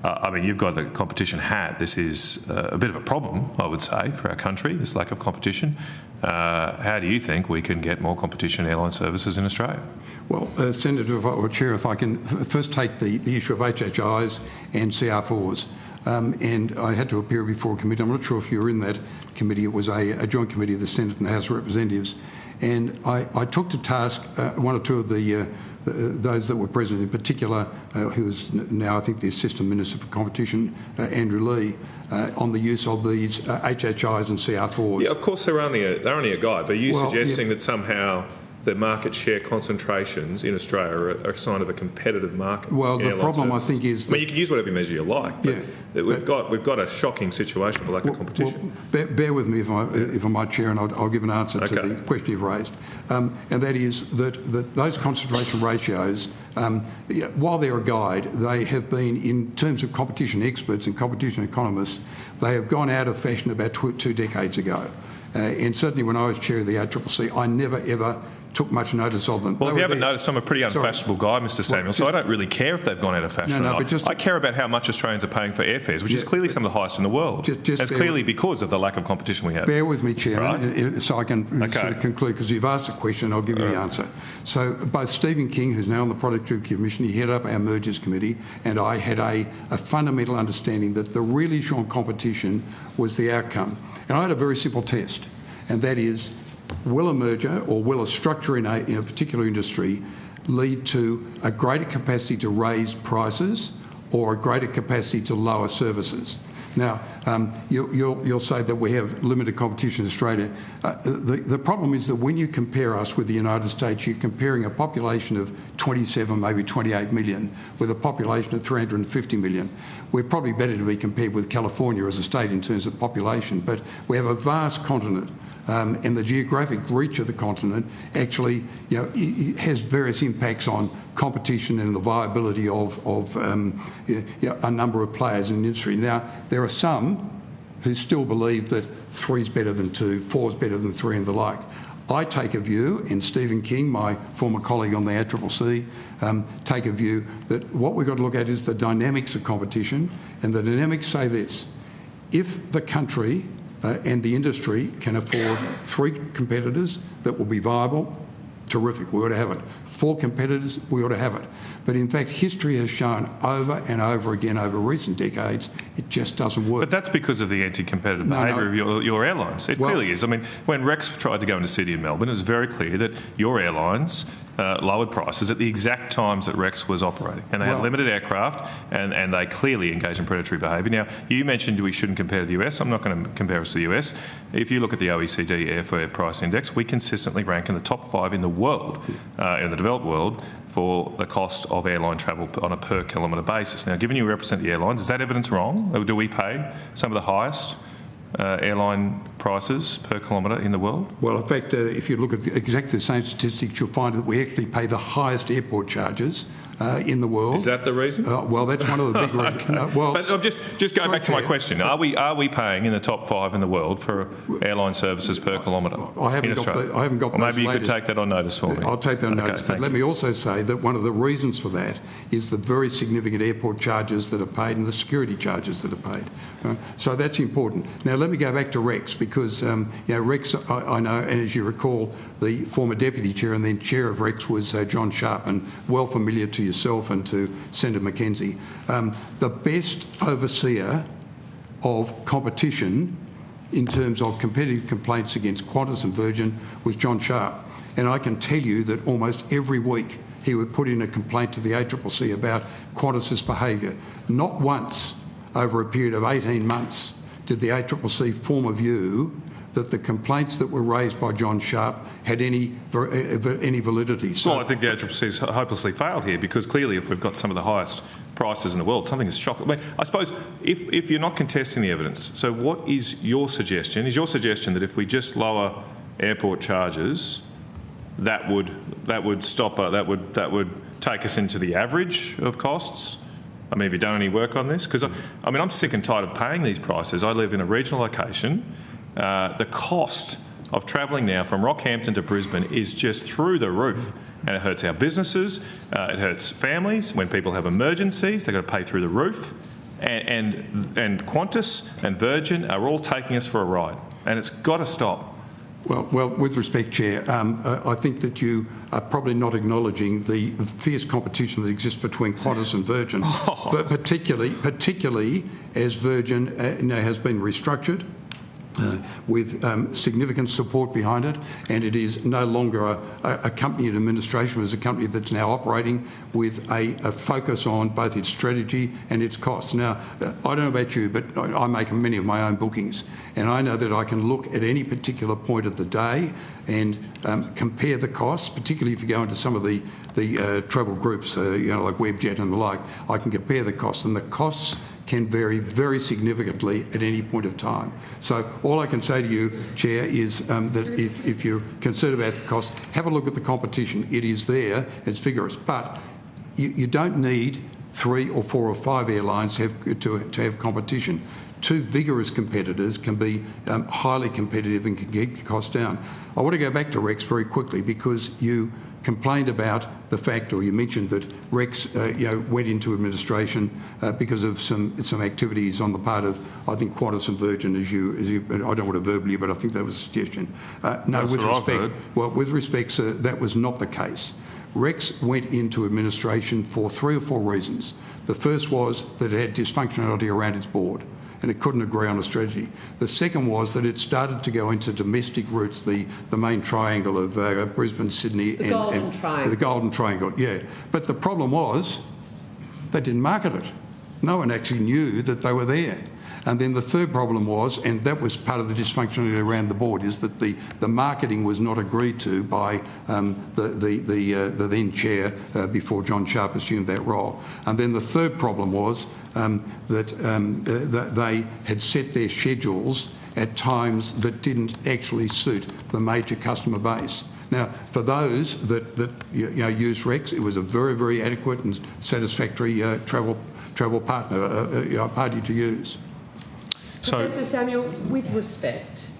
I mean, you've got the competition hat. This is a bit of a problem, I would say, for our country, this lack of competition. How do you think we can get more competition in airline services in Australia? Well, Senator or Chair, if I can first take the issue of HHIs and CR4s. And I had to appear before a committee. I'm not sure if you were in that committee. It was a joint committee of the Senate and the House of Representatives. And I took to task one or two of those that were present, in particular, who is now, I think, the Assistant Minister for Competition, Andrew Lee, on the use of these HHIs and CR4s. Yeah, of course, they're only a guide. But are you suggesting that somehow the market share concentrations in Australia are a sign of a competitive market? Well, the problem, I think, is... I mean, you can use whatever measure you like, but we've got a shocking situation for lack of competition. Well, bear with me, if I might, Chair, and I'll give an answer to the question you've raised. And that is that those concentration ratios, while they're a guide, they have been, in terms of competition experts and competition economists, they have gone out of fashion about 2 decades ago. And certainly when I was chair of the ACCC, I never, ever took much notice of them. Well, if you haven't noticed, I'm a pretty unfashionable guy, Mr. Samuel, so I don't really care if they've gone out of fashion or not. I care about how much Australians are paying for airfares, which is clearly some of the highest in the world. It's clearly because of the lack of competition we have. Bear with me, Chairman, so I can sort of conclude, because you've asked a question, I'll give you the answer. So both Stephen King, who's now on the Productivity Commission, he headed up our Mergers Committee, and I had a fundamental understanding that the real issue on competition was the outcome. And I had a very simple test, and that is, will a merger or will a structure in a particular industry lead to a greater capacity to raise prices or a greater capacity to lower services? Now, you'll say that we have limited competition in Australia. The problem is that when you compare us with the United States, you're comparing a population of 27, maybe 28 million with a population of 350 million. We're probably better to be compared with California as a state in terms of population, but we have a vast continent and the geographic reach of the continent actually, it has various impacts on competition and the viability of a number of players in the industry. Now, there are some who still believe that 3 is better than 2, 4 is better than 3 and the like. I take a view, and Stephen King, my former colleague on the ACCC, take a view that what we've got to look at is the dynamics of competition, and the dynamics say this: if the country and the industry can afford 3 competitors that will be viable, terrific, we ought to have it. 4 competitors, we ought to have it. But in fact, history has shown over and over again over recent decades, it just doesn't work. But that's because of the anti-competitive behaviour of your airlines. It clearly is. I mean, when Rex tried to go into City of Melbourne, it was very clear that your airlines lowered prices at the exact times that Rex was operating. And they had limited aircraft, and they clearly engaged in predatory behaviour. Now, you mentioned we shouldn't compare to the US. I'm not going to compare us to the US. If you look at the OECD Airfare Price Index, we consistently rank in the top 5 in the world, in the developed world, for the cost of airline travel on a per kilometre basis. Now, given you represent the airlines, is that evidence wrong? Or do we pay some of the highest airline prices per kilometre in the world? Well, in fact, if you look at exactly the same statistics, you'll find that we actually pay the highest airport charges in the world. Is that the reason? Well, that's one of the big reasons. Okay. But I'm just going back to my question. Are we paying in the top 5 in the world for airline services per kilometre? I haven't got or maybe you could take that on notice for me. I'll take that on notice. But let me also say that one of the reasons for that is the very significant airport charges that are paid and the security charges that are paid. So that's important. Now, let me go back to Rex, because Rex, I know, and as you recall, the former deputy chair and then chair of Rex was John Sharp, and well familiar to yourself and to Senator McKenzie. The best overseer of competition in terms of competitive complaints against Qantas and Virgin was John Sharp. And I can tell you that almost every week he would put in a complaint to the ACCC about Qantas's behaviour. Not once over a period of 18 months did the ACCC form a view that the complaints that were raised by John Sharp had any validity. So, well, I think the ACCC has hopelessly failed here, because clearly if we've got some of the highest prices in the world, something is shocking. I mean, I suppose if you're not contesting the evidence, so what is your suggestion? Is your suggestion that if we just lower airport charges, that would take us into the average of costs? I mean, have you done any work on this? Because I mean, I'm sick and tired of paying these prices. I live in a regional location. The cost of travelling now from Rockhampton to Brisbane is just through the roof, and it hurts our businesses, it hurts families. When people have emergencies, they've got to pay through the roof, and Qantas and Virgin are all taking us for a ride, and it's got to stop. Well, with respect, Chair, I think that you are probably not acknowledging the fierce competition that exists between Qantas and Virgin, particularly as Virgin has been restructured. With significant support behind it, and it is no longer a company in administration. It's a company that's now operating with a focus on both its strategy and its costs. Now, I don't know about you, but I make many of my own bookings, and I know that I can look at any particular point of the day and compare the costs, particularly if you go into some of the travel groups, like Webjet and the like. I can compare the costs, and the costs can vary very significantly at any point of time. So all I can say to you, Chair, is that if you're concerned about the cost, have a look at the competition. It is there, it's vigorous, but you don't need 3 or 4 or 5 airlines to have competition. 2 vigorous competitors can be highly competitive and can get the cost down. I want to go back to Rex very quickly, because you complained about the fact, or you mentioned that Rex went into administration because of some activities on the part of, I think, Qantas and Virgin, as you I don't want to verbally, but I think that was a suggestion. No, with respect, with respect, sir, that was not the case. Rex went into administration for 3 or 4 reasons. The first was that it had dysfunctionality around its board, and it couldn't agree on a strategy. The second was that it started to go into domestic routes, the main triangle of Brisbane, Sydney, the Golden Triangle, yeah. But the problem was they didn't market it. No one actually knew that they were there. And then the third problem was, and that was part of the dysfunctionality around the board, is that the marketing was not agreed to by the then chair before John Sharp assumed that role. And then the third problem was that they had set their schedules at times that didn't actually suit the major customer base. Now, for those that use Rex, it was a very, very adequate and satisfactory travel partner, party to use. So, Professor Samuel, with respect,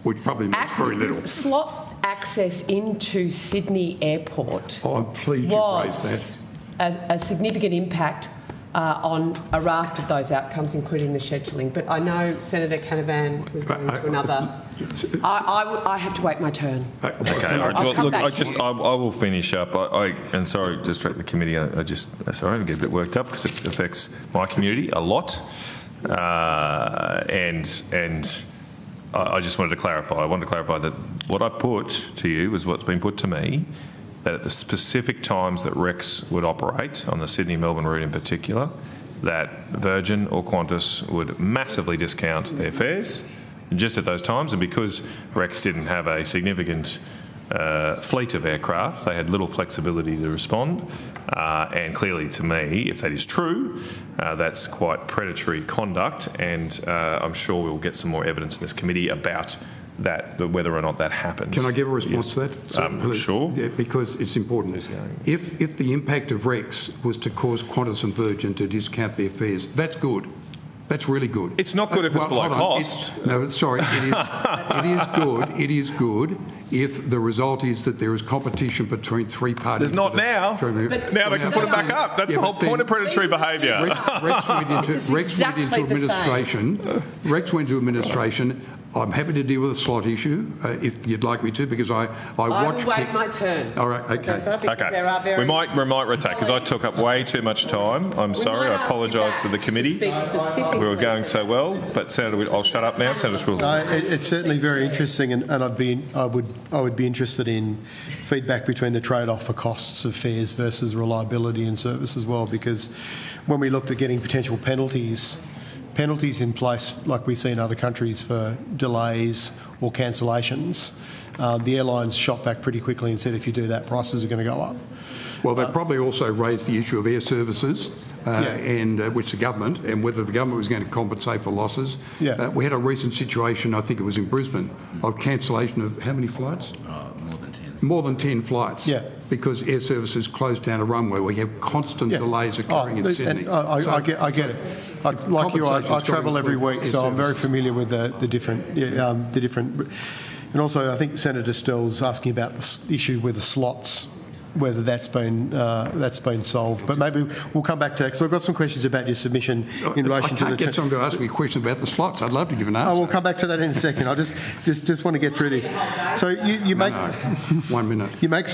which probably means very little. Slot access into Sydney Airport I'm pleased you've raised that. A significant impact on a raft of those outcomes, including the scheduling. But I know Senator Canavan was going to another. I have to wait my turn. Okay, all right. Well, look, I will finish up. And sorry, just distract the committee. I get a bit worked up because it affects my community a lot. And I just wanted to clarify. I wanted to clarify that what I put to you was what's been put to me, that at the specific times that Rex would operate, on the Sydney-Melbourne route in particular, that Virgin or Qantas would massively discount their fares just at those times. And because Rex didn't have a significant fleet of aircraft, they had little flexibility to respond. And clearly, to me, if that is true, that's quite predatory conduct. And I'm sure we'll get some more evidence in this committee about that, whether or not that happened. Can I give a response to that? Sure. Yeah, because it's important. If the impact of Rex was to cause Qantas and Virgin to discount their fares, that's good. That's really good. It's not good if it's below cost. No, sorry, it is good. It is good if the result is that there is competition between three parties. There's not now. Now they can put it back up. That's the whole point of predatory behaviour. Rex went into administration. Rex went into administration. I'm happy to deal with the slot issue if you'd like me to, because I watch. I will wait my turn. All right, okay. There are very we might rotate because I took up way too much time. I'm sorry. I apologise to the committee. We were going so well, but Senator, I'll shut up now. Senator Wilson. It's certainly very interesting, and I would be interested in feedback between the trade-off for costs of fares versus reliability and service as well, because when we looked at getting potential penalties in place, like we see in other countries for delays or cancellations, the airlines shot back pretty quickly and said, if you do that, prices are going to go up. Well, they probably also raised the issue of air services, and which the government, and whether the government was going to compensate for losses. Yeah. We had a recent situation, I think it was in Brisbane, of cancellation of how many flights? More than 10. More than 10 flights. Yeah. Because air services closed down a runway. We have constant delays occurring in Sydney. I get it. Like you, I travel every week, so I'm very familiar with the different. And also, I think Senator Stell's asking about the issue with the slots, whether that's been solved. But maybe we'll come back to that, because I've got some questions about your submission in relation to the... I can't get someone to ask me a question about the slots. I'd love to give an answer. We'll come back to that in a second. I just want to get through this. So you make... No. 1 minute. You make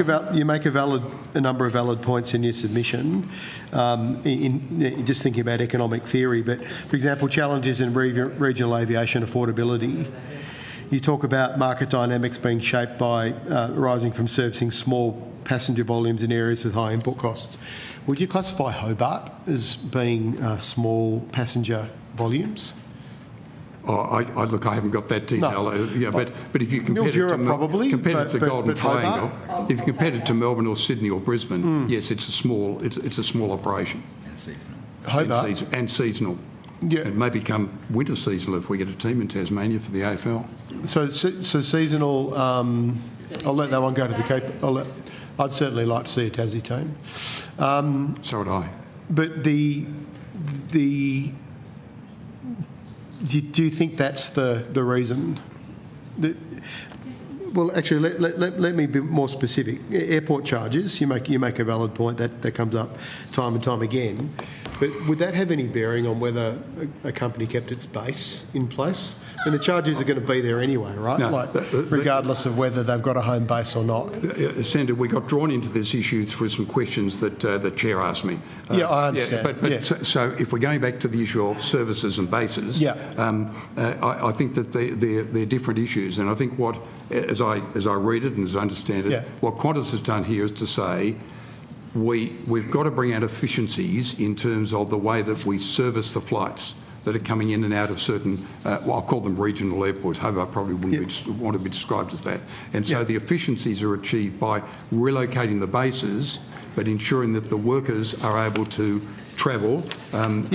a number of valid points in your submission, in just thinking about economic theory. But, for example, challenges in regional aviation affordability. You talk about market dynamics being shaped by arising from servicing small passenger volumes in areas with high input costs. Would you classify Hobart as being small passenger volumes? Look, I haven't got that detail. No. But if you compare it to the Golden Triangle, if you compare it to Melbourne or Sydney or Brisbane, yes, it's a small operation. And seasonal. Hobart. And seasonal. Yeah. It may become winter seasonal if we get a team in Tasmania for the AFL. So seasonal. I'll let that one go to the Cape. I'd certainly like to see a Tassie team. So would I. But do you think that's the reason? Well, actually, let me be more specific. Airport charges. You make a valid point that comes up time and time again. But would that have any bearing on whether a company kept its base in place? And the charges are going to be there anyway, right? No, regardless of whether they've got a home base or not. Senator, we got drawn into this issue through some questions that the chair asked me. I understand. So if we're going back to the issue of services and bases, I think that they're different issues. And I think as I read it and as I understand it, what Qantas has done here is to say, we've got to bring out efficiencies in terms of the way that we service the flights. that are coming in and out of certain, well, I'll call them regional airports. Hobart probably wouldn't want to be described as that. And so the efficiencies are achieved by relocating the bases, but ensuring that the workers are able to travel and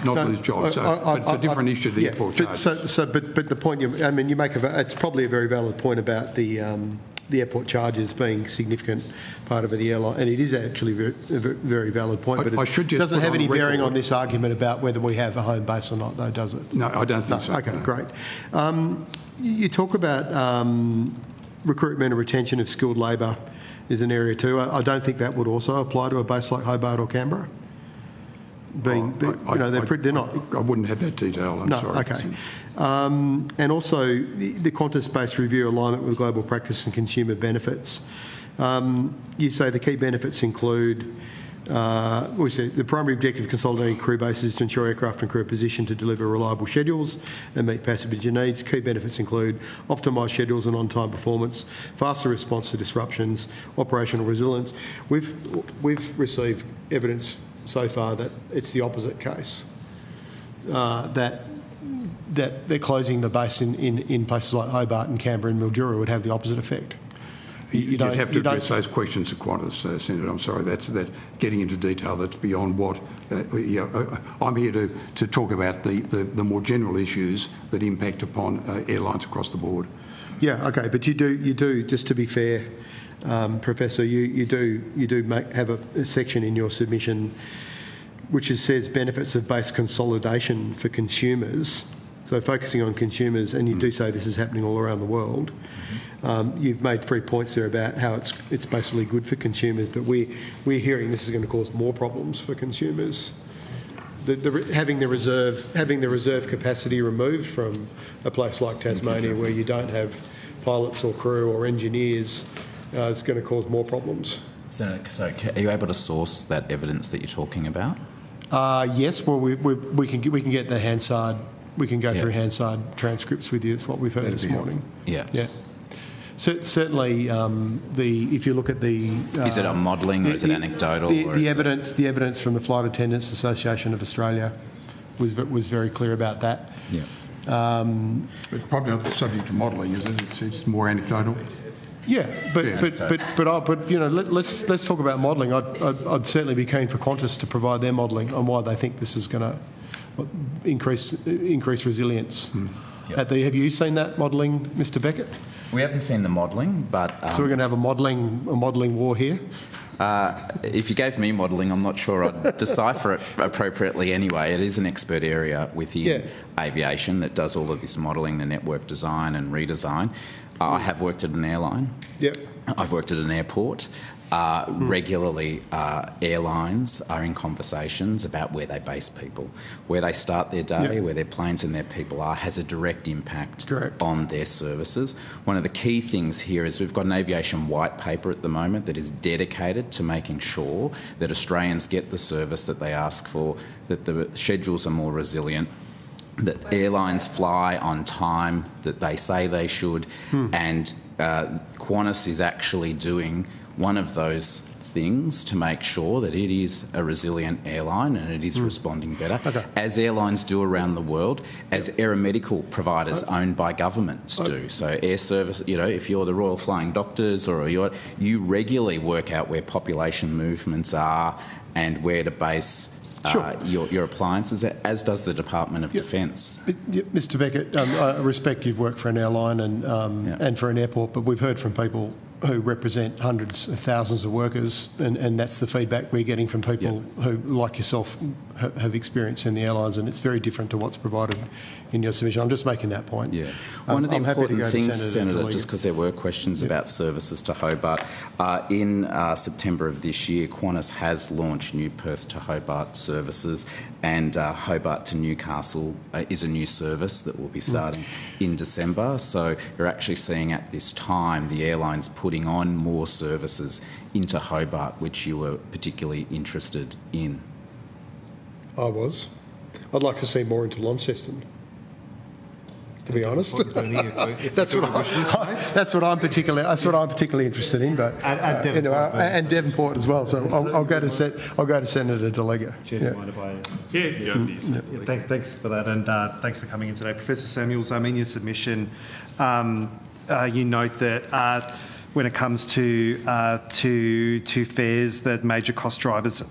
not lose jobs. But it's a different issue, the airport charges. But the point you make it's probably a very valid point about the airport charges being a significant part of the airline, and it is actually a very valid point. But it doesn't have any bearing on this argument about whether we have a home base or not, though, does it? No, I don't think so. Okay, great. You talk about recruitment and retention of skilled labour is an area too. I don't think that would also apply to a base like Hobart or Canberra. They're not. I wouldn't have that detail. I'm sorry. Okay. And also the Qantas-based review alignment with global practice and consumer benefits. You say the key benefits include. We say the primary objective of consolidating crew bases is to ensure aircraft and crew are positioned to deliver reliable schedules and meet passenger needs. Key benefits include optimised schedules and on-time performance, faster response to disruptions, operational resilience. We've received evidence so far that it's the opposite case, that they're closing the base in places like Hobart and Canberra and Mildura would have the opposite effect. You'd have to address those questions to Qantas, Senator. I'm sorry, that's getting into detail that's beyond what... I'm here to talk about the more general issues that impact upon airlines across the board. Yeah, okay, but you do, just to be fair, Professor, you do have a section in your submission which says benefits of base consolidation for consumers. So focusing on consumers, and you do say this is happening all around the world. You've made 3 points there about how it's basically good for consumers, but we're hearing this is going to cause more problems for consumers. Having the reserve capacity removed from a place like Tasmania, where you don't have pilots or crew or engineers, it's going to cause more problems. Senator, so are you able to source that evidence that you're talking about? Yes. Well, we can get the Hansard. We can go through Hansard transcripts with you. It's what we've heard this morning. Yeah. Yeah. So, certainly, if you look at the... is it a modelling or is it anecdotal? The evidence from the Flight Attendants Association of Australia was very clear about that. Yeah. It's probably not the subject of modelling, is it? It's more anecdotal. Yeah, but let's talk about modelling. I'd certainly be keen for Qantas to provide their modelling on why they think this is going to increase resilience. Yep. Have you seen that modelling, Mr. Beckett? We haven't seen the modelling, but... So we're going to have a modelling war here? If you gave me modelling, I'm not sure I'd decipher it appropriately anyway. It is an expert area within aviation that does all of this modelling, the network design and redesign. I have worked at an airline. Yep. I've worked at an airport. Regularly, airlines are in conversations about where they base people. Where they start their day, where their planes and their people are, has a direct impact on their services. One of the key things here is we've got an aviation white paper at the moment that is dedicated to making sure that Australians get the service that they ask for, that the schedules are more resilient, that airlines fly on time that they say they should, and Qantas is actually doing one of those things to make sure that it is a resilient airline and it is responding better, as airlines do around the world, as aeromedical providers owned by governments do. So air service, if you're the Royal Flying Doctors or you regularly work out where population movements are and where to base your appliances, as does the Department of Defence. Mr. Beckett, I respect you've worked for an airline and for an airport, but we've heard from people who represent hundreds of thousands of workers, and that's the feedback we're getting from people who, like yourself, have experience in the airlines, and it's very different to what's provided in your submission. I'm just making that point. Yeah. One of the important things, Senator, just because there were questions about services to Hobart, in September of this year, Qantas has launched new Perth to Hobart services, and Hobart to Newcastle is a new service that will be starting in December. So you're actually seeing at this time the airlines putting on more services into Hobart, which you were particularly interested in. I was. I'd like to see more into Launceston. to be honest. That's what I'm particularly interested in. But and Devonport as well. So I'll go to Senator Delegar. Thanks for that, and thanks for coming in today, Professor Samuels. In your submission, you note that when it comes to fares, that major cost drivers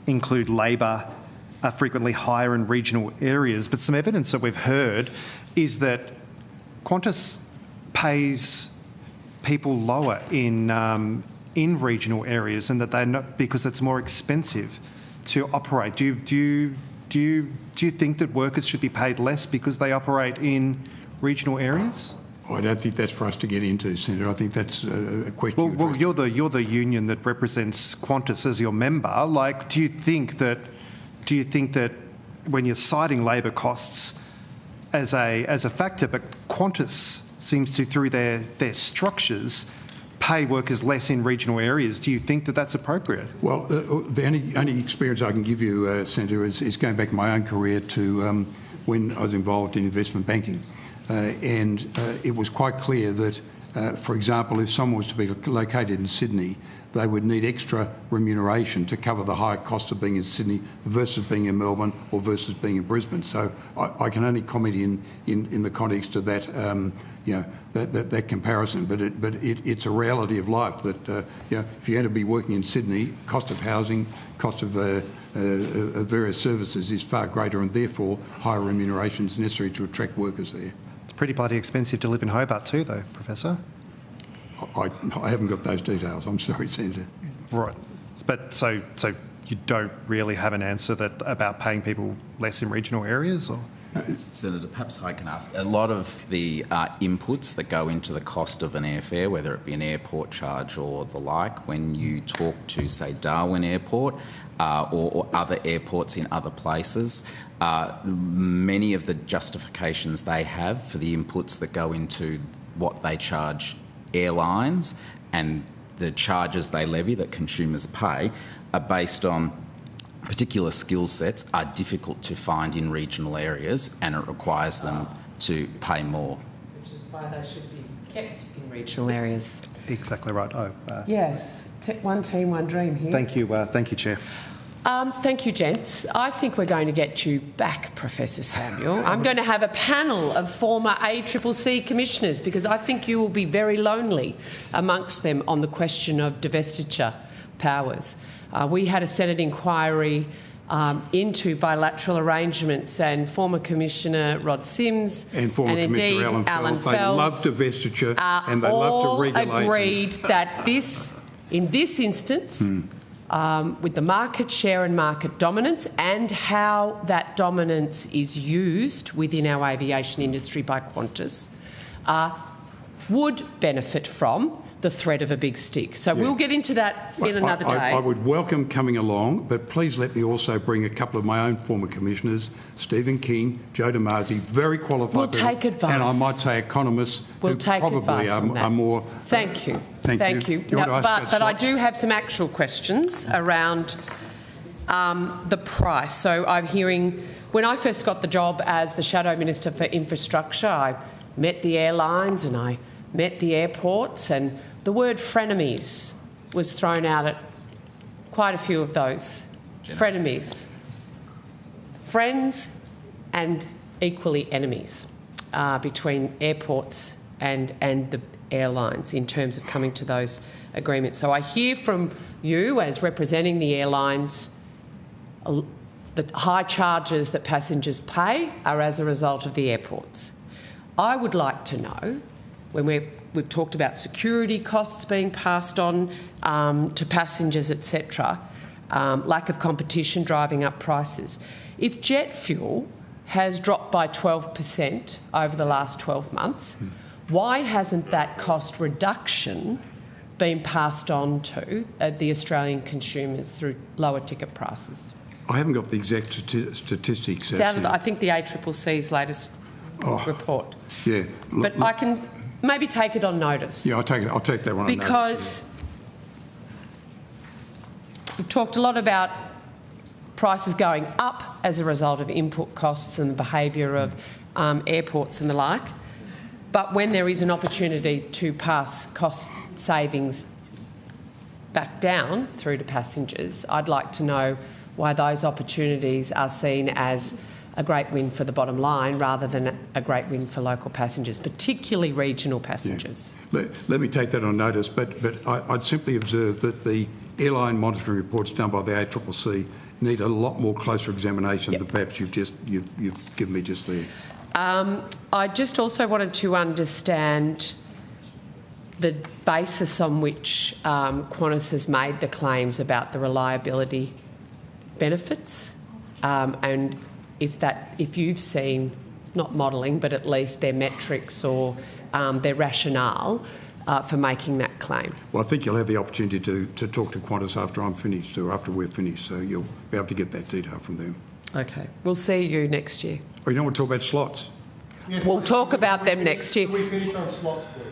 include labour, are frequently higher in regional areas. But some evidence that we've heard is that Qantas pays people lower in regional areas, and that they're not, because it's more expensive to operate. Do you think that workers should be paid less because they operate in regional areas? I don't think that's for us to get into, Senator. I think that's a question. Well, you're the union that represents Qantas as your member. Like, do you think that when you're citing labour costs as a factor, but Qantas seems to, through their structures, pay workers less in regional areas, do you think that that's appropriate? Well, the only experience I can give you, Senator, is going back in my own career to when I was involved in investment banking. And it was quite clear that, for example, if someone was to be located in Sydney, they would need extra remuneration to cover the higher cost of being in Sydney versus being in Melbourne or versus being in Brisbane. So I can only comment in the context of that, that comparison. But it's a reality of life that if you're going to be working in Sydney, cost of housing, cost of various services is far greater, and therefore higher remuneration is necessary to attract workers there. It's pretty bloody expensive to live in Hobart too, though, Professor. I haven't got those details. I'm sorry, Senator. Right, but so you don't really have an answer about paying people less in regional areas, or? Senator, perhaps I can ask. A lot of the inputs that go into the cost of an airfare, whether it be an airport charge or the like, when you talk to, say, Darwin Airport or other airports in other places, many of the justifications they have for the inputs that go into what they charge airlines and the charges they levy that consumers pay are based on particular skill sets are difficult to find in regional areas, and it requires them to pay more. Which is why they should be kept in regional areas. Exactly right. Yes, one team, one dream here. Thank you, Chair. Thank you, gents. I think we're going to get you back, Professor Samuel. I'm going to have a panel of former ACCC commissioners, because I think you will be very lonely amongst them on the question of divestiture powers. We had a Senate inquiry into bilateral arrangements, and former Commissioner Rod Sims and former Commissioner Alan Fels, they love divestiture and they love to regulate. All agreed that in this instance, with the market share and market dominance and how that dominance is used within our aviation industry by Qantas, would benefit from the threat of a big stick. So we'll get into that in another day. I would welcome coming along, but please let me also bring a couple of my own former commissioners, Stephen King, Joe DeMasi, very qualified. We'll take advice. And I might say economists who probably are more... Thank you. Thank you. But I do have some actual questions around the price. So I'm hearing, when I first got the job as the Shadow Minister for Infrastructure, I met the airlines and I met the airports, and the word frenemies was thrown out at quite a few of those. Frenemies. Friends and equally enemies between airports and the airlines in terms of coming to those agreements. So I hear from you, as representing the airlines, the high charges that passengers pay are as a result of the airports. I would like to know, when we've talked about security costs being passed on to passengers, etc., lack of competition driving up prices. If jet fuel has dropped by 12% over the last 12 months, why hasn't that cost reduction been passed on to the Australian consumers through lower ticket prices? I haven't got the exact statistics. It's out of I think the ACCC's latest report. Yeah. But I can maybe take it on notice. Yeah, I'll take that one on notice. Because we've talked a lot about prices going up as a result of input costs and the behaviour of airports and the like. But when there is an opportunity to pass cost savings back down through to passengers, I'd like to know why those opportunities are seen as a great win for the bottom line rather than a great win for local passengers, particularly regional passengers. Yeah. Let me take that on notice, but I'd simply observe that the airline monitoring reports done by the ACCC need a lot more closer examination than perhaps you've given me just there. I just also wanted to understand the basis on which Qantas has made the claims about the reliability benefits, and if you've seen, not modelling, but at least their metrics or their rationale for making that claim. Well, I think you'll have the opportunity to talk to Qantas after I'm finished or after we're finished, so you'll be able to get that detail from them. Okay. We'll see you next year. Oh, you don't want to talk about slots? We'll talk about them next year. Can we finish on slots, please?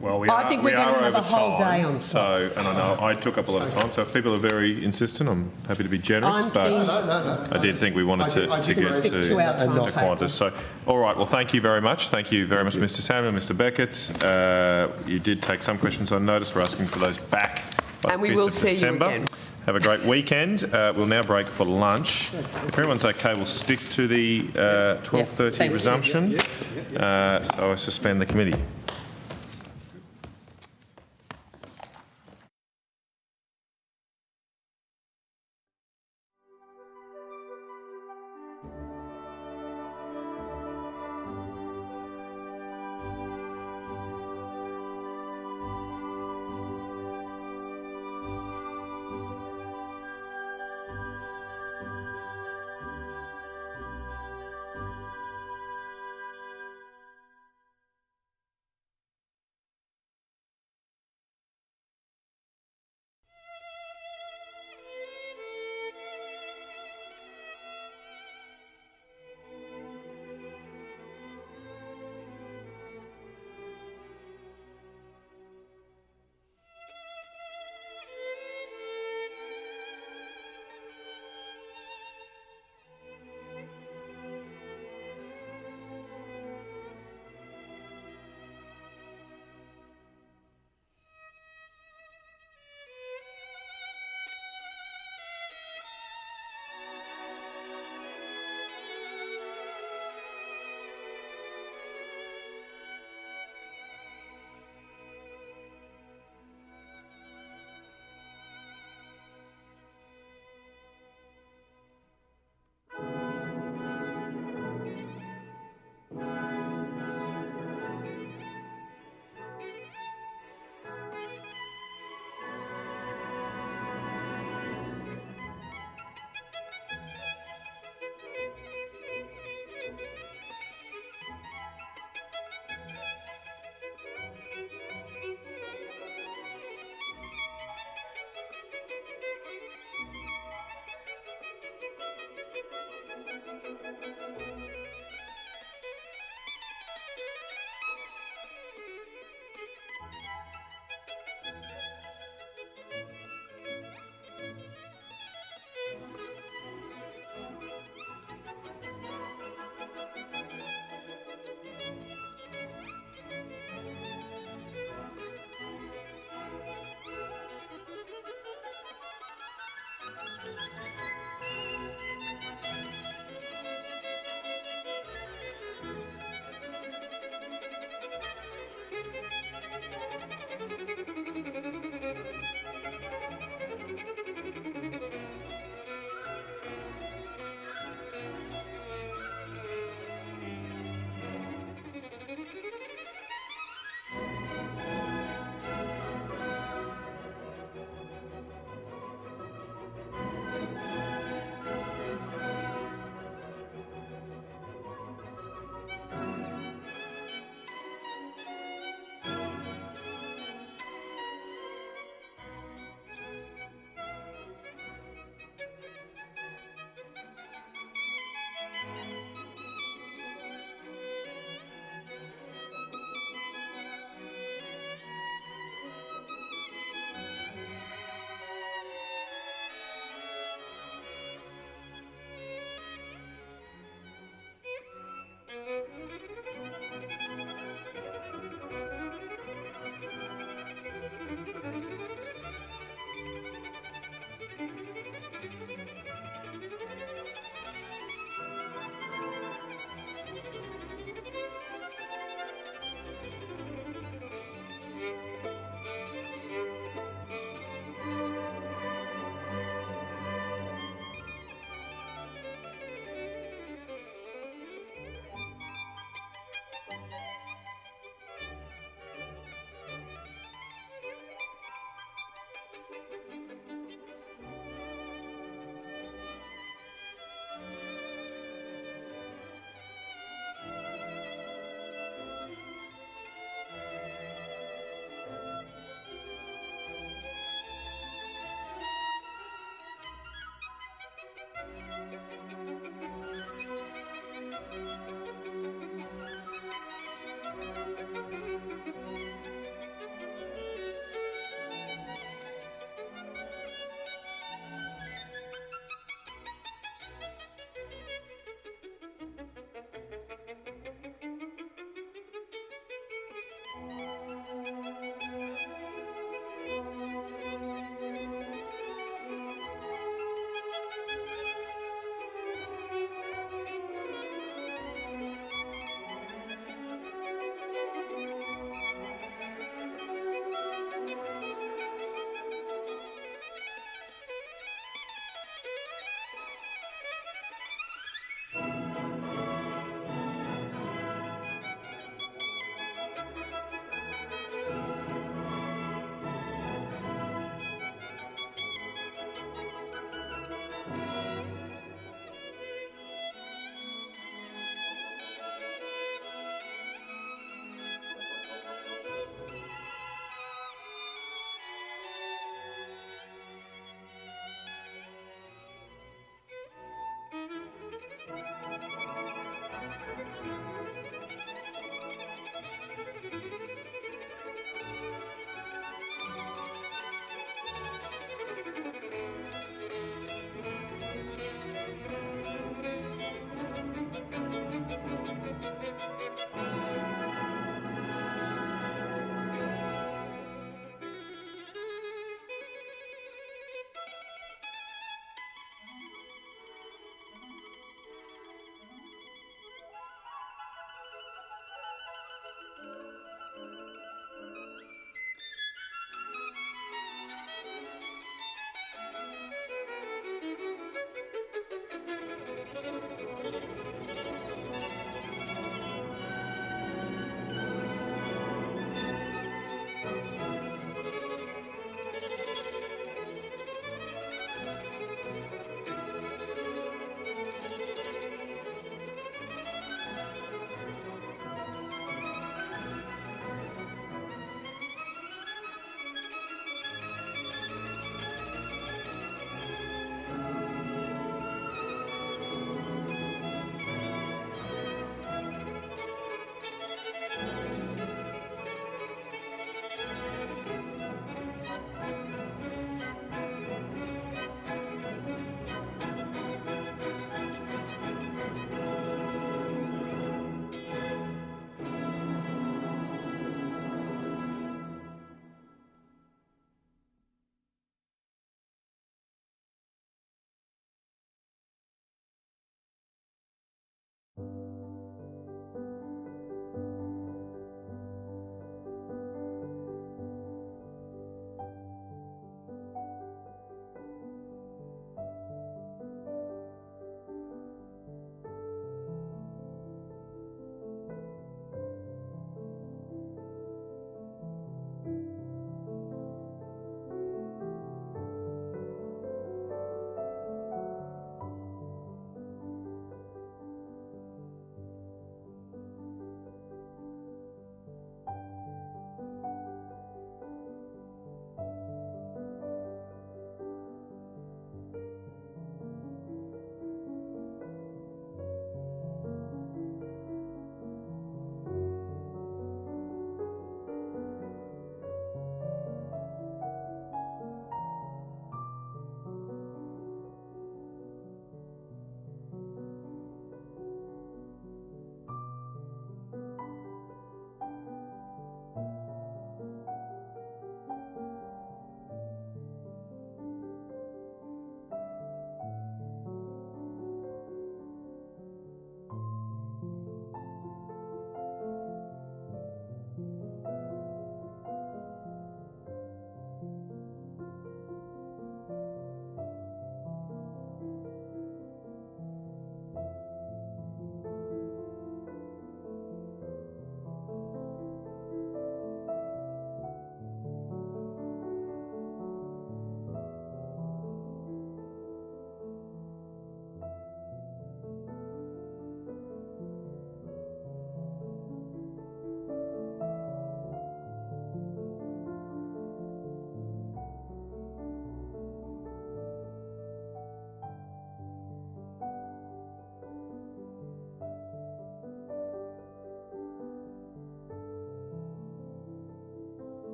Well, I think we're going to have a whole day on slots. So, and I know I took up a lot of time, so if people are very insistent, I'm happy to be generous, I'm but keen. No. I did think we wanted to get stick to our to timetable. Qantas. So, all right, well, thank you very much. Thank you very much, Mr Samuel, Mr Beckett. You did take some questions on notice. We're asking for those back by And the we 5th will of see you December. again. Have a great weekend. We'll now break for lunch. If everyone's okay, we'll stick to the 12:30 thank you. resumption. So I suspend the committee.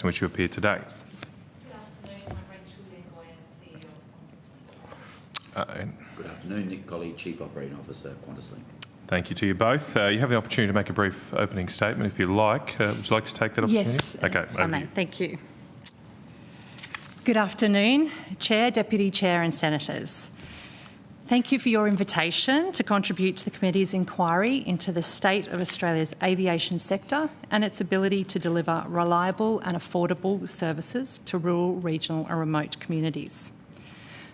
in which you appear today. Good afternoon, Nick Colley, Chief Operating Officer, QantasLink. Thank you to you both. You have the opportunity to make a brief opening statement if you like. Would you like to take that opportunity? Yes, okay, if I may. Thank you. Good afternoon, Chair, Deputy Chair and Senators. Thank you for your invitation to contribute to the committee's inquiry into the state of Australia's aviation sector and its ability to deliver reliable and affordable services to rural, regional and remote communities.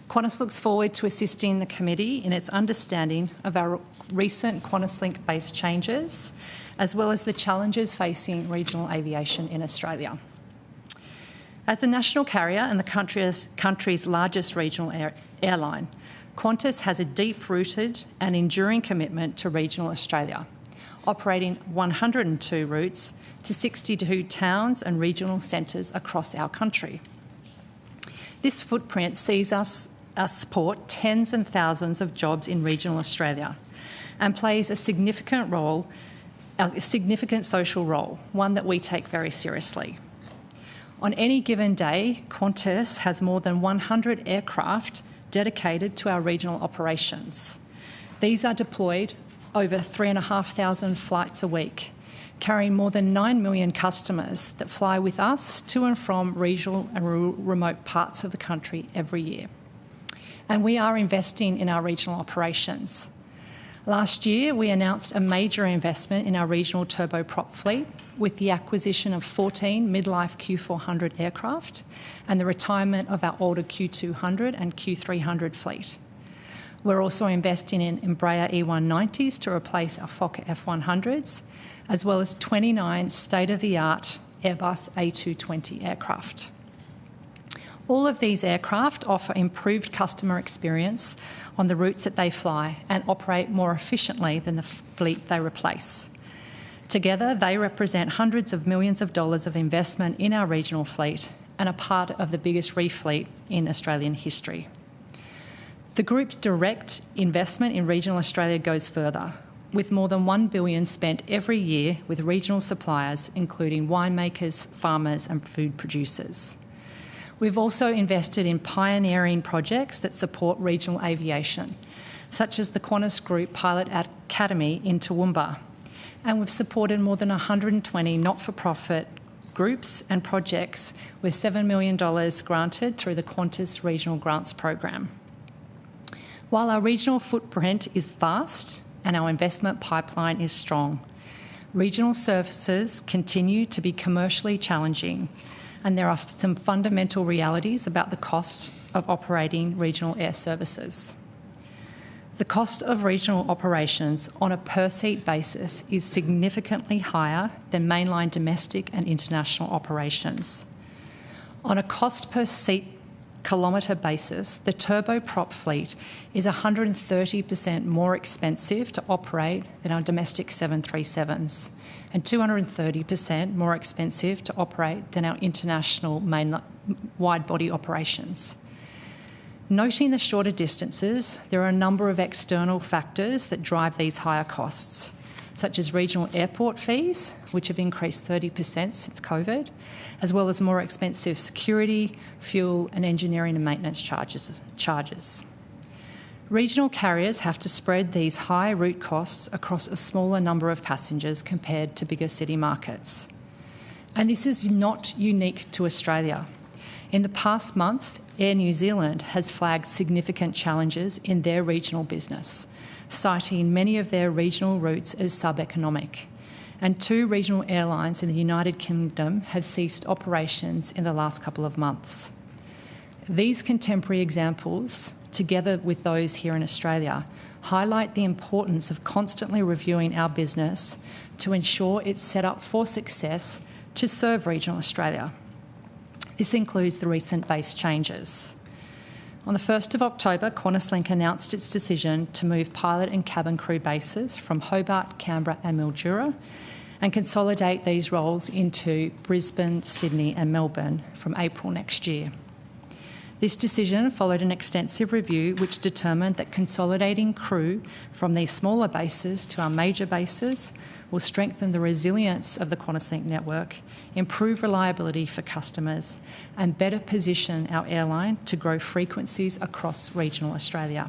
Qantas looks forward to assisting the committee in its understanding of our recent QantasLink-based changes, as well as the challenges facing regional aviation in Australia. As the national carrier and the country's largest regional airline, Qantas has a deep-rooted and enduring commitment to regional Australia, operating 102 routes to 62 towns and regional centres across our country. This footprint sees us support tens and thousands of jobs in regional Australia and plays a significant social role, one that we take very seriously. On any given day, Qantas has more than 100 aircraft dedicated to our regional operations. These are deployed over 3,500 flights a week, carrying more than 9 million customers that fly with us to and from regional and remote parts of the country every year. And we are investing in our regional operations. Last year, we announced a major investment in our regional turboprop fleet with the acquisition of 14 midlife Q400 aircraft and the retirement of our older Q200 and Q300 fleet. We're also investing in Embraer E190s to replace our Fokker F100s, as well as 29 state-of-the-art Airbus A220 aircraft. All of these aircraft offer improved customer experience on the routes that they fly and operate more efficiently than the fleet they replace. Together, they represent hundreds of millions of dollars of investment in our regional fleet and are part of the biggest refleet in Australian history. The group's direct investment in regional Australia goes further, with more than $1 billion spent every year with regional suppliers, including winemakers, farmers and food producers. We've also invested in pioneering projects that support regional aviation, such as the Qantas Group Pilot Academy in Toowoomba, and we've supported more than 120 not-for-profit groups and projects with $7 million granted through the Qantas Regional Grants Program. While our regional footprint is vast and our investment pipeline is strong, regional services continue to be commercially challenging, and there are some fundamental realities about the cost of operating regional air services. The cost of regional operations on a per-seat basis is significantly higher than mainline domestic and international operations. On a cost per seat kilometre basis, the turboprop fleet is 130% more expensive to operate than our domestic 737s and 230% more expensive to operate than our international wide-body operations. Noting the shorter distances, there are a number of external factors that drive these higher costs, such as regional airport fees, which have increased 30% since COVID, as well as more expensive security, fuel and engineering and maintenance charges. Regional carriers have to spread these high route costs across a smaller number of passengers compared to bigger city markets. And this is not unique to Australia. In the past month, Air New Zealand has flagged significant challenges in their regional business, citing many of their regional routes as sub-economic. And 2 regional airlines in the United Kingdom have ceased operations in the last couple of months. These contemporary examples, together with those here in Australia, highlight the importance of constantly reviewing our business to ensure it's set up for success to serve regional Australia. This includes the recent base changes. On the 1st of October, QantasLink announced its decision to move pilot and cabin crew bases from Hobart, Canberra and Mildura and consolidate these roles into Brisbane, Sydney and Melbourne from April next year. This decision followed an extensive review which determined that consolidating crew from these smaller bases to our major bases will strengthen the resilience of the QantasLink network, improve reliability for customers, and better position our airline to grow frequencies across regional Australia.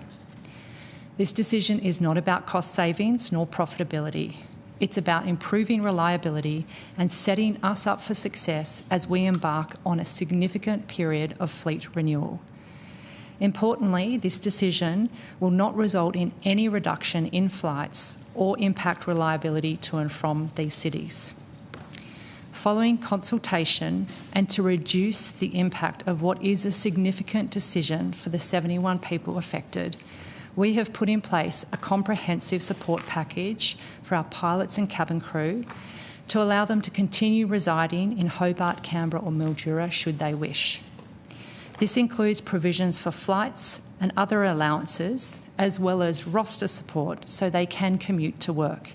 This decision is not about cost savings nor profitability. It's about improving reliability and setting us up for success as we embark on a significant period of fleet renewal. Importantly, this decision will not result in any reduction in flights or impact reliability to and from these cities. Following consultation and to reduce the impact of what is a significant decision for the 71 people affected, we have put in place a comprehensive support package for our pilots and cabin crew to allow them to continue residing in Hobart, Canberra or Mildura should they wish. This includes provisions for flights and other allowances, as well as roster support so they can commute to work,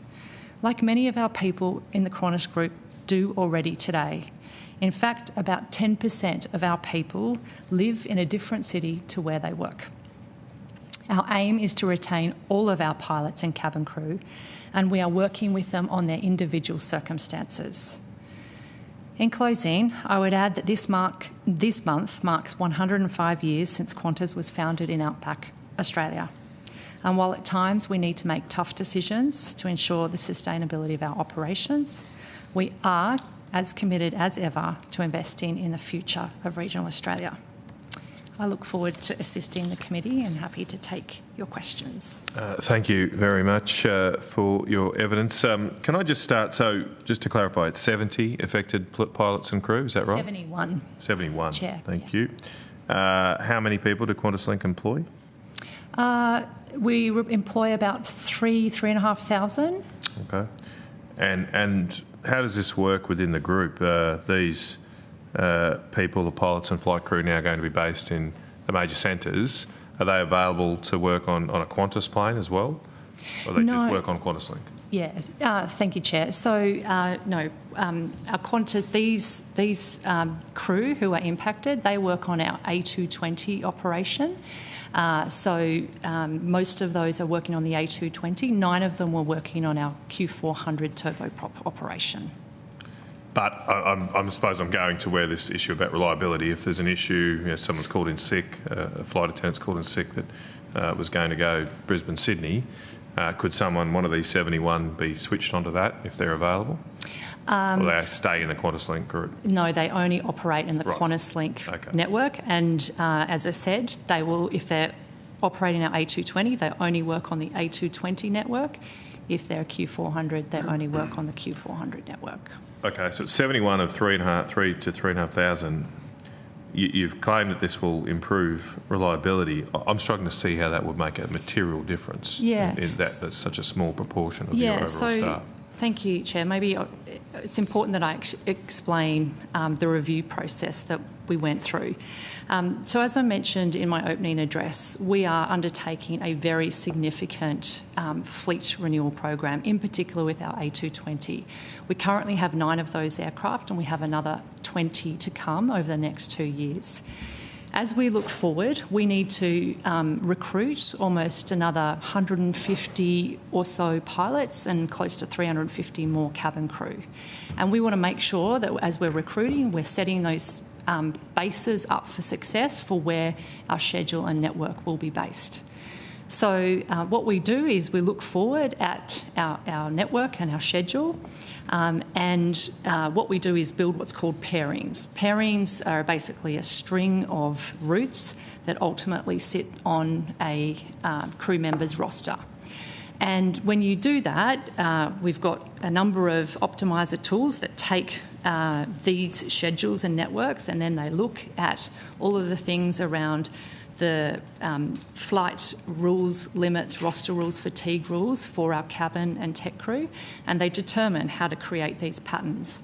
like many of our people in the Qantas Group do already today. In fact, about 10% of our people live in a different city to where they work. Our aim is to retain all of our pilots and cabin crew, and we are working with them on their individual circumstances. In closing, I would add that this month marks 105 years since Qantas was founded in Outback, Australia. And while at times we need to make tough decisions to ensure the sustainability of our operations, we are as committed as ever to investing in the future of regional Australia. I look forward to assisting the committee and happy to take your questions. Thank you very much for your evidence. Can I just start, so just to clarify, it's 70 affected pilots and crew, is that right? 71. 71, Chair, thank you. How many people do QantasLink employ? We employ about 3,500. Okay. And how does this work within the group? These people, the pilots and flight crew, now going to be based in the major centres. Are they available to work on a Qantas plane as well? Or they just work on QantasLink? Yes, thank you, Chair. So, no, our Qantas, these crew who are impacted, they work on our A220 operation. Most of those are working on the A220. 9 of them were working on our Q400 turboprop operation. But I suppose I'm going to where this issue about reliability, if there's an issue, someone's called in sick, a flight attendant's called in sick that was going to go Brisbane-Sydney, could one of these 71 be switched onto that if they're available? Or they stay in the QantasLink group? No, they only operate in the QantasLink network. And as I said, they will, if they're operating our A220, they only work on the A220 network. If they're a Q400, they only work on the Q400 network. Okay, so it's 71 of 3 to 3,500. You've claimed that this will improve reliability. I'm struggling to see how that would make a material difference. Yeah. That's such a small proportion of your overall staff. Thank you, Chair. Maybe it's important that I explain the review process that we went through. So as I mentioned in my opening address, we are undertaking a very significant fleet renewal program, in particular with our A220. We currently have 9 of those aircraft and we have another 20 to come over the next 2 years. As we look forward, we need to recruit almost another 150 or so pilots and close to 350 more cabin crew. And we want to make sure that as we're recruiting, we're setting those bases up for success for where our schedule and network will be based. So what we do is we look forward at our network and our schedule, and what we do is build what's called pairings. Pairings are basically a string of routes that ultimately sit on a crew member's roster. And when you do that, we've got a number of optimiser tools that take these schedules and networks, and then they look at all of the things around the flight rules, limits, roster rules, fatigue rules for our cabin and tech crew, and they determine how to create these patterns.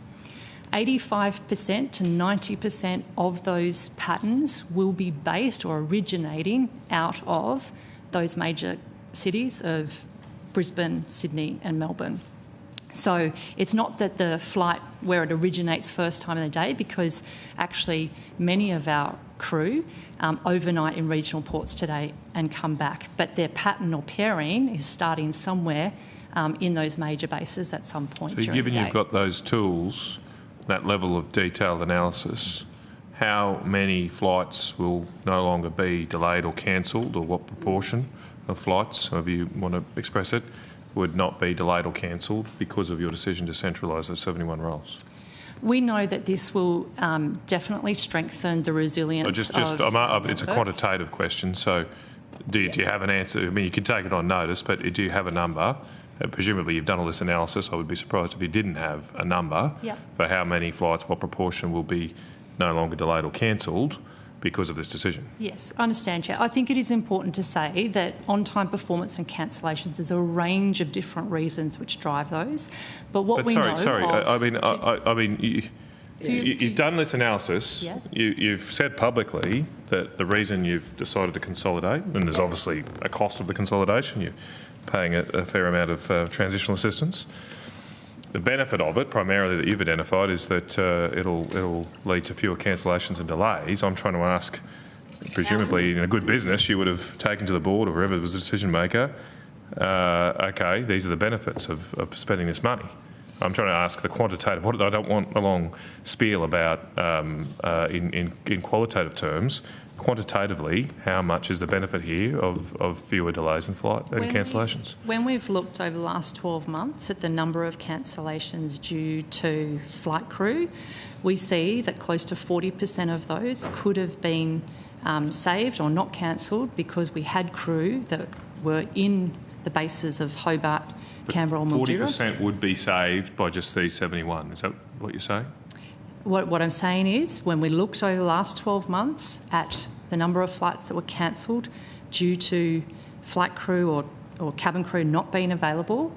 85% to 90% of those patterns will be based or originating out of those major cities of Brisbane, Sydney and Melbourne. So it's not that the flight where it originates first time in the day, because actually many of our crew overnight in regional ports today and come back, but their pattern or pairing is starting somewhere in those major bases at some point during the day. So given you've got those tools, that level of detailed analysis, how many flights will no longer be delayed or cancelled, or what proportion of flights, however you want to express it, would not be delayed or cancelled because of your decision to centralise those 71 roles? We know that this will definitely strengthen the resilience it's a quantitative question, so do you have an answer? I mean, you could take it on notice, but do you have a number? Presumably you've done all this analysis. I would be surprised if you didn't have a number for how many flights, what proportion will be no longer delayed or cancelled because of this decision. Yes, I understand, Chair. I think it is important to say that on-time performance and cancellations, there's a range of different reasons which drive those. But what we know... You've done this analysis. Yes. You've said publicly that the reason you've decided to consolidate, and there's obviously a cost of the consolidation, you're paying a fair amount of transitional assistance. The benefit of it, primarily that you've identified, is that it'll lead to fewer cancellations and delays. I'm trying to ask, presumably in a good business, you would have taken to the board or whoever was the decision maker, okay, these are the benefits of spending this money. I'm trying to ask the quantitative. I don't want a long spiel about in qualitative terms. Quantitatively, how much is the benefit here of fewer delays in flight and cancellations? When we've looked over the last 12 months at the number of cancellations due to flight crew, we see that close to 40% of those could have been saved or not cancelled because we had crew that were in the bases of Hobart, Canberra or Mildura. 40% would be saved by just these 71. Is that what you're saying? What I'm saying is, when we looked over the last 12 months at the number of flights that were cancelled due to flight crew or cabin crew not being available,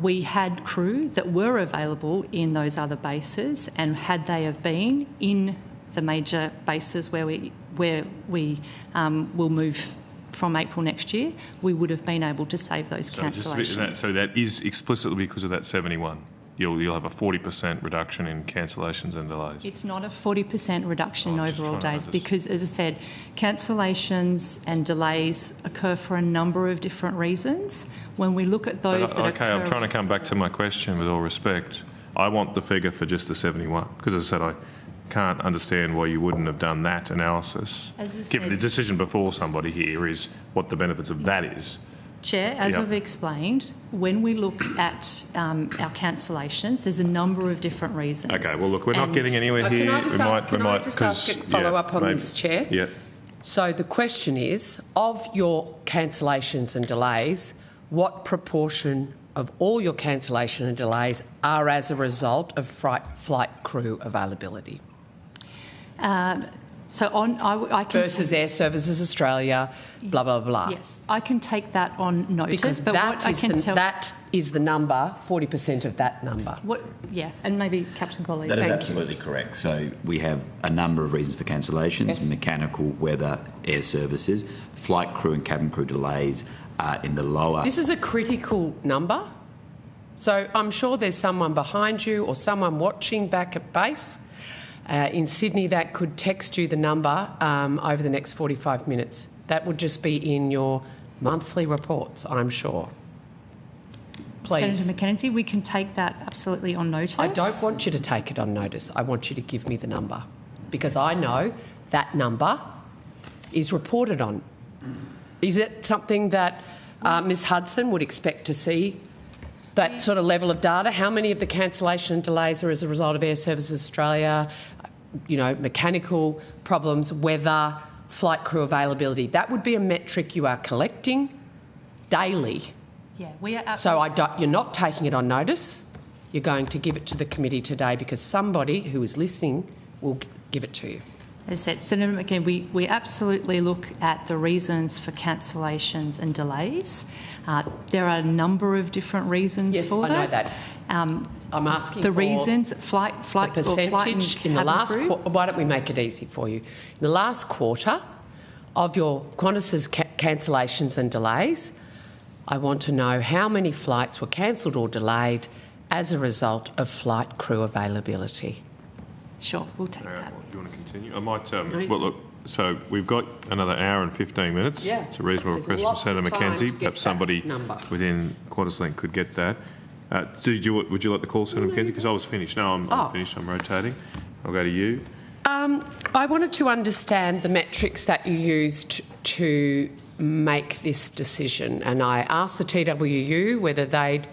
we had crew that were available in those other bases, and had they have been in the major bases where we will move from April next year, we would have been able to save those cancellations. So that is explicitly because of that 71. You'll have a 40% reduction in cancellations and delays. It's not a 40% reduction in overall days because, as I said, cancellations and delays occur for a number of different reasons. When we look at those that occur... I'm trying to come back to my question with all respect. I want the figure for just the 71 because, as I said, I can't understand why you wouldn't have done that analysis. Given the decision before somebody here is what the benefits of that is. Chair, as I've explained, when we look at our cancellations, there's a number of different reasons. Okay, well, look, we're not getting anywhere here. Can I just ask a follow-up on this, Chair? Yeah. So the question is, of your cancellations and delays, what proportion of all your cancellation and delays are as a result of flight crew availability? I can versus Air Services Australia, blah, blah, blah. Yes, I can take that on notice. Because that is the number, 40% of that number. And maybe Captain Colley. That is absolutely correct. So we have a number of reasons for cancellations, mechanical, weather, air services, flight crew and cabin crew delays in the lower... This is a critical number. So I'm sure there's someone behind you or someone watching back at base in Sydney that could text you the number over the next 45 minutes. That would just be in your monthly reports, I'm sure. Please. Senator McKenzie, we can take that absolutely on notice. I don't want you to take it on notice. I want you to give me the number because I know that number is reported on. Is it something that Ms Hudson would expect to see, that sort of level of data? How many of the cancellation and delays are as a result of Air Services Australia, mechanical problems, weather, flight crew availability? That would be a metric you are collecting daily. Yeah, we are. So you're not taking it on notice. You're going to give it to the committee today because somebody who is listening will give it to you. As I said, Senator McKenzie, we absolutely look at the reasons for cancellations and delays. There are a number of different reasons for that. Yes, I know that. I'm asking the for reasons, flight percentage in the last quarter. Why don't we make it easy for you? In the last quarter of your Qantas's cancellations and delays, I want to know how many flights were cancelled or delayed as a result of flight crew availability? Sure, we'll take that. Do you want to continue? I might. Well, look. So we've got another hour and 15 minutes. Yeah. It's a reasonable There's request from lots Senator of time Mackenzie. to get Perhaps that somebody number. within Qantas Link could get that. Would you like the call, Senator Mackenzie? Because I was finished. No, I'm finished. I'm rotating. I'll go to you. I wanted to understand the metrics that you used to make this decision, and I asked the TWU whether they'd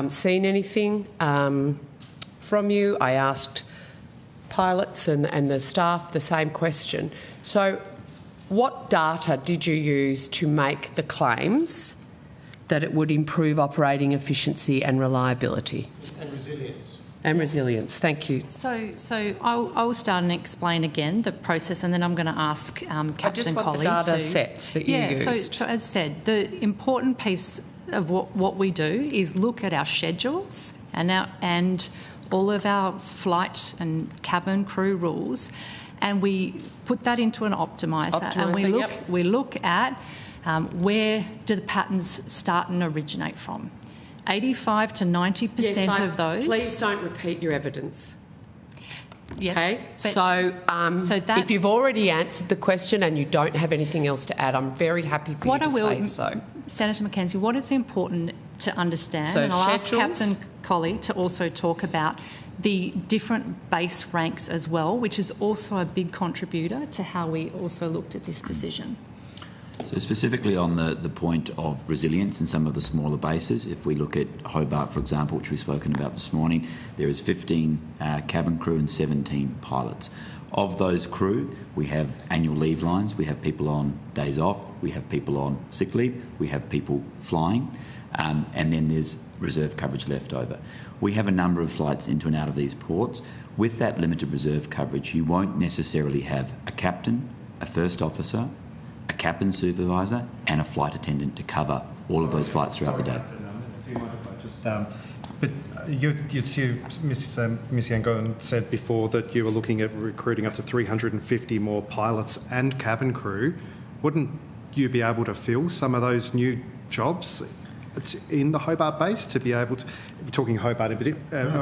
seen anything from you. I asked pilots and the staff the same question. So what data did you use to make the claims that it would improve operating efficiency and reliability? And resilience. And resilience, thank you. So I'll start and explain again the process, and then I'm going to ask Captain Colley the data to... sets that you used. So as said, the important piece of what we do is look at our schedules and all of our flight and cabin crew rules, and we put that into an optimizer, and we look at where do the patterns start and originate from. 85 to 90% of those... Please don't repeat your evidence. Yes. Okay, so if you've already answered the question and you don't have anything else to add, I'm very happy for you to say so. Senator Mackenzie, what is important to understand, so and I'll ask schedules. Captain Colley to also talk about the different base ranks as well, which is also a big contributor to how we also looked at this decision. So specifically on the point of resilience in some of the smaller bases, if we look at Hobart, for example, which we've spoken about this morning, there is 15 cabin crew and 17 pilots. Of those crew, we have annual leave lines, we have people on days off, we have people on sick leave, we have people flying, and then there's reserve coverage left over. We have a number of flights into and out of these ports. With that limited reserve coverage, you won't necessarily have a captain, a first officer, a cabin supervisor and a flight attendant to cover all of those flights throughout the day. Do you mind if I just... but Ms Yangon said before that you were looking at recruiting up to 350 more pilots and cabin crew. Wouldn't you be able to fill some of those new jobs in the Hobart base to be able to... We're talking Hobart,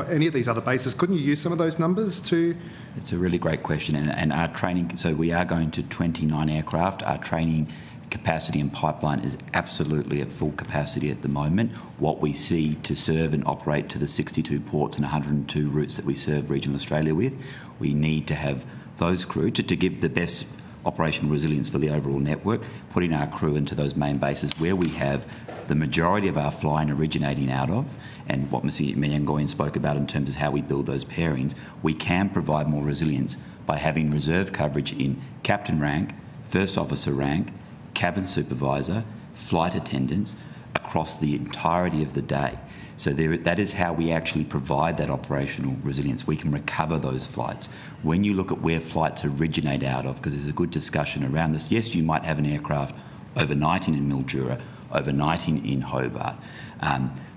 any of these other bases, couldn't you use some of those numbers to... It's a really great question, and our training, so we are going to 29 aircraft. Our training capacity and pipeline is absolutely at full capacity at the moment. What we see to serve and operate to the 62 ports and 102 routes that we serve regional Australia with, we need to have those crew to give the best operational resilience for the overall network, putting our crew into those main bases where we have the majority of our flying originating out of, and what Mr Menyangoyan spoke about in terms of how we build those pairings, we can provide more resilience by having reserve coverage in captain rank, first officer rank, cabin supervisor, flight attendants across the entirety of the day. So that is how we actually provide that operational resilience. We can recover those flights. When you look at where flights originate out of, because there's a good discussion around this, yes, you might have an aircraft overnighting in Mildura, overnighting in Hobart,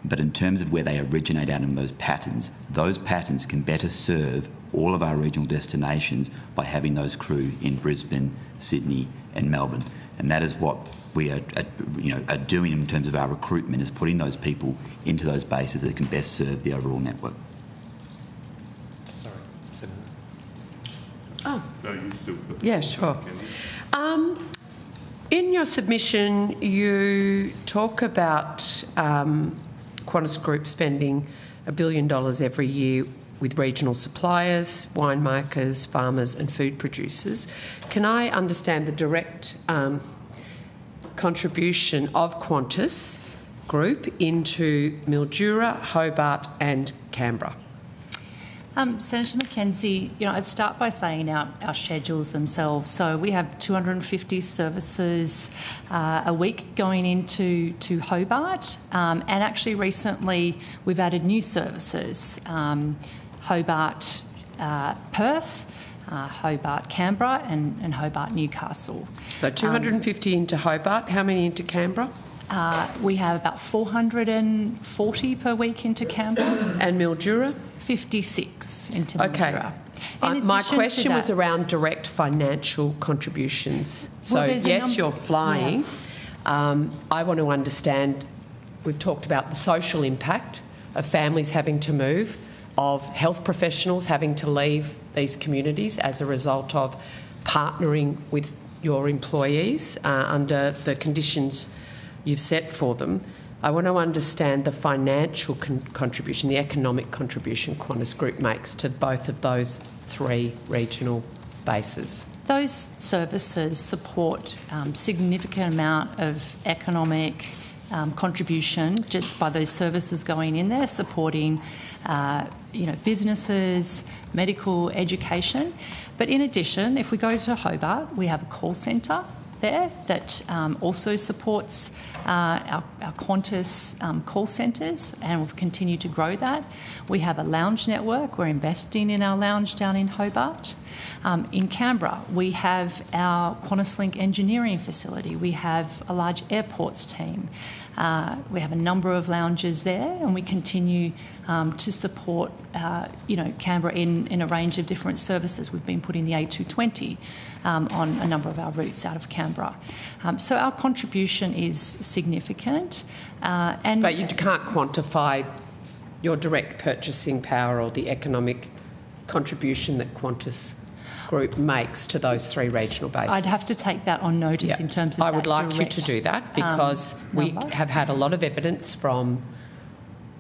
but in terms of where they originate out in those patterns can better serve all of our regional destinations by having those crew in Brisbane, Sydney and Melbourne. And that is what we are doing in terms of our recruitment, is putting those people into those bases that can best serve the overall network. Sorry, Senator. Oh. No, you still... Yeah, sure. In your submission, you talk about Qantas Group spending $1 billion every year with regional suppliers, winemakers, farmers and food producers. Can I understand the direct contribution of Qantas Group into Mildura, Hobart and Canberra? Senator Mackenzie, I'd start by saying our schedules themselves. So we have 250 services a week going into Hobart, and actually recently we've added new services, Hobart Perth, Hobart Canberra and Hobart Newcastle. So 250 into Hobart, how many into Canberra? We have about 440 per week into Canberra. And Mildura? 56 into Mildura. Okay. My question was around direct financial contributions. So yes, you're flying. Yeah. I want to understand, we've talked about the social impact of families having to move, of health professionals having to leave these communities as a result of partnering with your employees under the conditions you've set for them. I want to understand the financial contribution, the economic contribution Qantas Group makes to both of those 3 regional bases. Those services support significant amount of economic contribution just by those services going in there, supporting businesses, medical, education. But in addition, if we go to Hobart, we have a call centre there that also supports our Qantas call centres, and we'll continue to grow that. We have a lounge network. We're investing in our lounge down in Hobart. In Canberra, we have our QantasLink engineering facility. We have a large airports team. We have a number of lounges there, and we continue to support, Canberra in a range of different services. We've been putting the A220 on a number of our routes out of Canberra. So our contribution is significant. But you can't quantify your direct purchasing power or the economic contribution that Qantas Group makes to those 3 regional bases. I'd have to take that on notice in terms of I would like you to do that, because we have had a lot of evidence from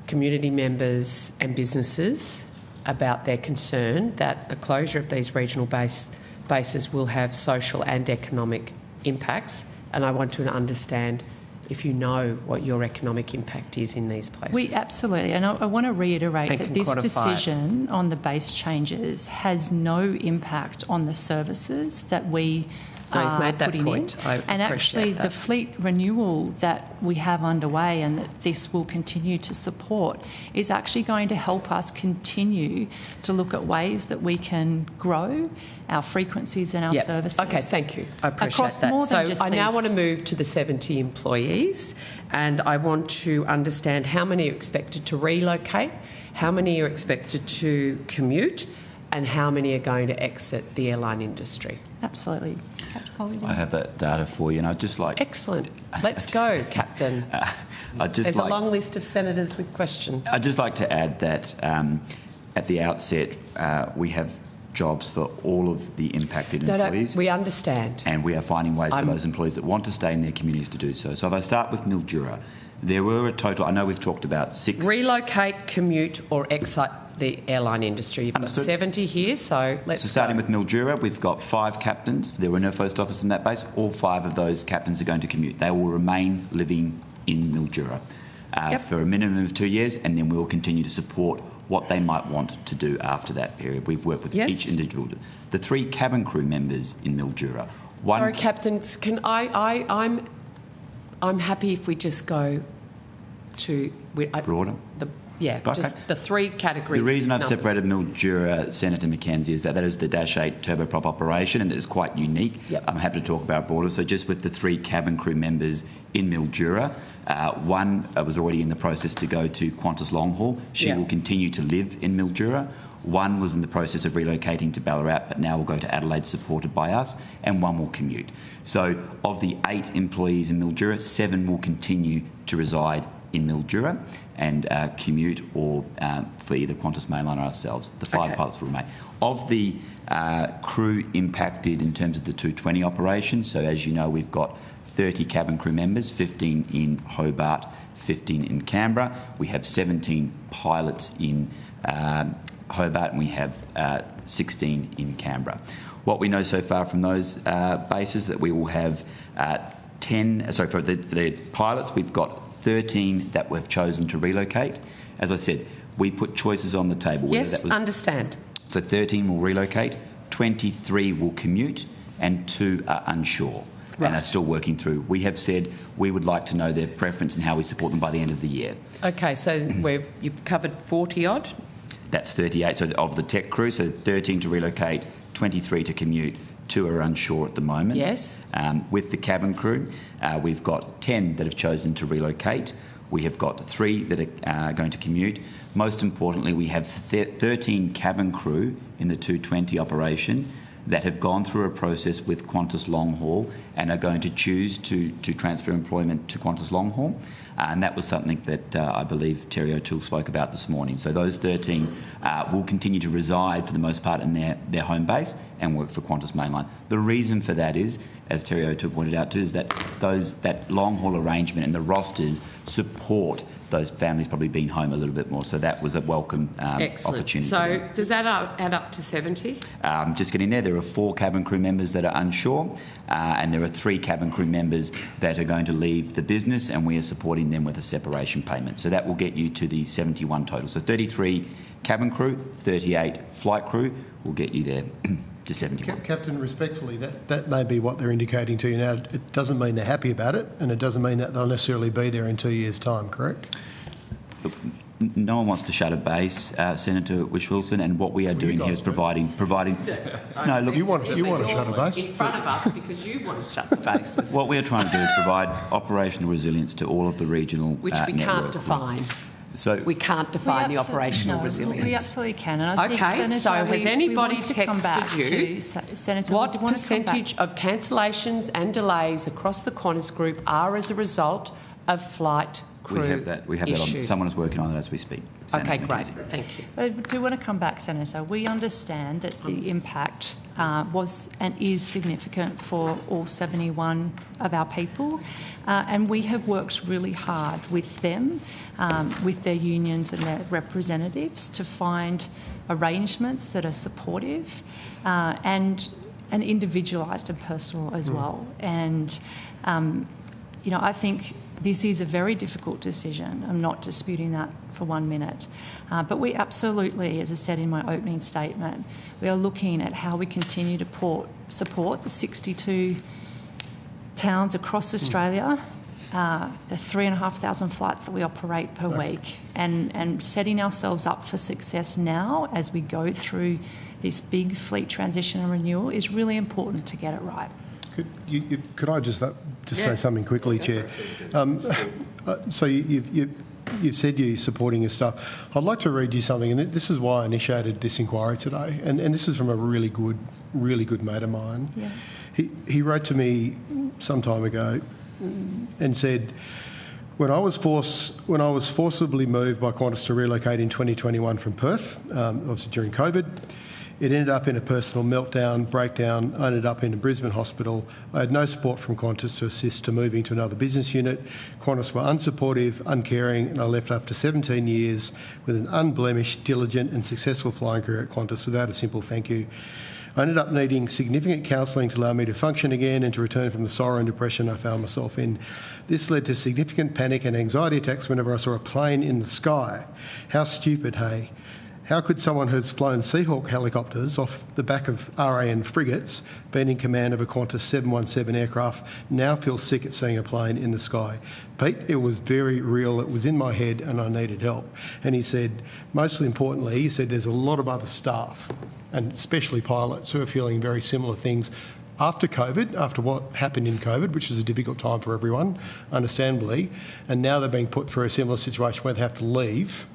community members and businesses about their concern that the closure of these regional bases will have social and economic impacts, and I want to understand if you know what your economic impact is in these places. We absolutely, and I want to reiterate that this decision on the base changes has no impact on the services that we you've made that putting point. in. And actually, the fleet renewal that we have underway and that this will continue to support is actually going to help us continue to look at ways that we can grow our frequencies and our services. Okay, thank you. I appreciate across that. more than so just I now these. want to move to the 70 employees, and I want to understand how many are expected to relocate, how many are expected to commute, and how many are going to exit the airline industry. Absolutely. I have that data for you, and I'd just like... Excellent. Let's go, Captain. There's a long list of senators with questions. I'd just like to add that at the outset, we have jobs for all of the impacted employees. We understand. And we are finding ways for those employees that want to stay in their communities to do so. So if I start with Mildura, there were a total... I know we've talked about 6... Relocate, commute or exit the airline industry. You've got 70 here, so let's So starting with Mildura, we've got 5 captains. There were no post office in that base. All 5 of those captains are going to commute. They will remain living in Mildura for a minimum of 2 years, and then we will continue to support what they might want to do after that period. We've worked with each individual. The 3 cabin crew members in Mildura. Sorry, captains, can I'm happy if we just go to... broader? Just the 3 categories. The reason I've separated Mildura, Senator McKenzie, is that is the Dash 8 turboprop operation, and that is quite unique. I'm happy to talk about broader. So just with the 3 cabin crew members in Mildura, one was already in the process to go to Qantas long haul. She will continue to live in Mildura. One was in the process of relocating to Ballarat, but now will go to Adelaide, supported by us, and 1 will commute. So of the 8 employees in Mildura, 7 will continue to reside in Mildura and commute or for either Qantas Mainline or ourselves. The 5 pilots will remain. Of the crew impacted in terms of the 220 operation, so as you know, we've got 30 cabin crew members, 15 in Hobart, 15 in Canberra. We have 17 pilots in Hobart, and we have 16 in Canberra. What we know so far from those bases that we will have for the pilots, we've got 13 that we've chosen to relocate. As I said, we put choices on the table. Yes, understand. So 13 will relocate, 23 will commute, and 2 are unsure and are still working through. We have said we would like to know their preference and how we support them by the end of the year. Okay, so you've covered 40 odd? That's 38. So of the tech crew, so 13 to relocate, 23 to commute, 2 are unsure at the moment. Yes. With the cabin crew, we've got 10 that have chosen to relocate. We have got 3 that are going to commute. Most importantly, we have 13 cabin crew in the 220 operation. that have gone through a process with Qantas Long Haul and are going to choose to transfer employment to Qantas Long Haul. And that was something that I believe Terry O'Toole spoke about this morning. So those 13 will continue to reside for the most part in their home base and work for Qantas Mainline. The reason for that is, as Terry O'Toole pointed out too, is that that long haul arrangement and the rosters support those families probably being home a little bit more. So that was a welcome opportunity. So does that add up to 70? Just getting there, there are 4 cabin crew members that are unsure, and there are 3 cabin crew members that are going to leave the business, and we are supporting them with a separation payment. So that will get you to the 71 total. So 33 cabin crew, 38 flight crew will get you there to 71. Captain, respectfully, that may be what they're indicating to you now. It doesn't mean they're happy about it, and it doesn't mean that they'll necessarily be there in 2 years' time, correct? Look, no one wants to shut a base, Senator Whish-Wilson, and what we are doing here is providing. No, look, you want to shut a base in front of us because you want to shut the bases. What we are trying to do is provide operational resilience to all of the regional which we can't define. So we can't define the operational resilience. We absolutely can. And I think, okay, Senator, so has anybody texted you Senator, what percentage of cancellations and delays across the Qantas Group are as a result of flight crew We have that on. Someone is working on that as we speak. Senator Okay, great. McKenzie. Thank you. But I do want to come back, Senator. We understand that the impact was and is significant for all 71 of our people, and we have worked really hard with them, with their unions and their representatives to find arrangements that are supportive and individualised and personal as well. And, I think this is a very difficult decision. I'm not disputing that for 1 minute. But we absolutely, as I said in my opening statement, we are looking at how we continue to support the 62 towns across Australia, the 3,500 flights that we operate per week, and setting ourselves up for success now as we go through this big fleet transition and renewal is really important to get it right. Could I just say something quickly, Chair? So you've said you're supporting your stuff. I'd like to read you something, and this is why I initiated this inquiry today. And this is from a really good mate of mine. Yeah. He wrote to me some time ago and said, when I was forcibly moved by Qantas to relocate in 2021 from Perth, obviously during COVID, it ended up in a personal breakdown. I ended up in a Brisbane hospital. I had no support from Qantas to assist to moving to another business unit. Qantas were unsupportive, uncaring, and I left after 17 years with an unblemished, diligent and successful flying career at Qantas without a simple thank you. I ended up needing significant counselling to allow me to function again and to return from the sorrow and depression I found myself in. This led to significant panic and anxiety attacks whenever I saw a plane in the sky. How stupid, hey? How could someone who's flown Seahawk helicopters off the back of RAN frigates, been in command of a Qantas 717 aircraft, now feel sick at seeing a plane in the sky? Pete, it was very real. It was in my head and I needed help. And he said, mostly importantly, he said there's a lot of other staff, and especially pilots, who are feeling very similar things after COVID, after what happened in COVID, which was a difficult time for everyone, understandably, and now they're being put through a similar situation where they have to leave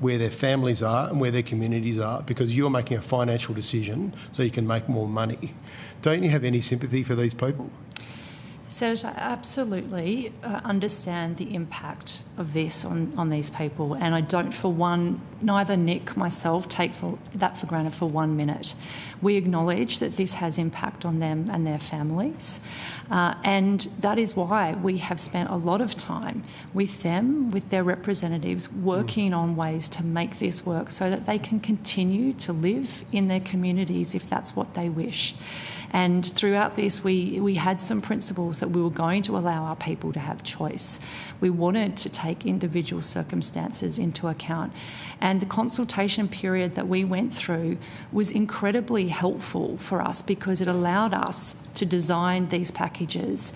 where their families are and where their communities are because you're making a financial decision so you can make more money. Don't you have any sympathy for these people? Senator, I absolutely understand the impact of this on these people, and I don't for one, neither Nick, myself, take that for granted for 1 minute. We acknowledge that this has impact on them and their families, and that is why we have spent a lot of time with them, with their representatives, working on ways to make this work so that they can continue to live in their communities if that's what they wish. And throughout this, we had some principles that we were going to allow our people to have choice. We wanted to take individual circumstances into account. And the consultation period that we went through was incredibly helpful for us because it allowed us to design these packages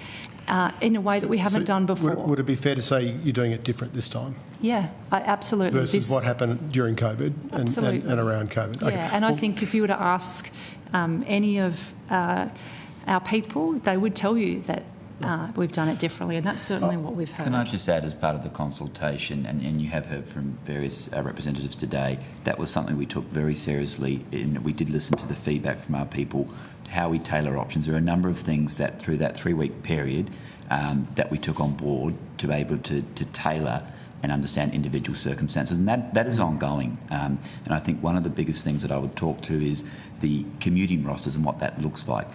in a way that we haven't done before. Would it be fair to say you're doing it different this time? Yeah, absolutely. Versus what happened during COVID and around COVID? Yeah, okay. And I think if you were to ask any of our people, they would tell you that we've done it differently, and that's certainly what we've heard. Can I just add, as part of the consultation, and you have heard from various representatives today, that was something we took very seriously, and we did listen to the feedback from our people, how we tailor options. There are a number of things that through that 3-week period that we took on board to be able to tailor and understand individual circumstances, and that is ongoing. And I think one of the biggest things that I would talk to is the commuting rosters and what that looks like.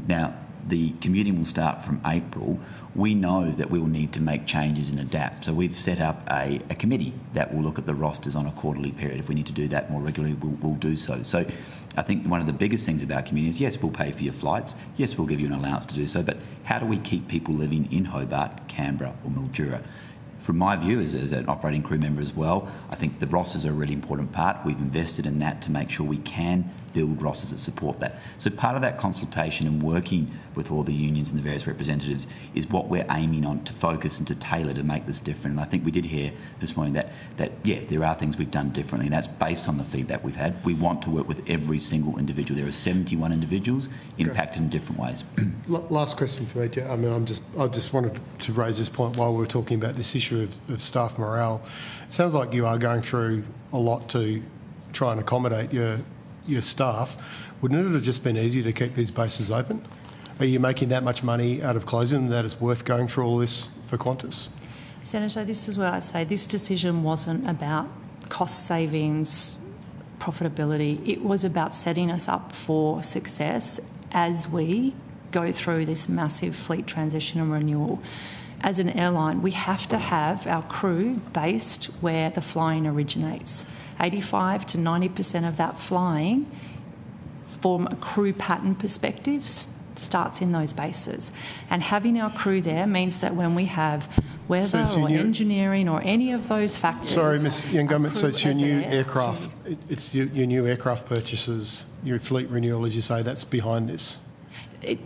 Now, the commuting will start from April. We know that we will need to make changes and adapt. So we've set up a committee that will look at the rosters on a quarterly period. If we need to do that more regularly, we'll do so. So I think one of the biggest things about commuting is, yes, we'll pay for your flights. Yes, we'll give you an allowance to do so. But how do we keep people living in Hobart, Canberra or Mildura? From my view, as an operating crew member as well, I think the rosters are a really important part. We've invested in that to make sure we can build rosters that support that. So part of that consultation and working with all the unions and the various representatives is what we're aiming on to focus and to tailor to make this different. And I think we did hear this morning that yeah, there are things we've done differently, and that's based on the feedback we've had. We want to work with every single individual. There are 71 individuals impacted in different ways. Last question for me, I mean, I just wanted to raise this point while we were talking about this issue of staff morale. It sounds like you are going through a lot to try and accommodate your staff. Wouldn't it have just been easier to keep these bases open? Are you making that much money out of closing them that it's worth going through all this for Qantas? Senator, this is where I say this decision wasn't about cost savings, profitability. It was about setting us up for success as we go through this massive fleet transition and renewal. As an airline, we have to have our crew based where the flying originates. 85 to 90% of that flying, from a crew pattern perspective, starts in those bases. And having our crew there means that when we have weather or engineering or any of those factors... Sorry, Ms Young-Government, so it's your new aircraft, it's your new aircraft purchases, your fleet renewal, as you say, that's behind this?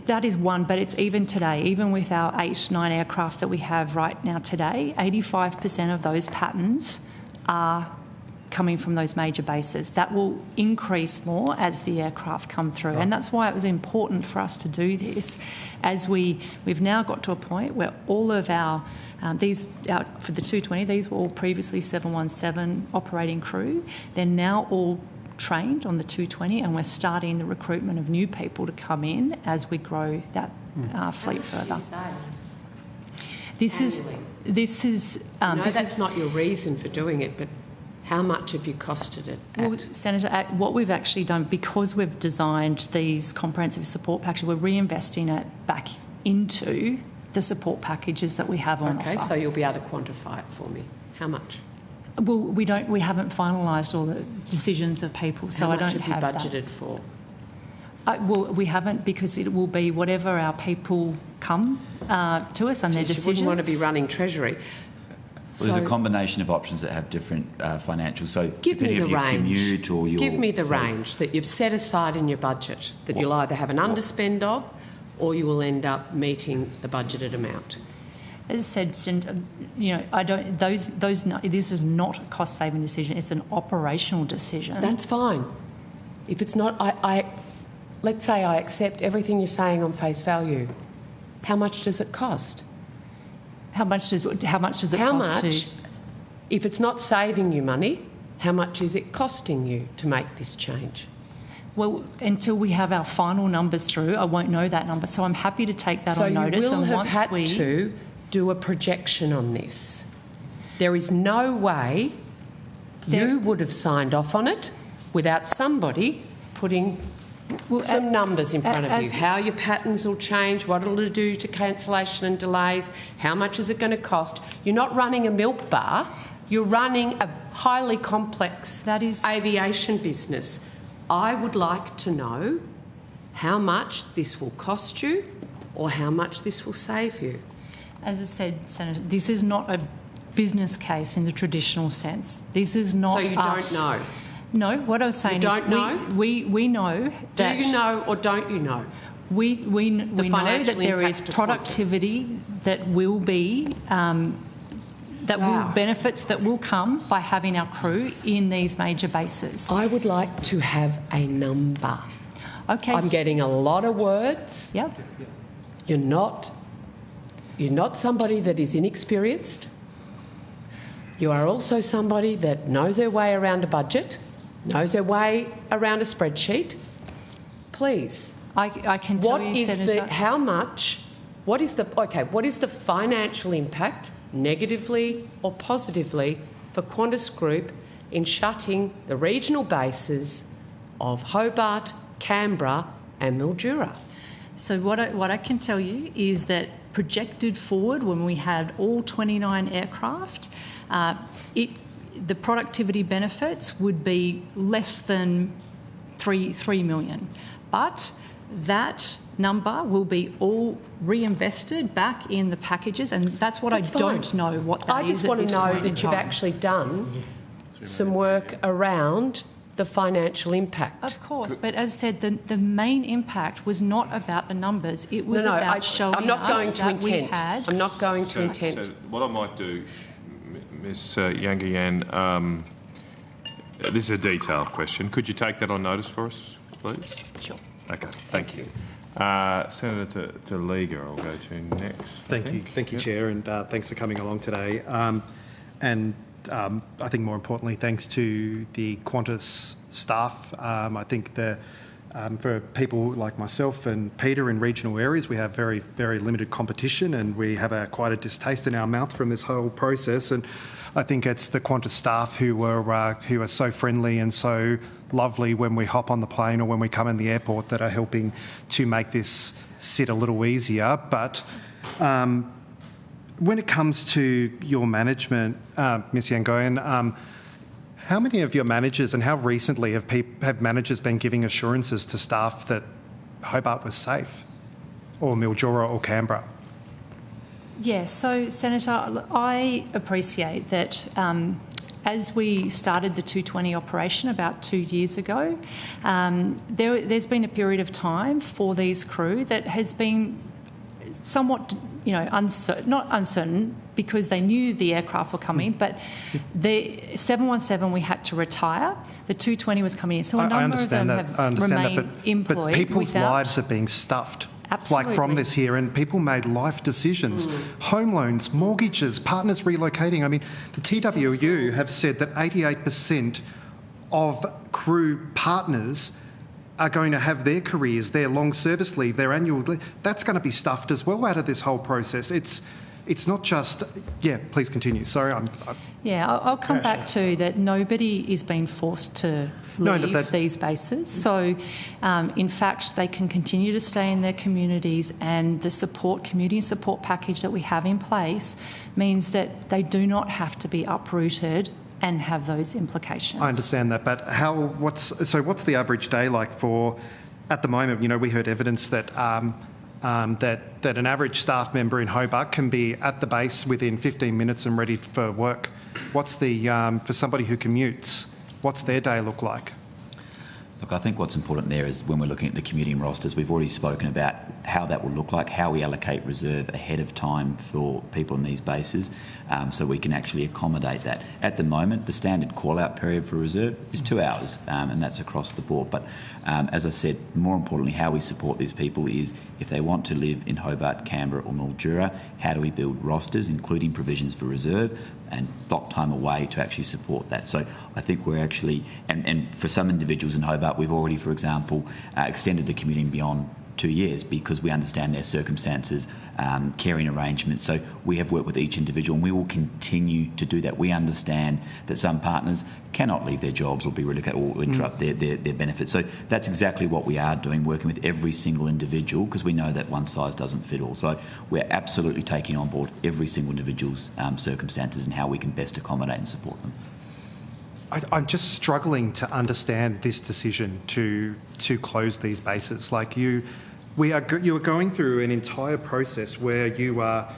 That is one, but it's even today, even with our 8-9 aircraft that we have right now today, 85% of those patterns are coming from those major bases. That will increase more as the aircraft come through. And that's why it was important for us to do this, as we've now got to a point where all of our, for the 220, these were all previously 717 operating crew. They're now all trained on the 220, and we're starting the recruitment of new people to come in as we grow that fleet further. This is that's not your reason for doing it, but how much have you costed it at? Well, Senator, what we've actually done, because we've designed these comprehensive support packages, we're reinvesting it back into the support packages that we have on offer. Okay, so you'll be able to quantify it for me. How much? Well, we haven't finalised all the decisions of people, so I don't have that. How much have you budgeted for? Well, we haven't, because it will be whatever our people come to us and their decisions. You wouldn't want to be running Treasury. Well, there's a combination of options that have different financials. So give me the range. Give me the range that you've set aside in your budget that you'll either have an underspend of, or you will end up meeting the budgeted amount. As I said, this is not a cost-saving decision. It's an operational decision. That's fine. If it's not, let's say I accept everything you're saying on face value. How much does it cost? How much does it cost? If it's not saving you money, how much is it costing you to make this change? Well, until we have our final numbers through, I won't know that number. So I'm happy to take that on notice. So you will have had to do a projection on this. There is no way you would have signed off on it without somebody putting some numbers in front of you. How your patterns will change, what it'll do to cancellation and delays, how much is it going to cost. You're not running a milk bar, you're running a highly complex aviation business. I would like to know how much this will cost you or how much this will save you. As I said, Senator, this is not a business case in the traditional sense. This is not So you us. don't know? No, what I was saying we know that... Do you know or don't you know? We know that there is productivity that will be... benefits that will come by having our crew in these major bases. I would like to have a number. Okay. I'm getting a lot of words. Yep. You're not You're not somebody that is inexperienced. You are also somebody that knows their way around a budget, knows their way around a spreadsheet. Please. I can tell you, Senator. What is the financial impact, negatively or positively, for Qantas Group in shutting the regional bases of Hobart, Canberra and Mildura? So what I can tell you is that projected forward, when we had all 29 aircraft, the productivity benefits would be less than 3 million. But that number will be all reinvested back in the packages, and that's what I don't know what that is. I just want to know that you've actually done some work around the financial impact. Of course, but as I said, the main impact was not about the numbers. It was about showing I'm not going us to that intent. we had... I'm not going to intent. So what I might do, Ms Yangayan, this is a detailed question. Could you take that on notice for us, please? Sure. Okay, thank you. Senator to Liga, I'll go to next. Thank you, Chair, and thanks for coming along today. I think more importantly, thanks to the Qantas staff. I think for people like myself and Peter in regional areas, we have very, very limited competition, and we have quite a distaste in our mouth from this whole process. And I think it's the Qantas staff who are so friendly and so lovely when we hop on the plane or when we come in the airport that are helping to make this sit a little easier. But when it comes to your management, Ms Yangayan, how many of your managers and how recently have managers been giving assurances to staff that Hobart was safe, or Mildura or Canberra? Yes, so Senator, I appreciate that as we started the 220 operation about 2 years ago, there's been a period of time for these crew that has been somewhat, uncertain, not uncertain because they knew the aircraft were coming, but the 717 we had to retire, the 220 was coming in. So a number of them have remained employed. But people's lives are being stuffed. Absolutely. Like from this here, and people made life decisions. Home loans, mortgages, partners relocating. I mean, the TWU have said that 88% of crew partners are going to have their careers, their long service leave, their annual leave. That's going to be stuffed as well out of this whole process. It's not just... Yeah, please continue. Sorry, I'll come back to that. Nobody is being forced to leave these bases. So, in fact, they can continue to stay in their communities, and the community support package that we have in place means that they do not have to be uprooted and have those implications. I understand that, but what's the average day like for... At the moment, we heard evidence that that an average staff member in Hobart can be at the base within 15 minutes and ready for work. What's the for somebody who commutes, what's their day look like? Look, I think what's important there is when we're looking at the commuting rosters, we've already spoken about how that will look like, how we allocate reserve ahead of time for people in these bases, so we can actually accommodate that. At the moment, the standard call-out period for reserve is 2 hours, and that's across the board. But as I said, more importantly, how we support these people is if they want to live in Hobart, Canberra or Mildura, how do we build rosters, including provisions for reserve, and block time away to actually support that. So I think we're actually, and for some individuals in Hobart, we've already, for example, extended the commuting beyond 2 years because we understand their circumstances, caring arrangements. So we have worked with each individual, and we will continue to do that. We understand that some partners cannot leave their jobs or be relocated or interrupt their benefits. So that's exactly what we are doing, working with every single individual, because we know that one size doesn't fit all. So we're absolutely taking on board every single individual's circumstances and how we can best accommodate and support them. I'm just struggling to understand this decision to close these bases. Like you are going through an entire process where you are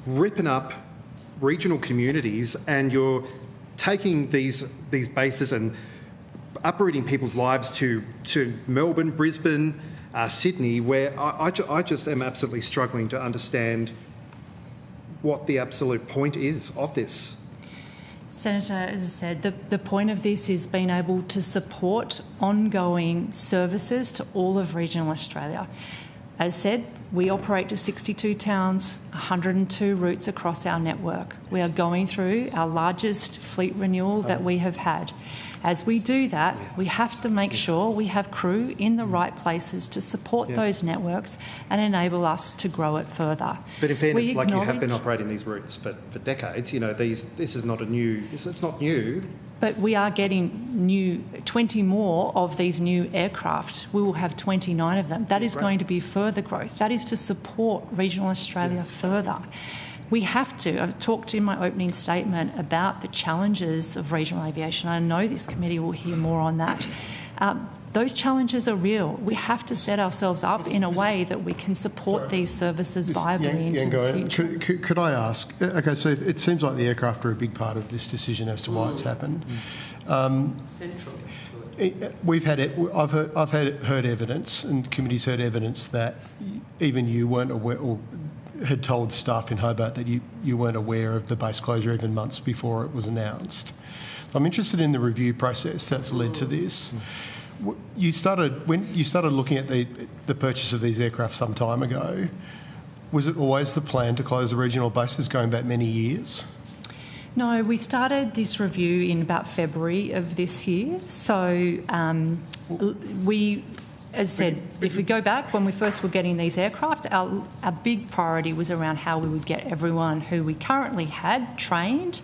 ripping up regional communities and you're taking these bases and uprooting people's lives to Melbourne, Brisbane, Sydney, where I just am absolutely struggling to understand what the absolute point is of this. Senator, as I said, the point of this is being able to support ongoing services to all of regional Australia. As said, we operate to 62 towns, 102 routes across our network. We are going through our largest fleet renewal that we have had. As we do that, we have to make sure we have crew in the right places to support those networks and enable us to grow it further. But in fairness, like you have been operating these routes for decades, you know, this is not a new, it's not new. But we are getting 20 more of these new aircraft. We will have 29 of them. That is going to be further growth. That is to support regional Australia further. We have to. I've talked in my opening statement about the challenges of regional aviation. I know this committee will hear more on that. Those challenges are real. We have to set ourselves up in a way that we can support these services viably into the future. Could I ask? Okay, so it seems like the aircraft are a big part of this decision as to why it's happened. Central. We've had it. I've heard evidence, and committees heard evidence that even you weren't aware, or had told staff in Hobart that you weren't aware of the base closure even months before it was announced. I'm interested in the review process that's led to this. When you started looking at the purchase of these aircraft some time ago. Was it always the plan to close the regional bases going back many years? No, we started this review in about February of this year. So we, as I said, if we go back when we first were getting these aircraft, our big priority was around how we would get everyone who we currently had trained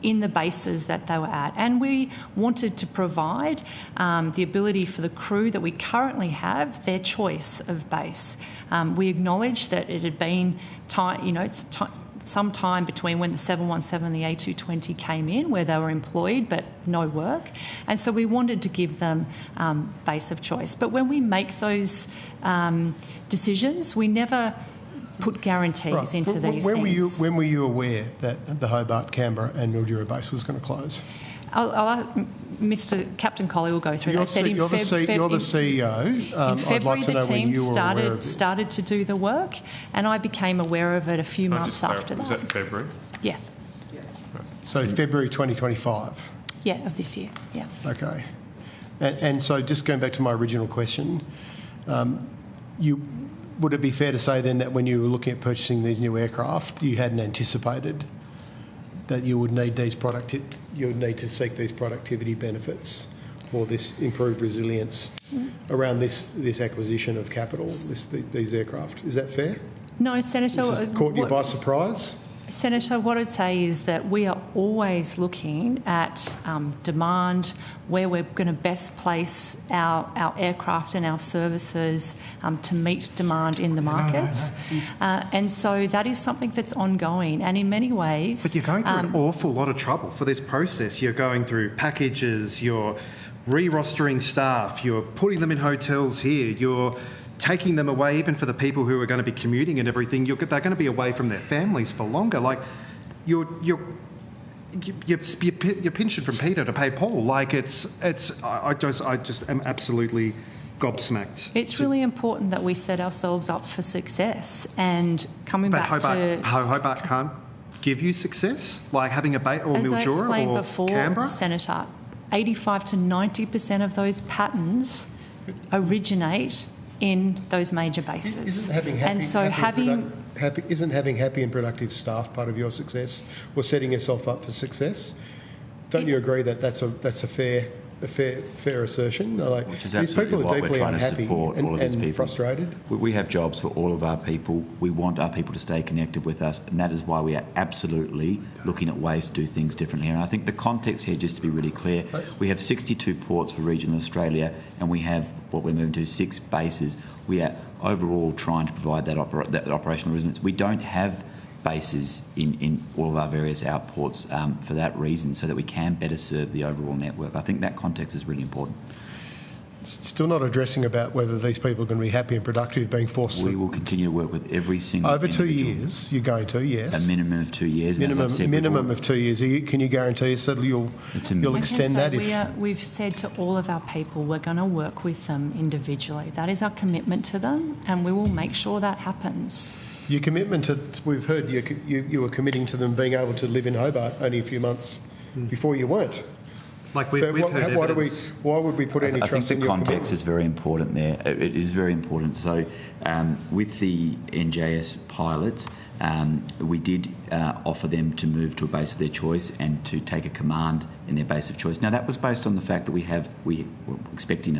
in the bases that they were at. And we wanted to provide the ability for the crew that we currently have their choice of base. We acknowledged that it had been some time between when the 717 and the A220 came in where they were employed but no work, and so we wanted to give them base of choice. But when we make those decisions, we never put guarantees into these things. When were you aware that the Hobart, Canberra and Mildura base was going to close? Mr. Captain Colley will go through that. You're the CEO. In February, I'd like to know the team when you were aware of this. started to do the work, and I became aware of it a few months after that. Was that in February? Yeah. So February 2025? Yeah, of this year, yeah. Okay. And so just going back to my original question, would it be fair to say then that when you were looking at purchasing these new aircraft, you hadn't anticipated that you would need to seek these productivity benefits or this improved resilience around this acquisition of capital, these aircraft? Is that fair? No, Senator. This has caught you by surprise? Senator, what I'd say is that we are always looking at demand, where we're going to best place our aircraft and our services to meet demand in the markets. And so that is something that's ongoing, and in many ways... But you're going through an awful lot of trouble for this process. You're going through packages, you're re-rostering staff, you're putting them in hotels here, you're taking them away, even for the people who are going to be commuting and everything. They're going to be away from their families for longer. Like, you're pinching from Peter to pay Paul. Like, I just am absolutely gobsmacked. It's really important that we set ourselves up for success. And coming back to Hobart can't give you success, like having a base or Mildura or Canberra. As I explained before, Senator, 85 to 90% of those patterns originate in those major bases. Isn't having happy and productive staff part of your success, or setting yourself up for success? Don't you agree that that's a fair assertion? Like, which is these people are deeply unhappy and frustrated. We have jobs for all of our people. We want our people to stay connected with us, and that is why we are absolutely looking at ways to do things differently. And I think the context here, just to be really clear, we have 62 ports for regional Australia, and we have what we're moving to 6 bases. We are overall trying to provide that operational resilience. We don't have bases in all of our various outports for that reason, so that we can better serve the overall network. I think that context is really important. Still not addressing about whether these people are going to be happy and productive being forced. We will continue to work with every single over individual. 2 years. You're going to, yes. A minimum of 2 years. Minimum of 2 years. Can you guarantee us that you'll extend that? We've said to all of our people we're going to work with them individually. That is our commitment to them, and we will make sure that happens. Your commitment to, we've heard you were committing to them being able to live in Hobart only a few months before you weren't. Like we've heard why would we put any I trust think in the your context is very important there. It is very important. So with the NJS pilots, we did offer them to move to a base of their choice and to take a command in their base of choice. Now, that was based on the fact that we were expecting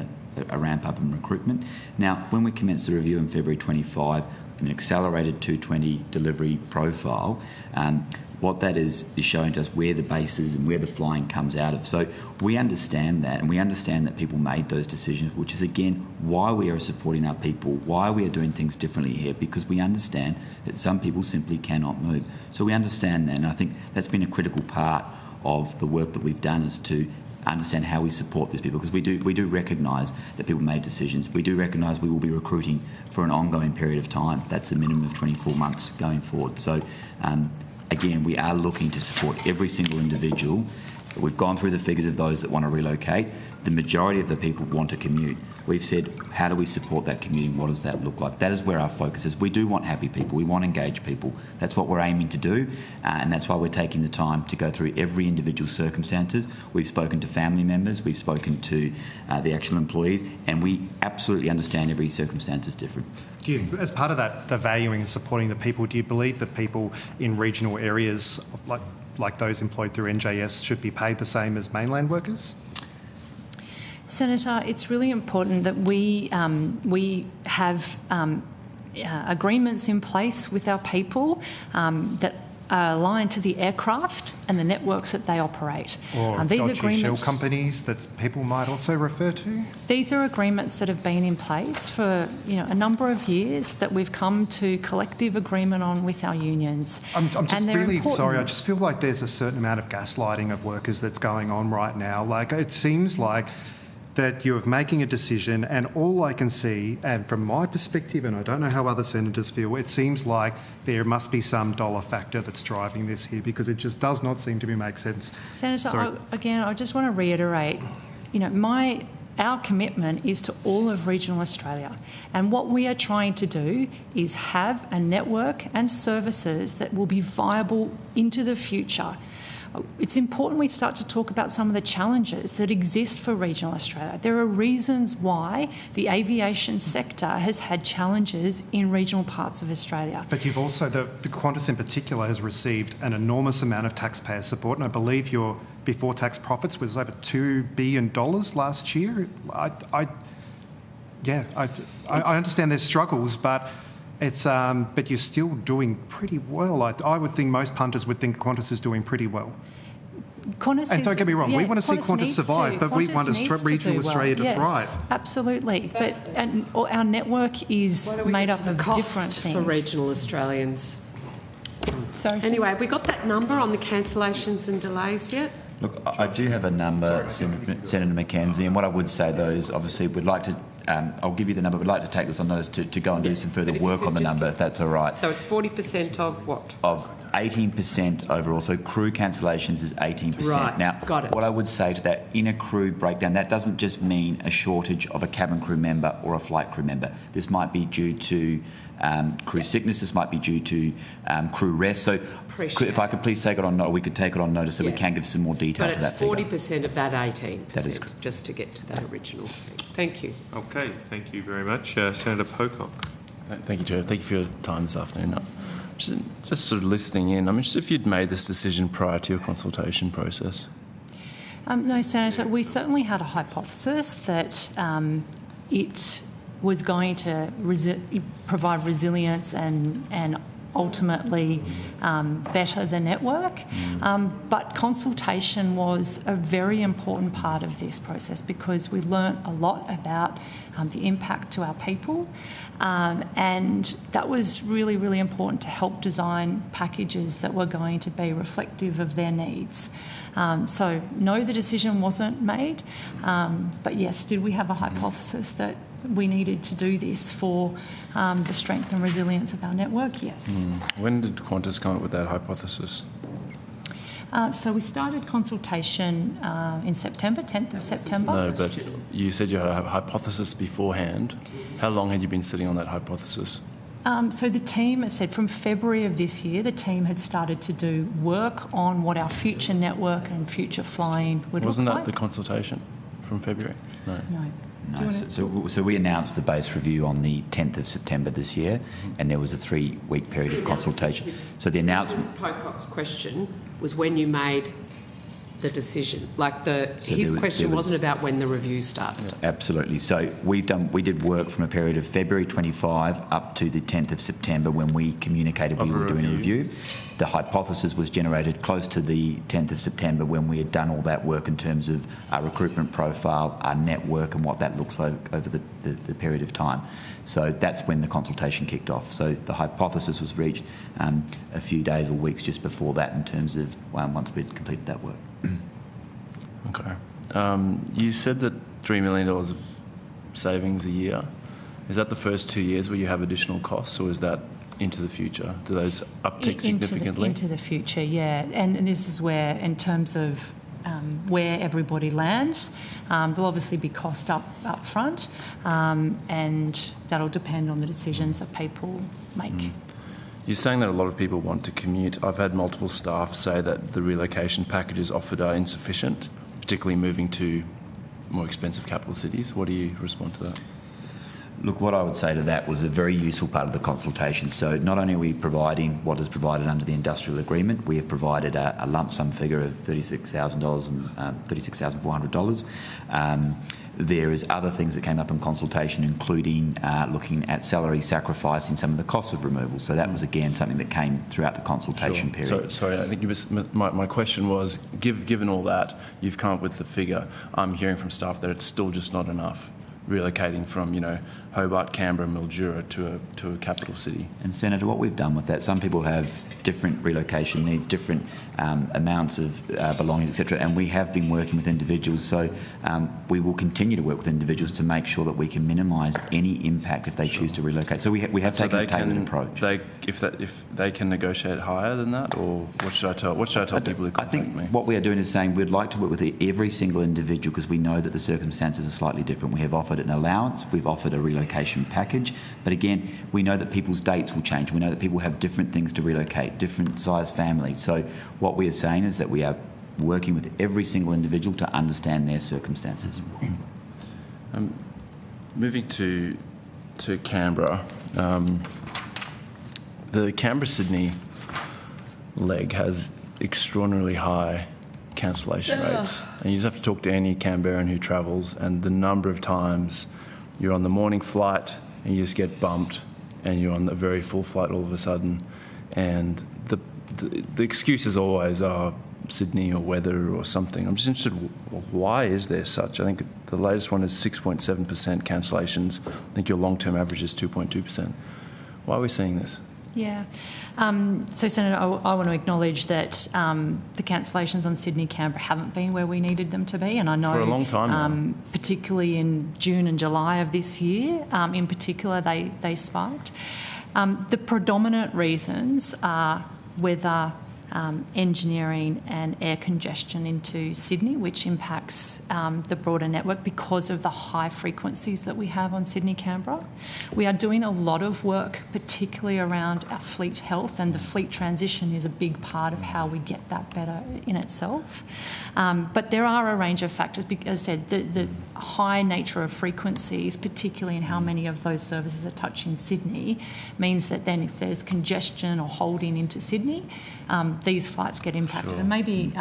a ramp up in recruitment. Now, when we commenced the review in February 25, an accelerated 220 delivery profile, what that is showing to us where the base is and where the flying comes out of. So we understand that, and we understand that people made those decisions, which is, again, why we are supporting our people, why we are doing things differently here, because we understand that some people simply cannot move. So we understand that, and I think that's been a critical part of the work that we've done, is to understand how we support these people, because we do recognise that people made decisions. We do recognise we will be recruiting for an ongoing period of time. That's a minimum of 24 months going forward. So again, we are looking to support every single individual. We've gone through the figures of those that want to relocate. The majority of the people want to commute. We've said, how do we support that commuting? What does that look like? That is where our focus is. We do want happy people. We want engaged people. That's what we're aiming to do, and that's why we're taking the time to go through every individual circumstances. We've spoken to family members. We've spoken to the actual employees, and we absolutely understand every circumstance is different. Do you, as part of that, the valuing and supporting the people, do you believe that people in regional areas, like those employed through NJS, should be paid the same as mainland workers? Senator, it's really important that we have agreements in place with our people that are aligned to the aircraft and the networks that they operate. Or dodgy shell companies that people might also refer to? These are agreements that have been in place for a number of years that we've come to collective agreement on with our unions. I'm just really important. sorry. I just feel like there's a certain amount of gaslighting of workers that's going on right now. Like, it seems like that you're making a decision, and all I can see, and from my perspective, and I don't know how other senators feel, it seems like there must be some dollar factor that's driving this here, because it just does not seem to make sense. Senator, I just want to reiterate, our commitment is to all of regional Australia, and what we are trying to do is have a network and services that will be viable into the future. It's important we start to talk about some of the challenges that exist for regional Australia. There are reasons why the aviation sector has had challenges in regional parts of Australia. But you've also, the Qantas in particular has received an enormous amount of taxpayer support, and I believe your before-tax profits was over $2 billion last year. I understand there's struggles, but but you're still doing pretty well. I would think most punters would think Qantas is doing pretty well. And don't get me wrong, we want to see Qantas survive, but we want regional Australia to thrive. Absolutely. But our network is made up of different things. For regional Australians. Sorry. Anyway, have we got that number on the cancellations and delays yet? Look, I do have a number, Senator Mackenzie, and what I would say, though, is obviously we'd like to, I'll give you the number, we'd like to take this on notice to go and do some further work on the number, if that's all right. So it's 40% of what? Of 18% overall, so crew cancellations is 18%. Right, now, got it. What I would say to that, in a crew breakdown, that doesn't just mean a shortage of a cabin crew member or a flight crew member. This might be due to crew sickness, this might be due to crew rest. So if I could please take it on notice, we could take it on notice so we can give some more detail to that figure. But it's 40% of that 18%, that is correct. Just to get to that original thing. Thank you. Okay, thank you very much. Senator Pocock. Thank you, Chair. Thank you for your time this afternoon. Just sort of listening in, I'm interested if you'd made this decision prior to your consultation process. No, Senator, we certainly had a hypothesis that it was going to provide resilience and ultimately better the network. But consultation was a very important part of this process because we learnt a lot about the impact to our people, and that was really, really important to help design packages that were going to be reflective of their needs. So no, the decision wasn't made, but yes, did we have a hypothesis that we needed to do this for the strength and resilience of our network? Yes. When did Qantas come up with that hypothesis? So we started consultation in September, 10th of September. No, but you said you had a hypothesis beforehand. How long had you been sitting on that hypothesis? So the team, as said, from February of this year, the team had started to do work on what our future network and future flying would Wasn't look that like. the consultation from February? No. No, so we announced the base review on the 10th of September this year, and there was a 3-week period of consultation. So the announcement... Pocock's question was when you made the decision. Like his there question was, wasn't about when the review started. Absolutely. So we did work from a period of February 25 up to the 10th of September when we communicated we were doing a review. The hypothesis was generated close to the 10th of September when we had done all that work in terms of our recruitment profile, our network and what that looks like over the period of time. So that's when the consultation kicked off. So the hypothesis was reached a few days or weeks just before that in terms of once we'd completed that work. Okay. You said that $3 million of savings a year. Is that the first 2 years where you have additional costs, or is that into the future? Do those uptick significantly? Into the future, yeah. And this is where, in terms of where everybody lands, there'll obviously be cost up front, and that'll depend on the decisions that people make. You're saying that a lot of people want to commute. I've had multiple staff say that the relocation packages offered are insufficient, particularly moving to more expensive capital cities. What do you respond to that? Look, what I would say to that was a very useful part of the consultation. So not only are we providing what is provided under the industrial agreement, we have provided a lump sum figure of $36,000 and $36,400. There is other things that came up in consultation, including looking at salary sacrifice in some of the costs of removal. So that was, again, something that came throughout the consultation period. So, sorry, I think my question was, given all that, you've come up with the figure. I'm hearing from staff that it's still just not enough, relocating from, Hobart, Canberra, Mildura to a capital city. And Senator, what we've done with that, some people have different relocation needs, different amounts of belongings, etc. And we have been working with individuals. So we will continue to work with individuals to make sure that we can minimise any impact if they choose to relocate. So we have taken a tailored approach. If they can negotiate higher than that, or what should I tell people who contact me? I think what we are doing is saying we'd like to work with every single individual because we know that the circumstances are slightly different. We have offered an allowance, we've offered a relocation package, but again, we know that people's dates will change. We know that people have different things to relocate, different size families. So what we are saying is that we are working with every single individual to understand their circumstances. Moving to Canberra, the Canberra-Sydney leg has extraordinarily high cancellation rates. And you just have to talk to any Canberran who travels, and the number of times you're on the morning flight and you just get bumped and you're on a very full flight all of a sudden. And the excuses always are Sydney or weather or something. I'm just interested, why is there such? I think the latest one is 6.7% cancellations. I think your long-term average is 2.2%. Why are we seeing this? Yeah. So, Senator, I want to acknowledge that the cancellations on Sydney-Canberra haven't been where we needed them to be, and I know for a long time now. Particularly in June and July of this year, in particular, they spiked. The predominant reasons are weather, engineering and air congestion into Sydney, which impacts the broader network because of the high frequencies that we have on Sydney-Canberra. We are doing a lot of work, particularly around our fleet health, and the fleet transition is a big part of how we get that better in itself. But there are a range of factors. As I said, the high nature of frequencies, particularly in how many of those services are touching Sydney, means that then if there's congestion or holding into Sydney, these flights get impacted. Sure. And maybe,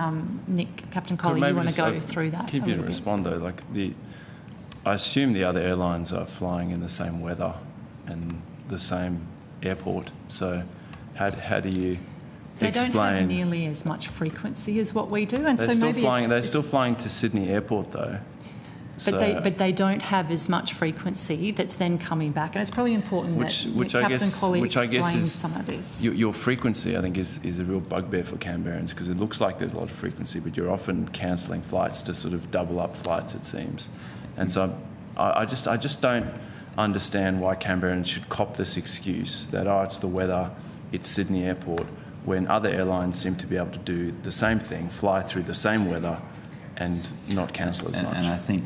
Nick, Captain Colley, you want to go through that Keep you to respond though. I assume the other airlines are flying in the same weather and the same airport. So how do you They explain? don't have nearly as much frequency as what we do, and they're so still maybe flying. They're still flying to Sydney Airport though. But they don't have as much frequency that's then coming back, and it's probably important that Captain Colley explains some of this. Your frequency, I think, is a real bugbear for Canberrans because it looks like there's a lot of frequency, but you're often cancelling flights to sort of double up flights, it seems. And so I just don't understand why Canberrans should cop this excuse that it's the weather, it's Sydney Airport, when other airlines seem to be able to do the same thing, fly through the same weather, and not cancel as much. And I think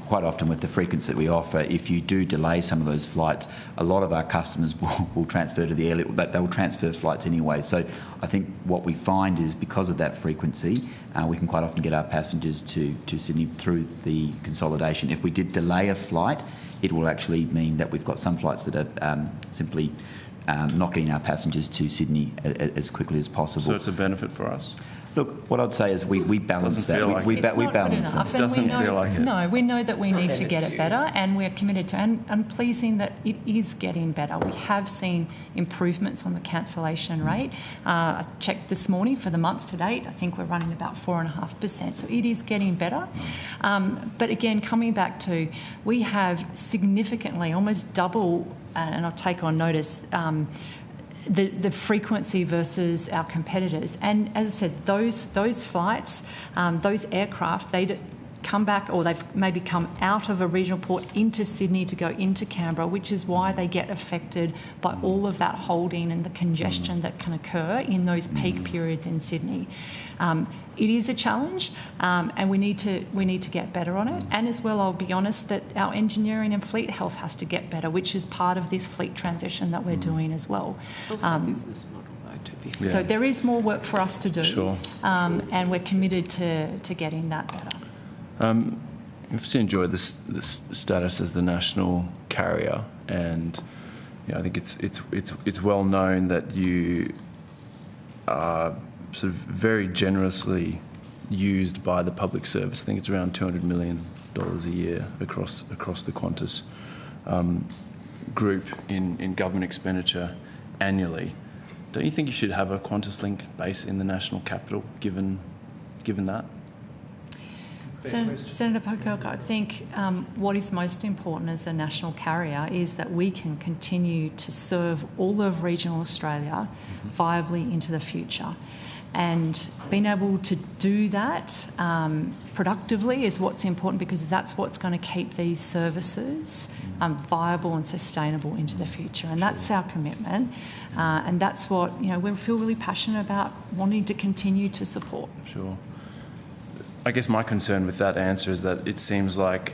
quite often with the frequency that we offer, if you do delay some of those flights, a lot of our customers will transfer to the airlift, but they'll transfer flights anyway. So I think what we find is because of that frequency, we can quite often get our passengers to Sydney through the consolidation. If we did delay a flight, it will actually mean that we've got some flights that are simply not getting our passengers to Sydney as quickly as possible. So it's a benefit for us? Look, what I'd say is we balance that. It's not good enough, and Doesn't feel like it. No, we know that we need to get it better, and we're committed to. And pleasing that it is getting better. We have seen improvements on the cancellation rate. I checked this morning for the months to date. I think we're running about 4.5%. So it is getting better. But again, coming back to, we have significantly, almost double, and I'll take on notice. The frequency versus our competitors. And as I said, those flights, those aircraft, they come back, or they've maybe come out of a regional port into Sydney to go into Canberra, which is why they get affected by all of that holding and the congestion that can occur in those peak periods in Sydney. It is a challenge, and we need to get better on it. And as well, I'll be honest that our engineering and fleet health has to get better, which is part of this fleet transition that we're doing as well. It's also a business model, though, to be fair. So there is more work for us to do, Sure. And we're committed to getting that better. I've obviously enjoyed this status as the national carrier, and I think it's well known that you are sort of very generously used by the public service. I think it's around $200 million a year across the Qantas group in government expenditure annually. Don't you think you should have a Qantas Link base in the national capital, given that? Senator Pocock, I think what is most important as a national carrier is that we can continue to serve all of regional Australia viably into the future. And being able to do that productively is what's important, because that's what's going to keep these services viable and sustainable into the future. And that's our commitment. And that's what, we feel really passionate about wanting to continue to support. Sure. I guess my concern with that answer is that it seems like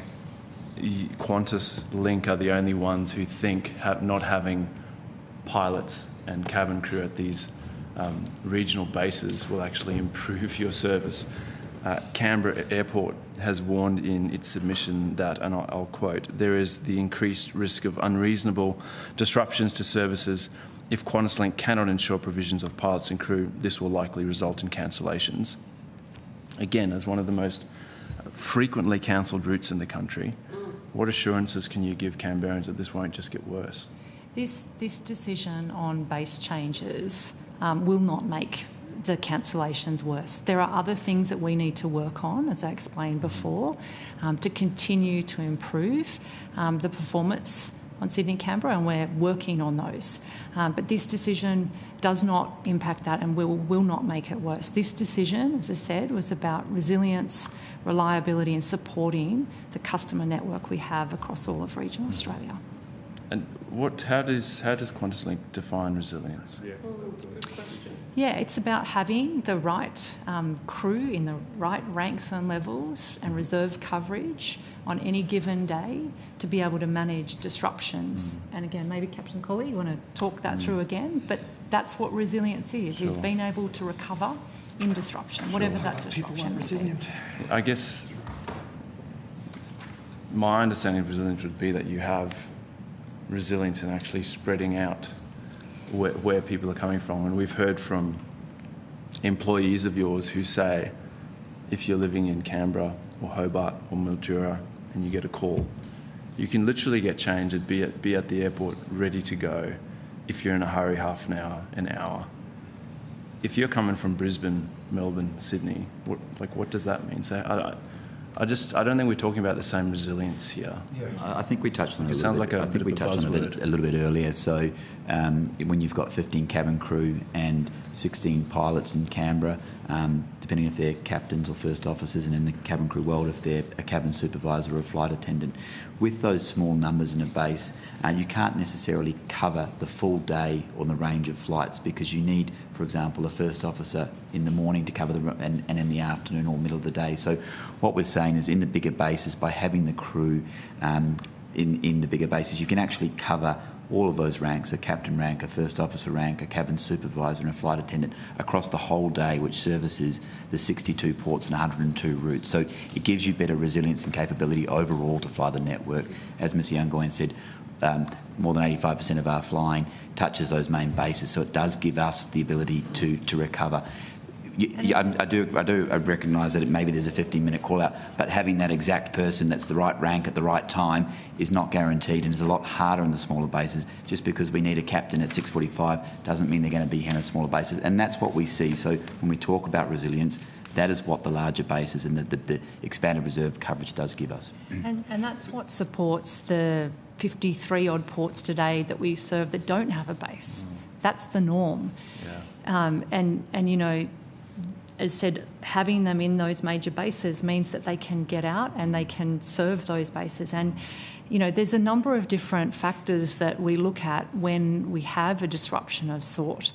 Qantas Link are the only ones who think not having pilots and cabin crew at these regional bases will actually improve your service. Canberra Airport has warned in its submission that, and I'll quote, "There is the increased risk of unreasonable disruptions to services. If Qantas Link cannot ensure provisions of pilots and crew, this will likely result in cancellations." Again, as one of the most frequently cancelled routes in the country, what assurances can you give Canberrans that this won't just get worse? This decision on base changes will not make the cancellations worse. There are other things that we need to work on, as I explained before, to continue to improve the performance on Sydney and Canberra, and we're working on those. But this decision does not impact that and will not make it worse. This decision, as I said, was about resilience, reliability and supporting the customer network we have across all of regional Australia. And how does Qantas Link define resilience? Yeah, it's about having the right crew in the right ranks and levels and reserve coverage on any given day to be able to manage disruptions. And again, maybe Captain Colley, you want to talk that through again, but that's what resilience is being able to recover in disruption, whatever that disruption may be. I guess my understanding of resilience would be that you have resilience in actually spreading out where people are coming from. And we've heard from employees of yours who say, if you're living in Canberra or Hobart or Mildura and you get a call, you can literally get changed and be at the airport ready to go. If you're in a hurry, half an hour. If you're coming from Brisbane, Melbourne, Sydney, what does that mean? So I don't think we're talking about the same resilience here. I think we touched on it. It sounds like a bit of a buzzword. A little bit earlier. So when you've got 15 cabin crew and 16 pilots in Canberra, depending if they're captains or first officers, and in the cabin crew world, if they're a cabin supervisor or a flight attendant, with those small numbers in a base, you can't necessarily cover the full day or the range of flights, because you need, for example, a first officer in the morning to cover and in the afternoon or middle of the day. So what we're saying is, in the bigger bases, by having the crew in the bigger bases, you can actually cover all of those ranks, a captain rank, a first officer rank, a cabin supervisor and a flight attendant, across the whole day, which services the 62 ports and 102 routes. So it gives you better resilience and capability overall to fly the network. As Ms Younggoyan said, more than 85% of our flying touches those main bases, so it does give us the ability to recover. I do recognise that maybe there's a 15-minute call-out, but having that exact person that's the right rank at the right time is not guaranteed, and is a lot harder in the smaller bases. Just because we need a captain at 6:45 doesn't mean they're going to be here in smaller bases, and that's what we see. So when we talk about resilience, that is what the larger bases and the expanded reserve coverage does give us. And that's what supports the 53-odd ports today that we serve that don't have a base. That's the norm. Yeah. And you know, as said, having them in those major bases means that they can get out and they can serve those bases. And, you know, there's a number of different factors that we look at when we have a disruption of sort.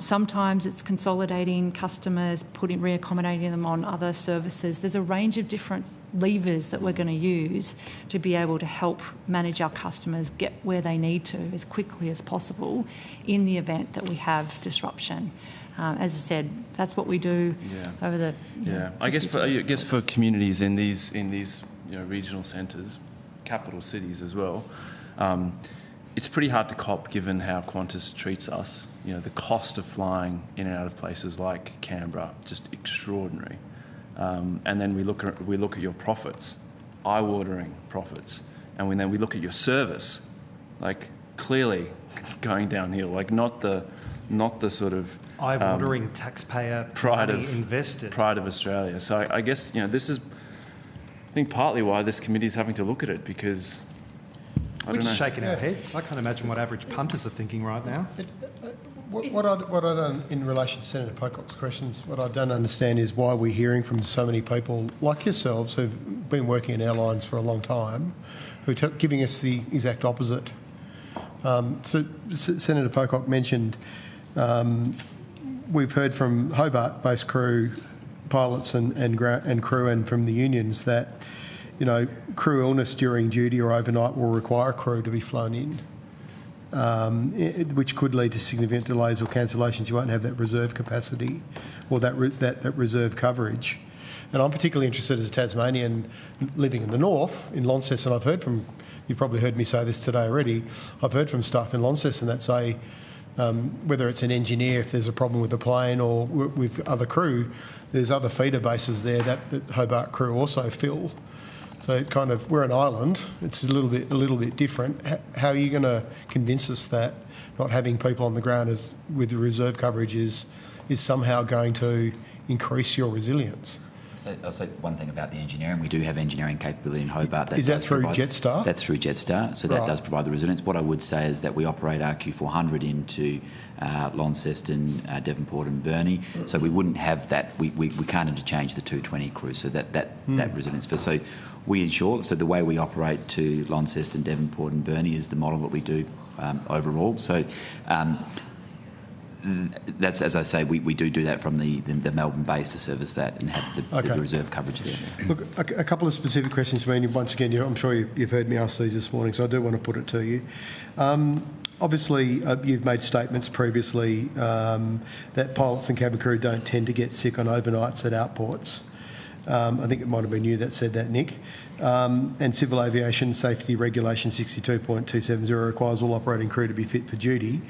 Sometimes it's consolidating customers, reaccommodating them on other services. There's a range of different levers that we're going to use to be able to help manage our customers get where they need to as quickly as possible in the event that we have disruption. As I said, that's what we do over the. I guess for communities in these regional centres, capital cities as well, it's pretty hard to cop given how Qantas treats us. You know, the cost of flying in and out of places like Canberra, just extraordinary. And then we look at your profits, eye-watering profits, and then we look at your service, like clearly going downhill, like not the sort of eye-watering taxpayer pride money invested. Pride of Australia. So I guess, you know, this is, I think, partly why this committee is having to look at it, because we're just shaking our heads. I can't imagine what average punters are thinking right now. What I don't, in relation to Senator Pocock's questions, what I don't understand is why we're hearing from so many people like yourselves who've been working in airlines for a long time, who are giving us the exact opposite. So Senator Pocock mentioned we've heard from Hobart-based crew, pilots and crew, and from the unions that, you know, crew illness during duty or overnight will require crew to be flown in, which could lead to significant delays or cancellations. You won't have that reserve capacity or that reserve coverage. And I'm particularly interested as a Tasmanian living in the north, in Launceston. I've heard from, you've probably heard me say this today already, I've heard from staff in Launceston that say, whether it's an engineer, if there's a problem with the plane, or with other crew, there's other feeder bases there that Hobart crew also fill. So kind of, we're an island. It's a little bit different. How are you going to convince us that not having people on the ground with the reserve coverage is somehow going to increase your resilience? I'll say one thing about the engineering. We do have engineering capability in Hobart. Is that through Jetstar? That's through Jetstar, so that does provide the resilience. What I would say is that we operate RQ400 into Launceston, Devonport and Burnie, so we wouldn't have that. We can't interchange the 220 crew, so that resilience. So we ensure, so the way we operate to Launceston, Devonport and Burnie is the model that we do overall. So that's, as I say, we do that from the Melbourne base to service that and have the reserve coverage there. Look, a couple of specific questions for me. Once again, I'm sure you've heard me ask these this morning, so I do want to put it to you. Obviously, you've made statements previously that pilots and cabin crew don't tend to get sick on overnights at outports. I think it might have been you that said that, Nick. And Civil Aviation Safety Regulation 62.270 requires all operating crew to be fit for duty.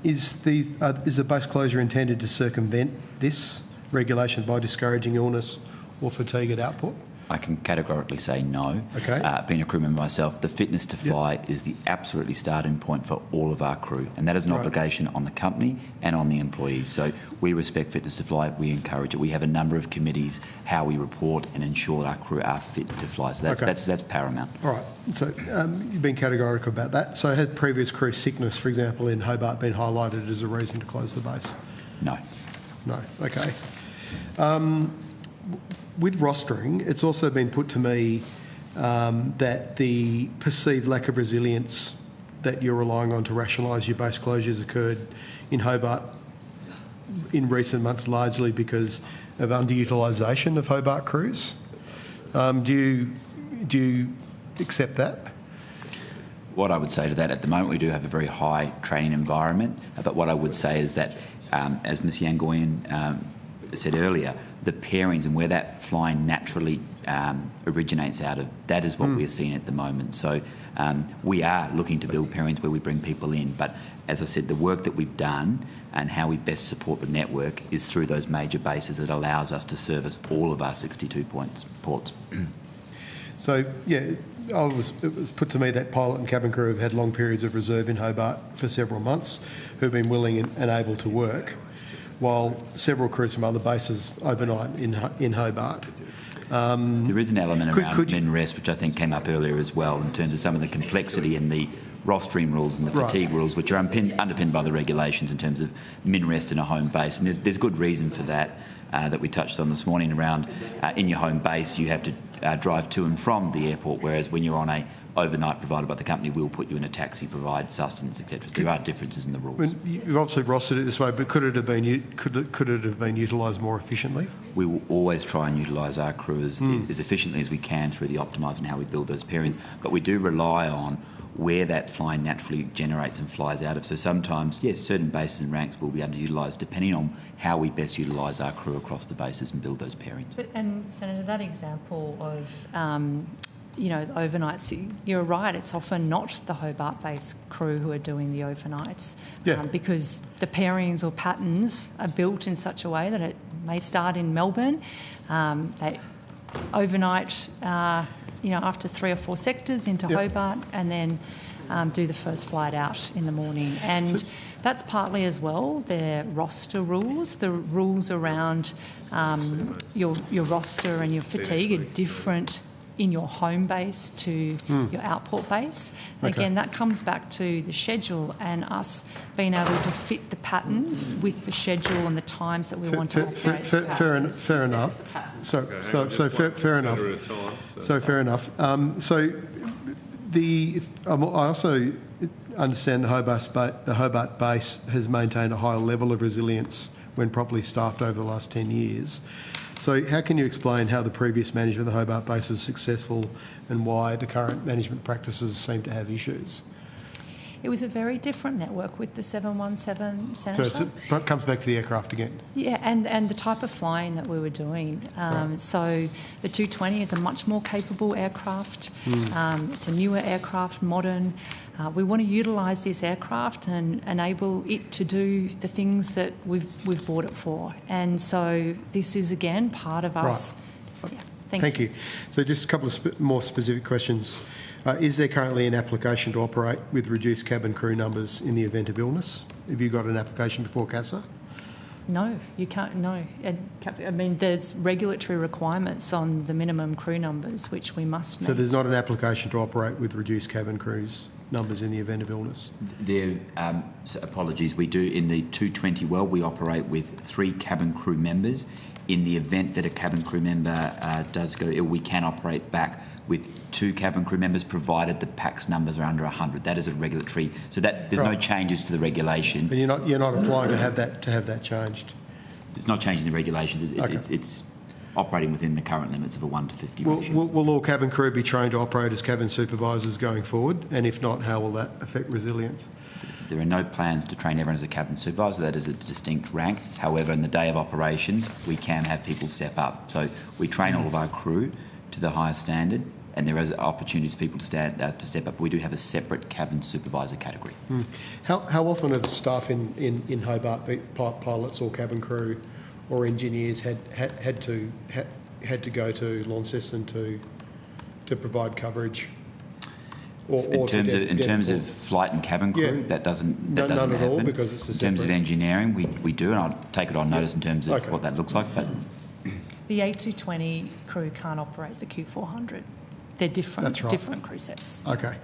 Is the base closure intended to circumvent this regulation by discouraging illness or fatigue at output? I can categorically say no. Okay. Being a crew member myself, the fitness to fly is the absolutely starting point for all of our crew, and that is an obligation on the company and on the employees. So we respect fitness to fly. We encourage it. We have a number of committees how we report and ensure that our crew are fit to fly. So that's paramount. All right. So you've been categorical about that. So had previous crew sickness, for example, in Hobart, been highlighted as a reason to close the base? No. No. Okay. With rostering, it's also been put to me that the perceived lack of resilience that you're relying on to rationalise your base closures occurred in Hobart in recent months, largely because of underutilisation of Hobart crews. Do you accept that? What I would say to that, at the moment we do have a very high training environment, but what I would say is that, as Ms Yangoyan said earlier, the pairings and where that flying naturally originates out of, that is what we are seeing at the moment. So we are looking to build pairings where we bring people in, but as I said, the work that we've done and how we best support the network is through those major bases that allows us to service all of our 62 ports. So, yeah, it was put to me that pilot and cabin crew have had long periods of reserve in Hobart for several months who've been willing and able to work, while several crews from other bases overnight in Hobart. There is an element around min rest, which I think came up earlier as well, in terms of some of the complexity in the rostering rules and the fatigue rules, which are underpinned by the regulations in terms of min rest in a home base. And there's good reason for that, that we touched on this morning around in your home base, you have to drive to and from the airport, whereas when you're on a overnight provided by the company, we'll put you in a taxi, provide sustenance, etc. So there are differences in the rules. You've obviously rostered it this way, but could it have been utilised more efficiently? We will always try and utilise our crew as efficiently as we can through the optimising how we build those pairings, but we do rely on where that flying naturally generates and flies out of. So sometimes, yes, certain bases and ranks will be underutilised depending on how we best utilise our crew across the bases and build those pairings. And Senator, that example of the overnights, you're right, it's often not the Hobart base crew who are doing the overnights because the pairings or patterns are built in such a way that it may start in Melbourne, they overnight after 3 or 4 sectors into Hobart, and then do the first flight out in the morning. And that's partly as well their roster rules. The rules around your roster and your fatigue are different in your home base to your outport base. And again, that comes back to the schedule and us being able to fit the patterns with the schedule and the times that we want to operate. Fair enough. Fair enough. I also understand the Hobart base has maintained a high level of resilience when properly staffed over the last 10 years. So how can you explain how the previous management of the Hobart base is successful and why the current management practices seem to have issues? It was a very different network with the 717, Senator. So it comes back to the aircraft again. Yeah, and the type of flying that we were doing. So the 220 is a much more capable aircraft. It's a newer aircraft, modern. We want to utilise this aircraft and enable it to do the things that we've bought it for. And so this is, again, part of us. Right. Yeah, thank you. So just a couple of more specific questions. Is there currently an application to operate with reduced cabin crew numbers in the event of illness? Have you got an application before CASA? No, you can't. No. I mean, there's regulatory requirements on the minimum crew numbers, which we must meet. So there's not an application to operate with reduced cabin crews numbers in the event of illness? Apologies, we do in the 220 world, we operate with 3 cabin crew members. In the event that a cabin crew member does go ill, we can operate back with 2 cabin crew members, provided the PAX numbers are under 100. That is a regulatory, so that there's no changes to the regulation. And you're not applying to have that changed. It's not changing the regulations. It's operating within the current limits of a 1 to 50 ratio. Will all cabin crew be trained to operate as cabin supervisors going forward? And if not, how will that affect resilience? There are no plans to train everyone as a cabin supervisor. That is a distinct rank. However, in the day of operations, we can have people step up. So we train all of our crew to the highest standard, and there is opportunities for people to step up. We do have a separate cabin supervisor category. How often have staff in Hobart, pilots or cabin crew or engineers, had had to go to Launceston to provide coverage? Or in terms of flight and cabin crew, that doesn't none happen. at all, because it's in terms of engineering, we do, and I'll take it on notice in terms of what that looks like. But the A220 crew can't operate the Q400. They're different. That's right. Different crew sets. Okay.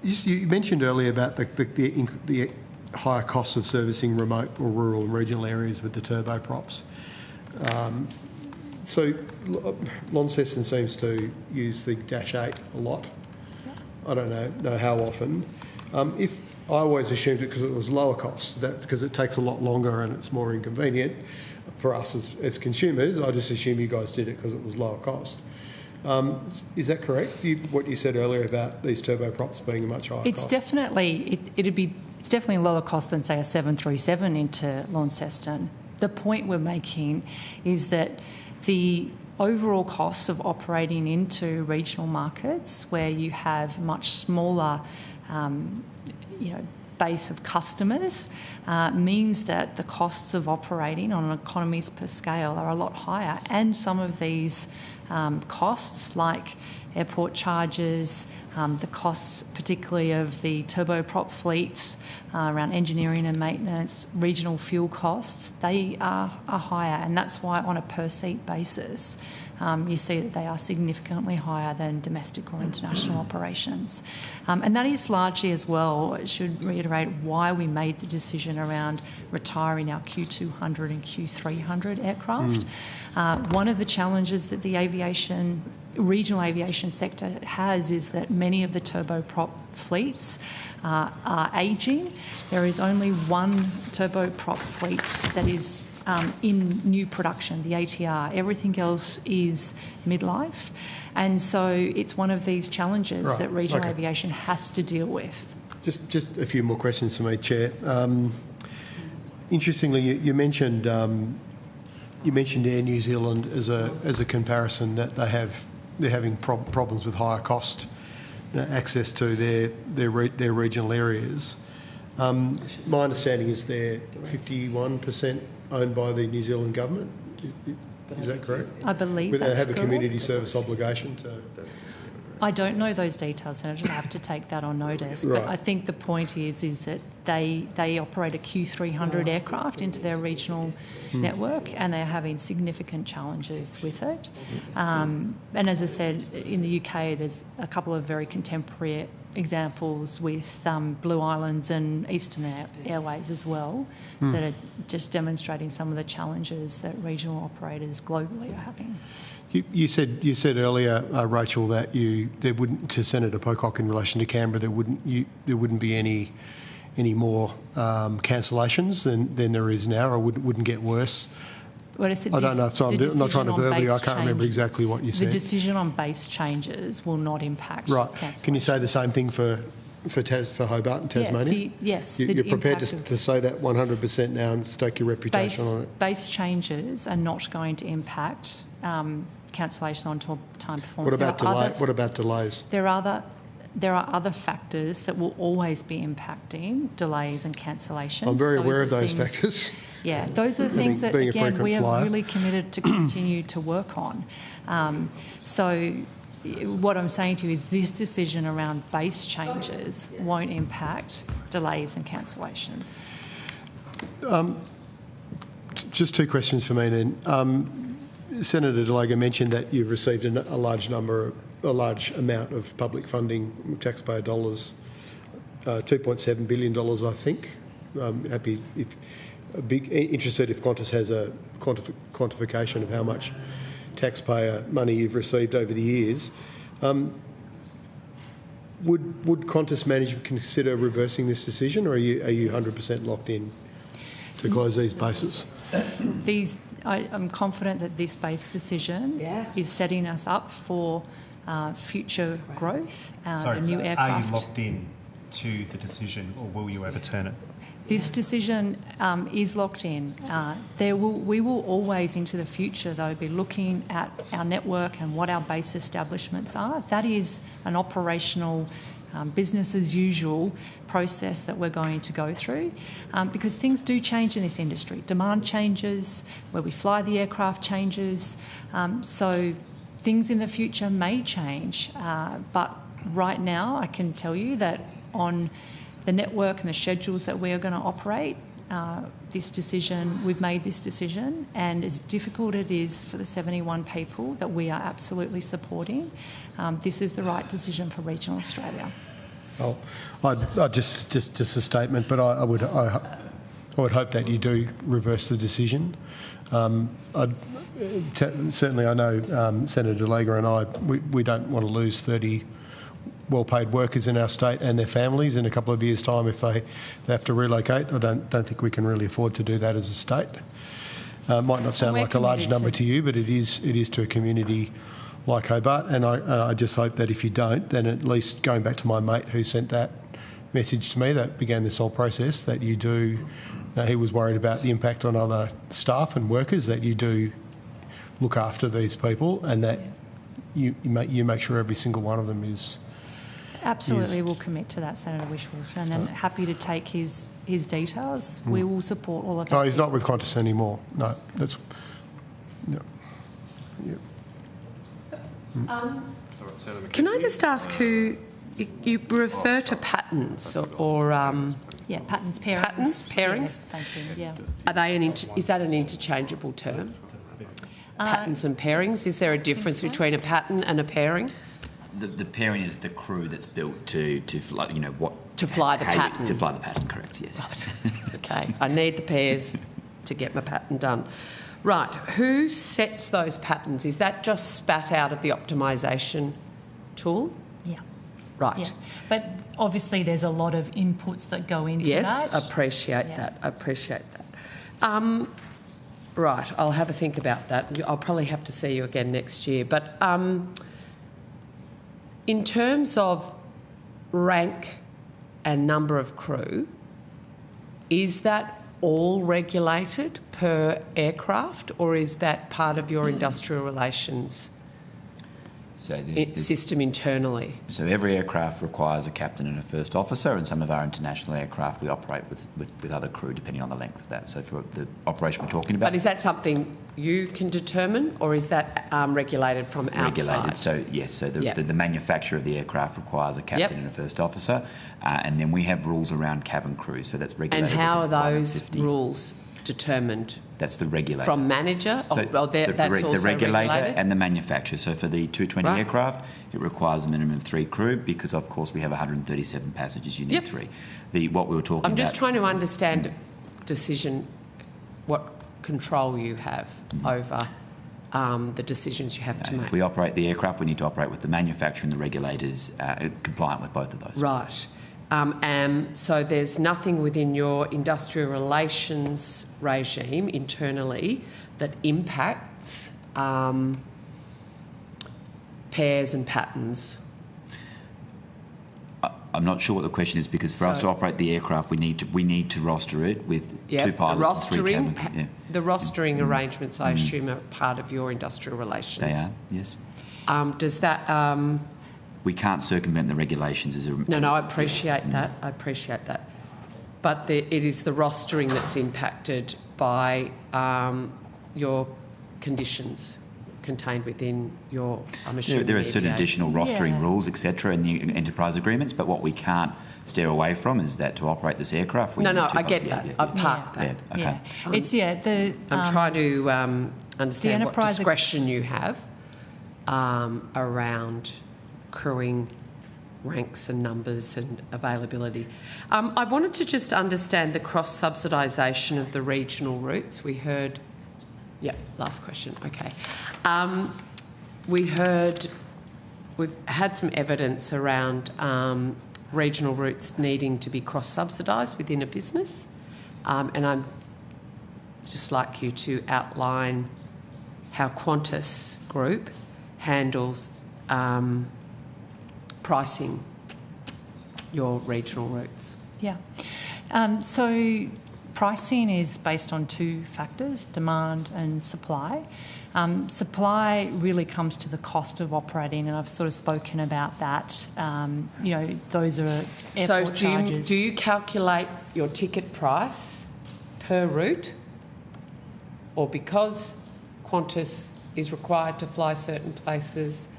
You mentioned earlier about the higher costs of servicing remote or rural and regional areas with the turboprops. So Launceston seems to use the Dash 8 a lot. I don't know how often. If I always assumed it because it was lower cost, because it takes a lot longer and it's more inconvenient for us as consumers. I just assume you guys did it because it was lower cost. Is that correct? What you said earlier about these turboprops being a much higher It's cost? definitely it's definitely lower cost than, say, a 737 into Launceston. The point we're making is that the overall costs of operating into regional markets where you have much smaller, base of customers means that the costs of operating on economies per scale are a lot higher, and some of these costs like airport charges, the costs particularly of the turboprop fleets around engineering and maintenance, regional fuel costs, they are higher, and that's why on a per seat basis you see that they are significantly higher than domestic or international operations. And that is largely as well, I should reiterate, why we made the decision around retiring our Q200 and Q300 aircraft. One of the challenges that the regional aviation sector has is that many of the turboprop fleets are ageing. There is only one turboprop fleet that is in new production, the ATR. Everything else is midlife. And so it's one of these challenges that regional aviation has to deal with. Just a few more questions for me, Chair. Interestingly, you mentioned Air New Zealand as a comparison, that they're having problems with higher cost access to their regional areas. My understanding is they're 51% owned by the New Zealand government. Is that correct? I believe that's correct. They have a community correct. service obligation to... I don't know those details, Senator. I have to take that on notice. But I think the point is that they operate a Q300 aircraft into their regional network, and they're having significant challenges with it. And as I said, in the UK, there's a couple of very contemporary examples with Blue Islands and Eastern Airways as well that are just demonstrating some of the challenges that regional operators globally are having. You said earlier, Rachel, that there wouldn't, to Senator Pocock in relation to Canberra, there wouldn't be any more cancellations than there is now, or wouldn't get worse. Well, I don't know if I'm not trying to verbally. I can't remember exactly what you said. The decision on base changes will not impact cancellation. Can you say the same thing for Hobart and Tasmania? Yes. You're prepared to say that 100% now and stake your reputation on it? Base changes are not going to impact cancellation on time performance. What about delays? There are other factors that will always be impacting delays and cancellations. I'm very aware of those factors. Yeah, those are the things that, again, we are really committed to continue to work on. So what I'm saying to you is this decision around base changes won't impact delays and cancellations. Just two questions for me then. Senator Delago mentioned that you've received a large amount of public funding, taxpayer dollars, $2.7 billion, I think. Interested if Qantas has a quantification of how much taxpayer money you've received over the years. Would Qantas management consider reversing this decision, or are you 100% locked in to close these bases? I'm confident that this base decision is setting us up for future growth. Sorry, the new aircraft. Are you locked in to the decision, or will you overturn it? This decision is locked in. We will always, into the future, though, be looking at our network and what our base establishments are. That is an operational business as usual process that we're going to go through, because things do change in this industry. Demand changes, where we fly the aircraft changes, so things in the future may change, but right now I can tell you that on the network and the schedules that we are going to operate, we've made this decision, and as difficult it is for the 71 people that we are absolutely supporting, this is the right decision for regional Australia. Oh, I just a statement, but I would hope that you do reverse the decision. Certainly, I know Senator Lega and I, we don't want to lose 30 well-paid workers in our state and their families in a couple of years' time if they have to relocate. I don't think we can really afford to do that as a state. Might not sound like a large number to you, but it is to a community like Hobart, and I just hope that if you don't, then at least going back to my mate who sent that message to me that began this whole process, that you do, he was worried about the impact on other staff and workers, that you do look after these people and that you make sure every single one of them is... Absolutely, we'll commit to that, Senator Wishwater, and I'm happy to take his details. We will support all of that. Oh, he's not with Qantas anymore. No, that's... No. Yeah. Can I just ask who you refer to patterns or patterns, pairings. Pairings. Yeah, same thing, yeah. Are they is that an interchangeable term? Patterns and pairings. Is there a difference between a pattern and a pairing? The pairing is the crew that's built to fly, to fly the pattern. To fly the pattern, correct? Yes. Right. Okay. I need the pairs to get my pattern done. Right. Who sets those patterns? Is that just spat out of the optimisation tool? Yeah. Right. Yeah. But obviously, there's a lot of inputs that go into that. Yes, I appreciate that. I appreciate that. Right. I'll have a think about that. I'll probably have to see you again next year, but. In terms of rank and number of crew, is that all regulated per aircraft, or is that part of your industrial relations system internally? So every aircraft requires a captain and a first officer, and some of our international aircraft we operate with other crew depending on the length of that. So for the operation we're talking about... But is that something you can determine, or is that regulated from outside? Regulated, so yes. So the manufacturer of the aircraft requires a captain and a first officer, and then we have rules around cabin crew, so that's regulated. And how are those rules determined? That's the regulator. From manager? So that's also the regulator regulated? and the manufacturer. So for the 220 aircraft, it requires a minimum of 3 crew because, of course, we have 137 passengers. You need 3. What we were talking about... I'm just trying to understand what control you have over the decisions you have to make. If we operate the aircraft, we need to operate with the manufacturer and the regulators compliant with both of those. Right. So there's nothing within your industrial relations regime internally that impacts pairs and patterns? I'm not sure what the question is, because for us to operate the aircraft, we need to roster it with 2 pilots and 3 cabin. The rostering arrangements, I assume, are part of your industrial relations. They are, yes. Does that... we can't circumvent the regulations. No, I appreciate that. I appreciate that. But it is the rostering that's impacted by your conditions contained within your... I'm assuming there are certain additional rostering rules, etc., in the enterprise agreements, but what we can't steer away from is that to operate this aircraft... I get that. I've parked that. Okay. I'm trying to understand what discretion you have around crewing ranks and numbers and availability. I wanted to just understand the cross-subsidisation of the regional routes. We heard... last question. Okay. We've had some evidence around regional routes needing to be cross-subsidised within a business, and I'd just like you to outline how Qantas Group handles pricing your regional routes. Yeah. So Pricing is based on two factors, demand and supply. Supply really comes to the cost of operating, and I've sort of spoken about that. Those are airport charges. Do you calculate your ticket price per route, or because Qantas is required to fly certain places,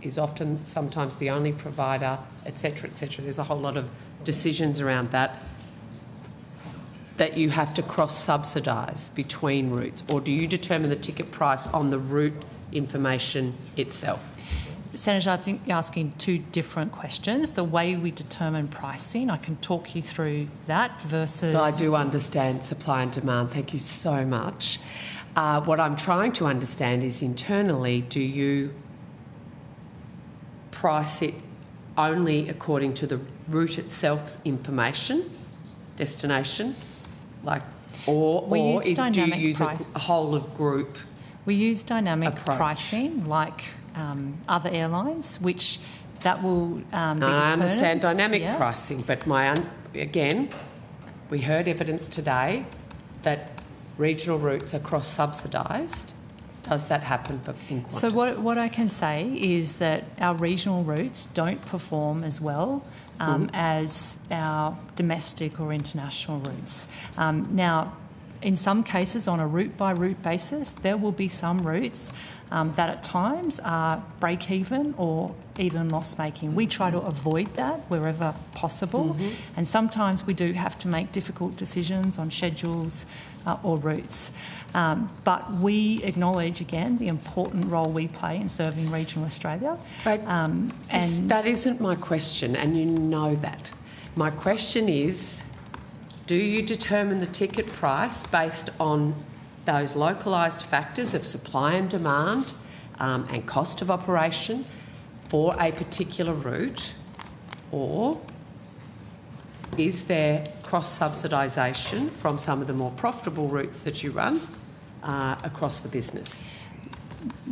is often sometimes the only provider, etc., etc. There's a whole lot of decisions around that you have to cross-subsidise between routes, or do you determine the ticket price on the route information itself? Senator, I think you're asking two different questions. The way we determine pricing, I can talk you through that versus... I do understand supply and demand. Thank you so much. What I'm trying to understand is internally, do you price it only according to the route itself's information, destination, or do you use a whole of group? We use dynamic approach? Pricing like other airlines, which that will be determined. I understand dynamic pricing, but again, we heard evidence today that regional routes are cross-subsidised. Does that happen in Qantas? So what I can say is that our regional routes don't perform as well as our domestic or international routes. Now, in some cases, on a route-by-route basis, there will be some routes that at times are break-even or even loss-making. We try to avoid that wherever possible, and sometimes we do have to make difficult decisions on schedules or routes. But we acknowledge, again, the important role we play in serving regional Australia. But that isn't my question, and you know that. My question is, do you determine the ticket price based on those localised factors of supply and demand and cost of operation for a particular route, or is there cross-subsidisation from some of the more profitable routes that you run across the business?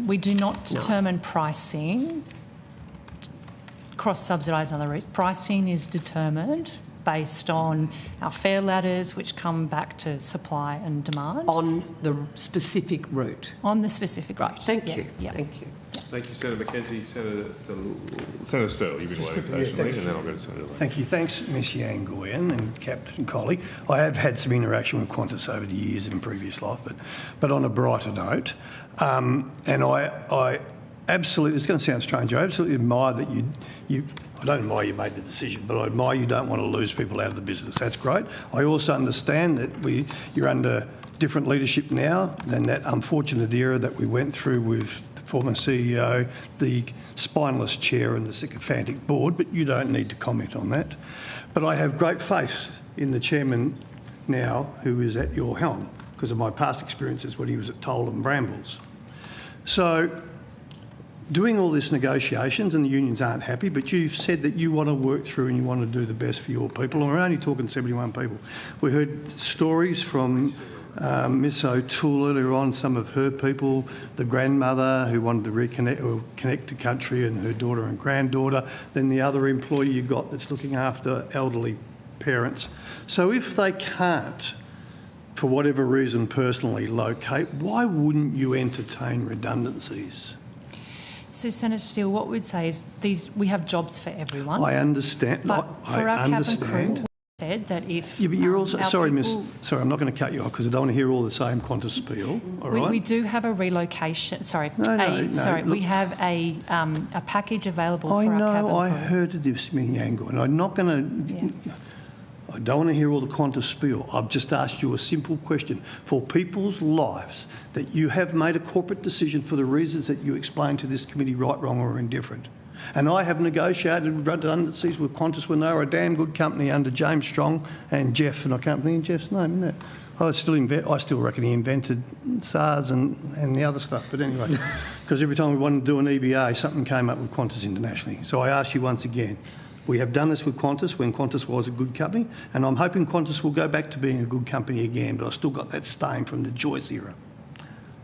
We do not determine pricing, cross-subsidise other routes. Pricing is determined based on our fare ladders, which come back to supply and demand. On the specific route? On the specific route. Thank you. Thank you. Thank you, Senator Mackenzie. Senator Sterle, you've been waiting patiently, and then I'll go to Senator Lang. Thank you. Thanks, Ms Yanguyen and Captain Colley. I have had some interaction with Qantas over the years in previous life, but on a brighter note, and I absolutely, it's going to sound strange, I absolutely admire that I don't admire you made the decision, but I admire you don't want to lose people out of the business. That's great. I also understand that you're under different leadership now than that unfortunate era that we went through with the former CEO, the spineless chair and the sycophantic board, but you don't need to comment on that. But I have great faith in the chairman now who is at your helm because of my past experiences when he was at Toll and Brambles. So, doing all this negotiations, and the unions aren't happy, but you've said that you want to work through and you want to do the best for your people, and we're only talking 71 people. We heard stories from Miss O'Toole earlier on, some of her people, the grandmother who wanted to connect to country and her daughter and granddaughter, then the other employee you got that's looking after elderly parents. So if they can't, for whatever reason personally, locate, why wouldn't you entertain redundancies? So, Senator Steele, what we'd say is we have jobs for everyone. I understand. But for our cabin crew, we said that if... Yeah, but you're also... Sorry, I'm not going to cut you off because I don't want to hear all the same Qantas spiel, all right? We do have a relocation... Sorry. We have a package available for our cabin crew. I heard this, Minyango, and I'm not going to... I don't want to hear all the Qantas spiel. I've just asked you a simple question. For people's lives, that you have made a corporate decision for the reasons that you explained to this committee, right, wrong or indifferent. And I have negotiated redundancies with Qantas when they were a damn good company under James Strong and Jeff, and I can't think of Jeff's name, isn't it? I still reckon he invented SARS and the other stuff. But anyway, because every time we wanted to do an EBA, something came up with Qantas internationally. So I ask you once again, we have done this with Qantas when Qantas was a good company, and I'm hoping Qantas will go back to being a good company again, but I've still got that stain from the Joyce era.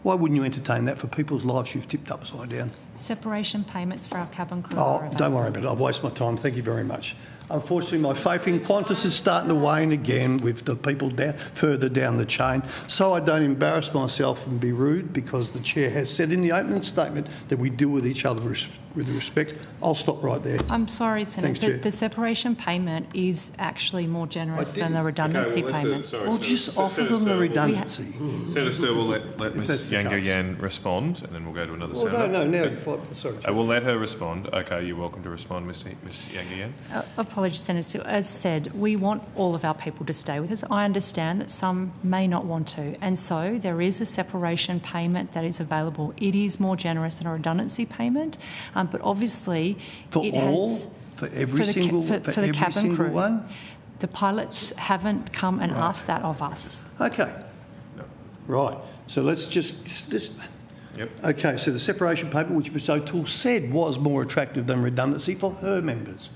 Why wouldn't you entertain that for people's lives you've tipped upside down? Separation payments for our cabin crew Oh, don't worry about it. I've wasted my time. Thank you very much. Unfortunately, my faith in Qantas is starting to wane again with the people further down the chain. So I don't embarrass myself and be rude, because the Chair has said in the opening statement that we deal with each other with respect. I'll stop right there. I'm sorry, Senator, Chair. but the separation payment is actually more generous than the redundancy payment. Well, just offer them the redundancy. Senator Sturr will let Ms Yangayan respond, and then we'll go to another senator. Sorry. I will let her respond. Okay, you're welcome to respond, Ms Yangayan. Apologies, Senator. As said, we want all of our people to stay with us. I understand that some may not want to, and so there is a separation payment that is available. It is more generous than a redundancy payment, but obviously for every single crew. One? The pilots haven't come and asked that of us. Okay. No. Right. So let's just. Yep. Okay. So the separation payment, which Ms O'Toole said was more attractive than redundancy for her members.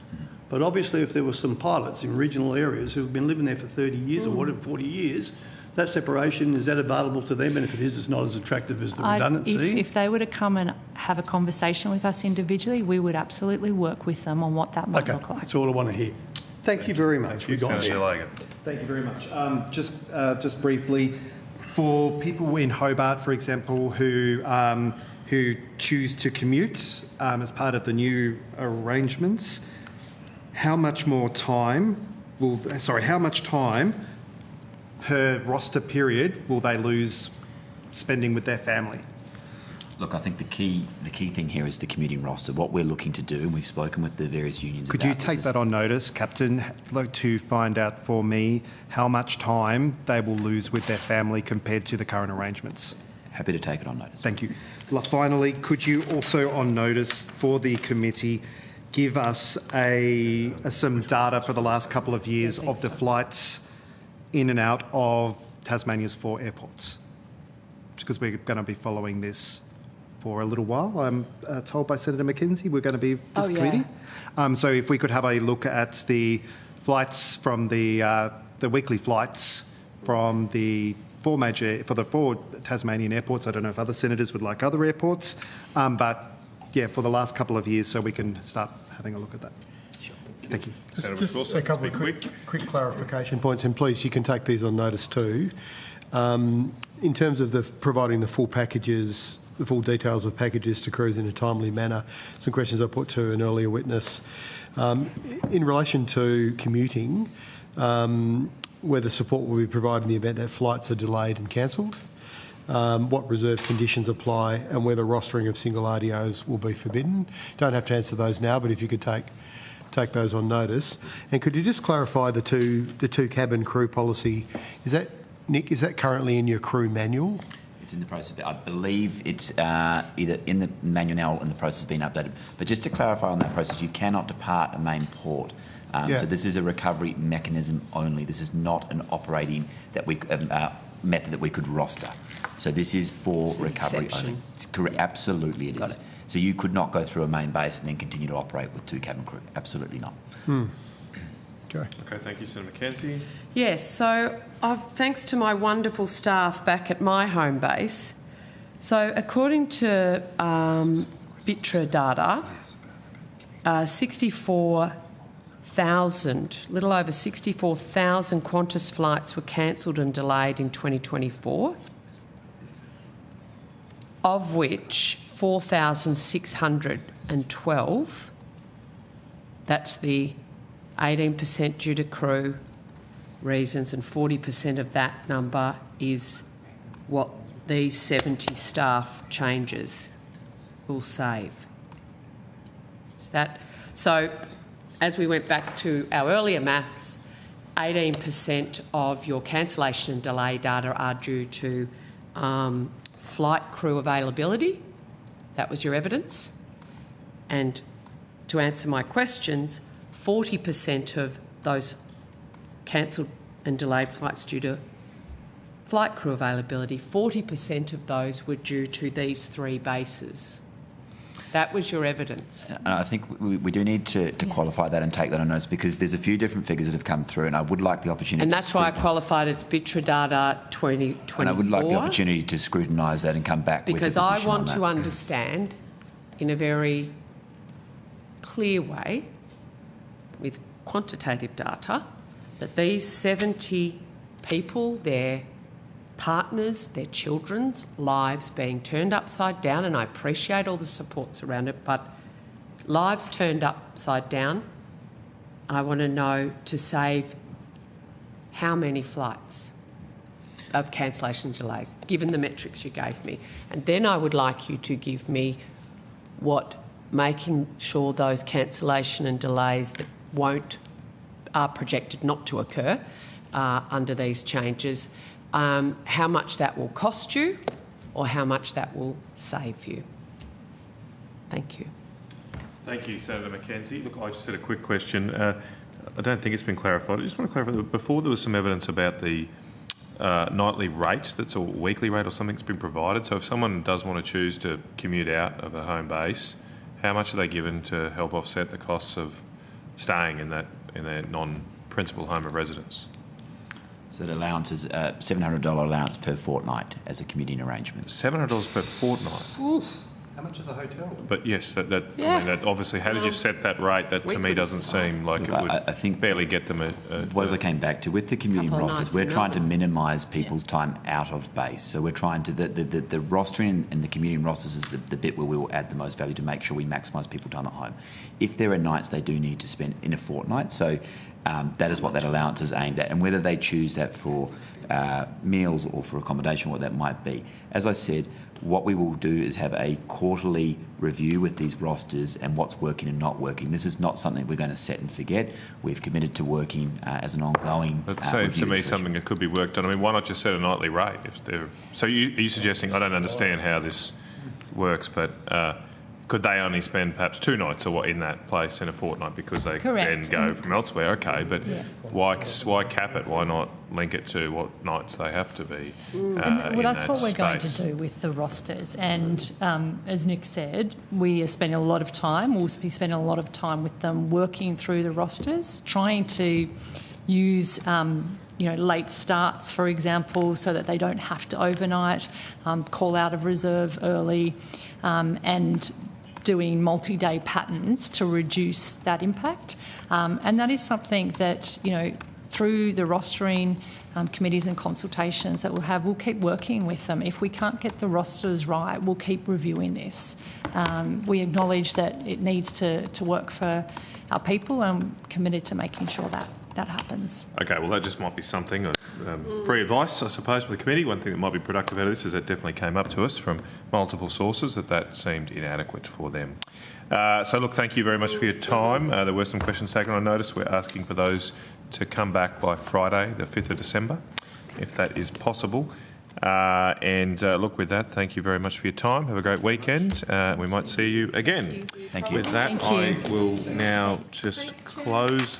But obviously, if there were some pilots in regional areas who have been living there for 30 years or whatever, 40 years, that separation, is that available to them? And if it is, it's not as attractive as the redundancy. If they were to come and have a conversation with us individually, we would absolutely work with them on what that might look like. That's all I want to hear. Thank you very much. Thank you very much. Just briefly, for people in Hobart, for example, who choose to commute as part of the new arrangements, how much time per roster period will they lose spending with their family? Look, I think the key thing here is the commuting roster. What we're looking to do, and we've spoken with the various unions Could about you take that on notice, Captain, to find out for me how much time they will lose with their family compared to the current arrangements? Happy to take it on notice. Thank you. Finally, could you also on notice for the committee give us some data for the last couple of years of the flights in and out of Tasmania's 4 airports? Because we're going to be following this for a little while. I'm told by Senator McKenzie we're going to be this committee. So if we could have a look at the flights from the weekly flights from the 4 Tasmanian airports. I don't know if other senators would like other airports, but yeah, for the last couple of years, so we can start having a look at that. Sure. Thank you. Just a couple of quick clarification points, and please, you can take these on notice too. In terms of providing the full packages, the full details of packages to crews in a timely manner, some questions I put to an earlier witness. In relation to commuting, whether support will be provided in the event that flights are delayed and cancelled, what reserve conditions apply, and whether rostering of single RDOs will be forbidden. Don't have to answer those now, but if you could take those on notice. And could you just clarify the two cabin crew policy? Is that, Nick, is that currently in your crew manual? It's in the process. I believe it's either in the manual now or in the process of being updated. But just to clarify on that process, you cannot depart a main port. So this is a recovery mechanism only. This is not an operating method that we could roster. So this is for recovery only. Correct. Absolutely it is. So you could not go through a main base and then continue to operate with 2 cabin crew. Absolutely not. Okay, thank you, Senator McKenzie. Yes, so thanks to my wonderful staff back at my home base. So according to BITRA data, little over 64,000 Qantas flights were cancelled and delayed in 2024, of which 4,612, that's the 18% due to crew reasons, and 40% of that number is what these 70 staff changes will save. Is that so? As we went back to our earlier maths, 18% of your cancellation and delay data are due to flight crew availability. That was your evidence. And to answer my questions, 40% of those cancelled and delayed flights due to flight crew availability, 40% of those were due to these 3 bases. That was your evidence. I think we do need to qualify that and take that on notice, because there's a few different figures that have come through, and I would like the opportunity. And that's why I qualified it's BITRA data 2024. And I would like the opportunity to scrutinise that and come back with a position on that. Because I want to understand in a very clear way, with quantitative data that these 70 people, their partners, their children's lives being turned upside down, and I appreciate all the supports around it, but lives turned upside down, I want to know to save how many flights of cancellation delays, given the metrics you gave me. And then I would like you to give me what making sure those cancellation and delays that are projected not to occur under these changes, how much that will cost you or how much that will save you. Thank you. Thank you, Senator McKenzie. Look, I just had a quick question. I don't think it's been clarified. I just want to clarify that before there was some evidence about the nightly rate, that's a weekly rate or something that's been provided. So if someone does want to choose to commute out of a home base, how much are they given to help offset the costs of staying in their non-principal home of residence? So the allowance is a $700 allowance per fortnight as a commuting arrangement. $700 per fortnight? Ooh. How much is a hotel? But yes, I mean, that obviously, how did you set that rate? That to me doesn't seem like it would I think barely get them what as I came back to, with the commuting rosters, we're trying to minimise people's time out of base. So we're trying to, the rostering and the commuting rosters is the bit where we will add the most value to make sure we maximise people's time at home. If there are nights they do need to spend in a fortnight, so that is what that allowance is aimed at, and whether they choose that for meals or for accommodation, what that might be. As I said, what we will do is have a quarterly review with these rosters and what's working and not working. This is not something we're going to set and forget. We've committed to working as an ongoing It seems to me something that could be worked on. I mean, why not just set a nightly rate? So are you suggesting, I don't understand how this works, but could they only spend perhaps 2 nights or what in that place in a fortnight because they then go from elsewhere? Okay, but why cap it? Why not link it to what nights they have to be well, that's what we're going to do with the rosters. And as Nick said, we are spending a lot of time, we'll be spending a lot of time with them working through the rosters, trying to use late starts, for example, so that they don't have to overnight, call out of reserve early, and doing multi-day patterns to reduce that impact. And that is something that, through the rostering committees and consultations that we'll keep working with them. If we can't get the rosters right, we'll keep reviewing this. We acknowledge that it needs to work for our people, and I'm committed to making sure that that happens. Okay, well, that just might be something, free advice, I suppose, for the committee. One thing that might be productive out of this is that definitely came up to us from multiple sources that seemed inadequate for them. So, look, thank you very much for your time. There were some questions taken on notice. We're asking for those to come back by Friday, the 5th of December, if that is possible. Look, with that, thank you very much for your time. Have a great weekend. We might see you again. Thank you. With that, I will now just close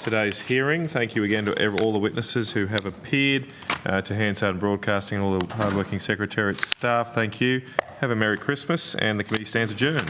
today's hearing. Thank you again to all the witnesses who have appeared, to Hansard Broadcasting and all the hardworking Secretariat staff. Thank you. Have a Merry Christmas, and the committee stands adjourned.